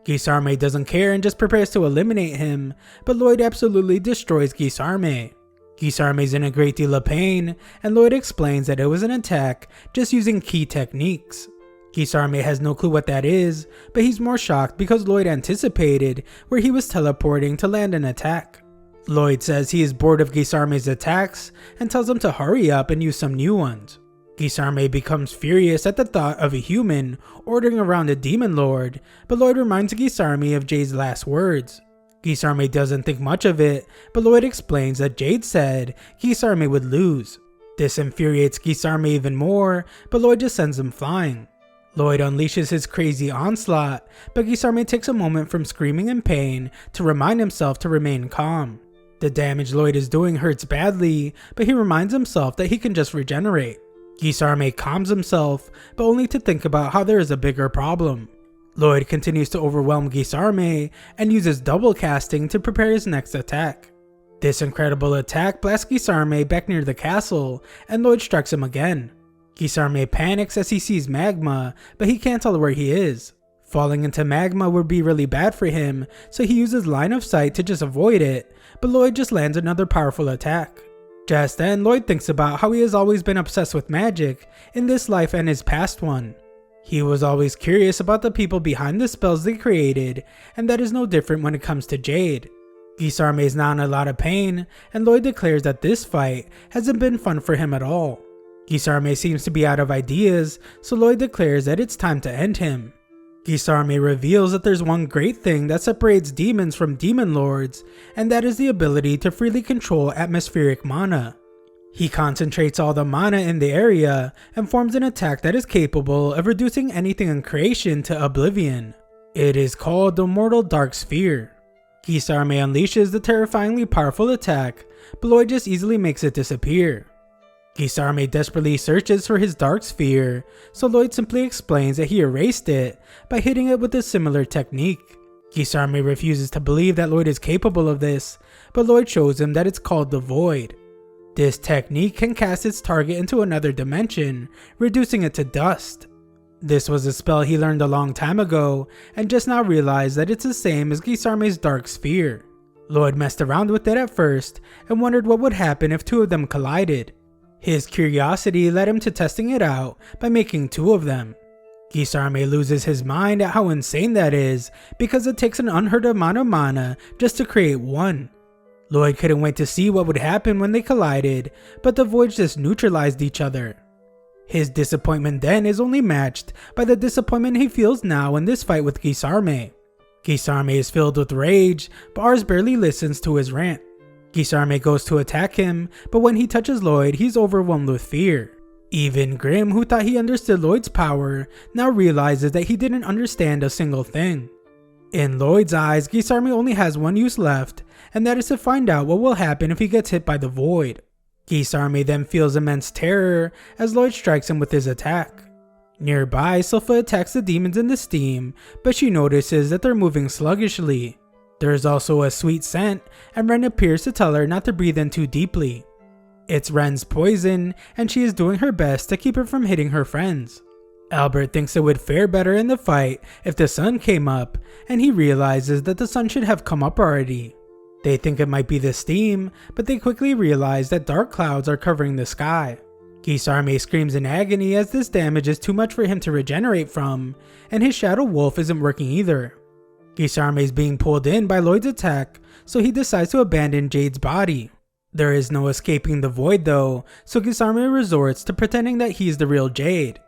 Gisarme doesn't care and just prepares to eliminate him, but Lloyd absolutely destroys Gisarme. Gisarme is in a great deal of pain, and Lloyd explains that it was an attack just using key techniques. Gisarme has no clue what that is, but he's more shocked because Lloyd anticipated where he was teleporting to land an attack. Lloyd says he is bored of Gisarme's attacks and tells him to hurry up and use some new ones. Gisarme becomes furious at the thought of a human ordering around a demon lord, but Lloyd reminds Gisarme of Jade's last words. Gisarme doesn't think much of it, but Lloyd explains that Jade said Gisarme would lose. This infuriates Gisarme even more, but Lloyd just sends him flying. Lloyd unleashes his crazy onslaught, but Gisarme takes a moment from screaming in pain to remind himself to remain calm. The damage Lloyd is doing hurts badly, but he reminds himself that he can just regenerate. Guisarme calms himself, but only to think about how there is a bigger problem. Lloyd continues to overwhelm Guisarme and uses double casting to prepare his next attack. This incredible attack blasts Guisarme back near the castle, and Lloyd strikes him again. Guisarme panics as he sees magma, but he can't tell where he is. Falling into magma would be really bad for him, so he uses line of sight to just avoid it, but Lloyd just lands another powerful attack. Just then, Lloyd thinks about how he has always been obsessed with magic in this life and his past one. He was always curious about the people behind the spells they created, and that is no different when it comes to Jade. Guisarme is now in a lot of pain, and Lloyd declares that this fight hasn't been fun for him at all. Guisarme seems to be out of ideas, so Lloyd declares that it's time to end him. Guisarme reveals that there's one great thing that separates demons from demon lords, and that is the ability to freely control atmospheric mana. He concentrates all the mana in the area and forms an attack that is capable of reducing anything in creation to oblivion. It is called the Mortal Dark Sphere. Guisarme unleashes the terrifyingly powerful attack, but Lloyd just easily makes it disappear. Guisarme desperately searches for his dark sphere, so Lloyd simply explains that he erased it by hitting it with a similar technique. Guisarme refuses to believe that Lloyd is capable of this, but Lloyd shows him that it's called the Void. This technique can cast its target into another dimension, reducing it to dust. This was a spell he learned a long time ago, and just now realized that it's the same as Guisarme's dark sphere. Lloyd messed around with it at first, and wondered what would happen if two of them collided. His curiosity led him to testing it out by making two of them. Guisarme loses his mind at how insane that is, because it takes an unheard amount of mana just to create one. Lloyd couldn't wait to see what would happen when they collided, but the voids just neutralized each other. His disappointment then is only matched by the disappointment he feels now in this fight with Guisarme. Guisarme is filled with rage, but Ars barely listens to his rant. Guisarme goes to attack him, but when he touches Lloyd, he's overwhelmed with fear. Even Grim, who thought he understood Lloyd's power, now realizes that he didn't understand a single thing. In Lloyd's eyes, Guisarme only has one use left, and that is to find out what will happen if he gets hit by the Void. Guisarme then feels immense terror as Lloyd strikes him with his attack. Nearby, Sylpha attacks the demons in the steam, but she notices that they're moving sluggishly. There is also a sweet scent, and Ren appears to tell her not to breathe in too deeply. It's Ren's poison, and she is doing her best to keep it from hitting her friends. Albert thinks it would fare better in the fight if the sun came up, and he realizes that the sun should have come up already. They think it might be the steam, but they quickly realize that dark clouds are covering the sky. Guisarme screams in agony as this damage is too much for him to regenerate from, and his Shadow Wolf isn't working either. Guisarme is being pulled in by Lloyd's attack, so he decides to abandon Jade's body. There is no escaping the Void though, so Guisarme resorts to pretending that he's the real Jade.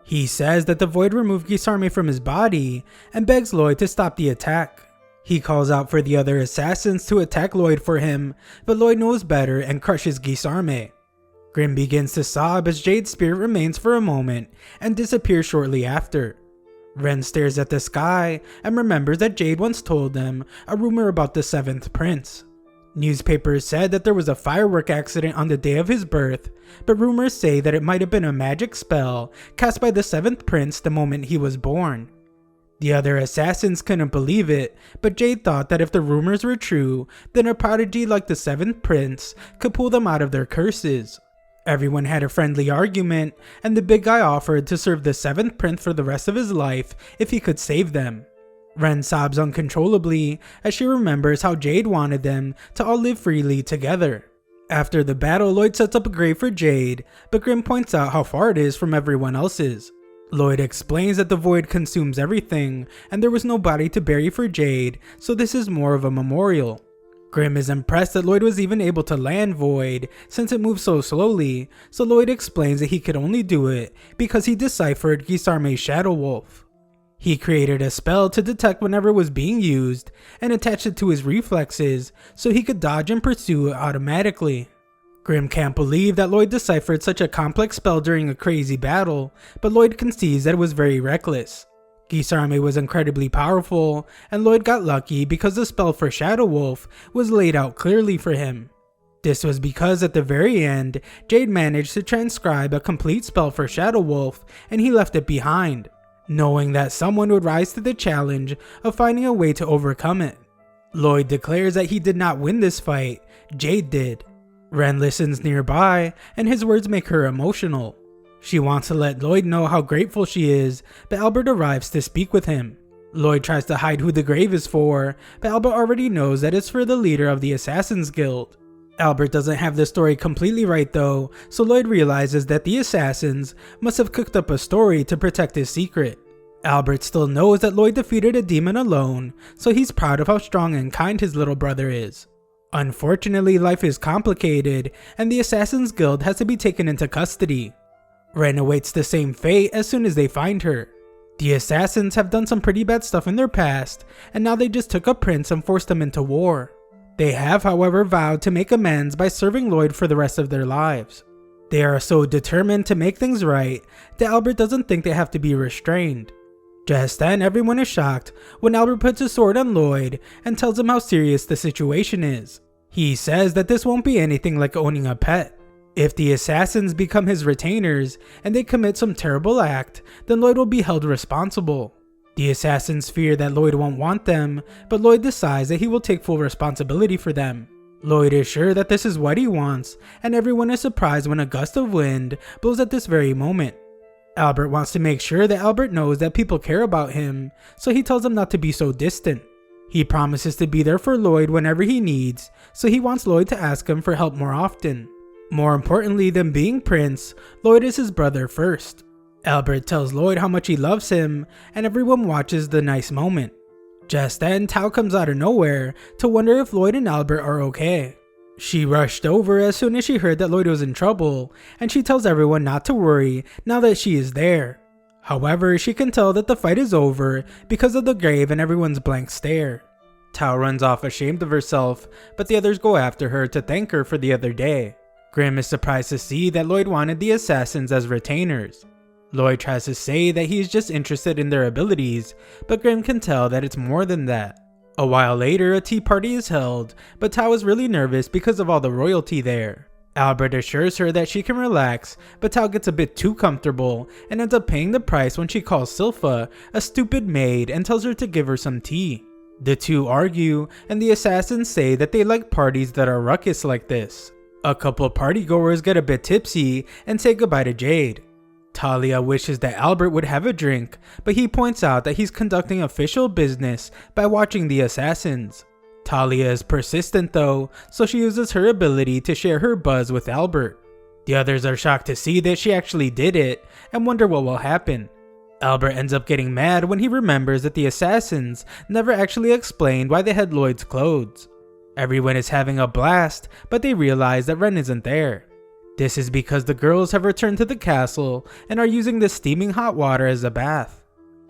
He says that the Void removed Guisarme from his body, and begs Lloyd to stop the attack. He calls out for the other assassins to attack Lloyd for him, but Lloyd knows better and crushes Guisarme. Grim begins to sob as Jade's spirit remains for a moment and disappears shortly after. Ren stares at the sky and remembers that Jade once told them a rumor about the 7th prince. Newspapers said that there was a firework accident on the day of his birth, but rumors say that it might have been a magic spell cast by the 7th prince the moment he was born. The other assassins couldn't believe it, but Jade thought that if the rumors were true, then a prodigy like the 7th prince could pull them out of their curses. Everyone had a friendly argument, and the big guy offered to serve the 7th prince for the rest of his life if he could save them. Ren sobs uncontrollably as she remembers how Jade wanted them to all live freely together. After the battle, Lloyd sets up a grave for Jade, but Grim points out how far it is from everyone else's. Lloyd explains that the Void consumes everything, and there was no body to bury for Jade, so this is more of a memorial. Grim is impressed that Lloyd was even able to land Void, since it moves so slowly, so Lloyd explains that he could only do it because he deciphered Guisarme's Shadow Wolf. He created a spell to detect whenever it was being used, and attached it to his reflexes, so he could dodge and pursue it automatically. Grim can't believe that Lloyd deciphered such a complex spell during a crazy battle, but Lloyd concedes that it was very reckless. Gisarme was incredibly powerful, and Lloyd got lucky because the spell for Shadow Wolf was laid out clearly for him. This was because at the very end, Jade managed to transcribe a complete spell for Shadow Wolf and he left it behind, knowing that someone would rise to the challenge of finding a way to overcome it. Lloyd declares that he did not win this fight, Jade did. Ren listens nearby and his words make her emotional. She wants to let Lloyd know how grateful she is, but Albert arrives to speak with him. Lloyd tries to hide who the grave is for, but Albert already knows that it's for the leader of the Assassin's Guild. Albert doesn't have the story completely right though, so Lloyd realizes that the assassins must have cooked up a story to protect his secret. Albert still knows that Lloyd defeated a demon alone, so he's proud of how strong and kind his little brother is. Unfortunately, life is complicated, and the Assassin's Guild has to be taken into custody. Ren awaits the same fate as soon as they find her. The assassins have done some pretty bad stuff in their past, and now they just took a prince and forced him into war. They have, however, vowed to make amends by serving Lloyd for the rest of their lives. They are so determined to make things right that Albert doesn't think they have to be restrained. Just then, everyone is shocked when Albert puts his sword on Lloyd and tells him how serious the situation is. He says that this won't be anything like owning a pet. If the assassins become his retainers and they commit some terrible act, then Lloyd will be held responsible. The assassins fear that Lloyd won't want them, but Lloyd decides that he will take full responsibility for them. Lloyd is sure that this is what he wants, and everyone is surprised when a gust of wind blows at this very moment. Albert wants to make sure that Albert knows that people care about him, so he tells him not to be so distant. He promises to be there for Lloyd whenever he needs, so he wants Lloyd to ask him for help more often. More importantly than being Prince, Lloyd is his brother first. Albert tells Lloyd how much he loves him, and everyone watches the nice moment. Just then, Tao comes out of nowhere to wonder if Lloyd and Albert are okay. She rushed over as soon as she heard that Lloyd was in trouble, and she tells everyone not to worry now that she is there. However, she can tell that the fight is over because of the grave and everyone's blank stare. Tao runs off ashamed of herself, but the others go after her to thank her for the other day. Grimm is surprised to see that Lloyd wanted the assassins as retainers. Lloyd tries to say that he is just interested in their abilities, but Grimm can tell that it's more than that. A while later, a tea party is held, but Tao is really nervous because of all the royalty there. Albert assures her that she can relax, but Tao gets a bit too comfortable and ends up paying the price when she calls Silpha a stupid maid and tells her to give her some tea. The two argue, and the assassins say that they like parties that are ruckus like this. A couple partygoers get a bit tipsy and say goodbye to Jade. Talia wishes that Albert would have a drink, but he points out that he's conducting official business by watching the assassins. Talia is persistent though, so she uses her ability to share her buzz with Albert. The others are shocked to see that she actually did it and wonder what will happen. Albert ends up getting mad when he remembers that the assassins never actually explained why they had Lloyd's clothes. Everyone is having a blast, but they realize that Ren isn't there. This is because the girls have returned to the castle and are using the steaming hot water as a bath.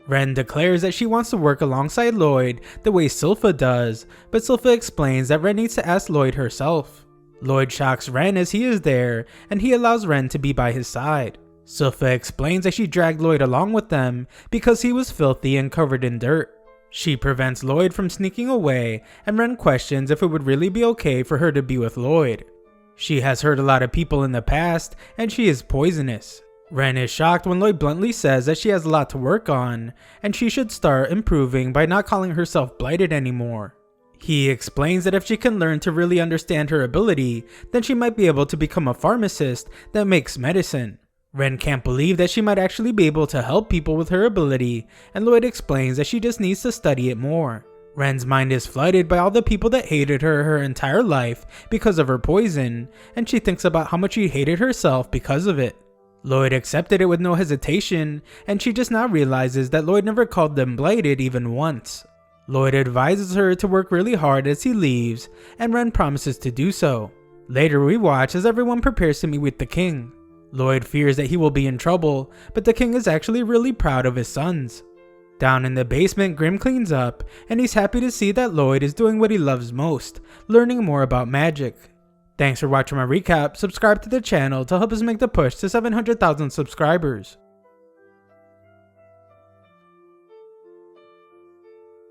Ren declares that she wants to work alongside Lloyd the way Silpha does, but Silpha explains that Ren needs to ask Lloyd herself. Lloyd shocks Ren as he is there, and he allows Ren to be by his side. Silpha explains that she dragged Lloyd along with them because he was filthy and covered in dirt. She prevents Lloyd from sneaking away, and Ren questions if it would really be okay for her to be with Lloyd. She has hurt a lot of people in the past, and she is poisonous. Ren is shocked when Lloyd bluntly says that she has a lot to work on, and she should start improving by not calling herself blighted anymore. He explains that if she can learn to really understand her ability, then she might be able to become a pharmacist that makes medicine. Ren can't believe that she might actually be able to help people with her ability, and Lloyd explains that she just needs to study it more. Ren's mind is flooded by all the people that hated her entire life because of her poison, and she thinks about how much she hated herself because of it. Lloyd accepted it with no hesitation, and she just now realizes that Lloyd never called them blighted even once. Lloyd advises her to work really hard as he leaves, and Ren promises to do so. Later we watch as everyone prepares to meet with the king. Lloyd fears that he will be in trouble, but the king is actually really proud of his sons. Down in the basement, Grimm cleans up, and he's happy to see that Lloyd is doing what he loves most, learning more about magic. Thanks for watching my recap. Subscribe to the channel to help us make the push to 700,000 subscribers.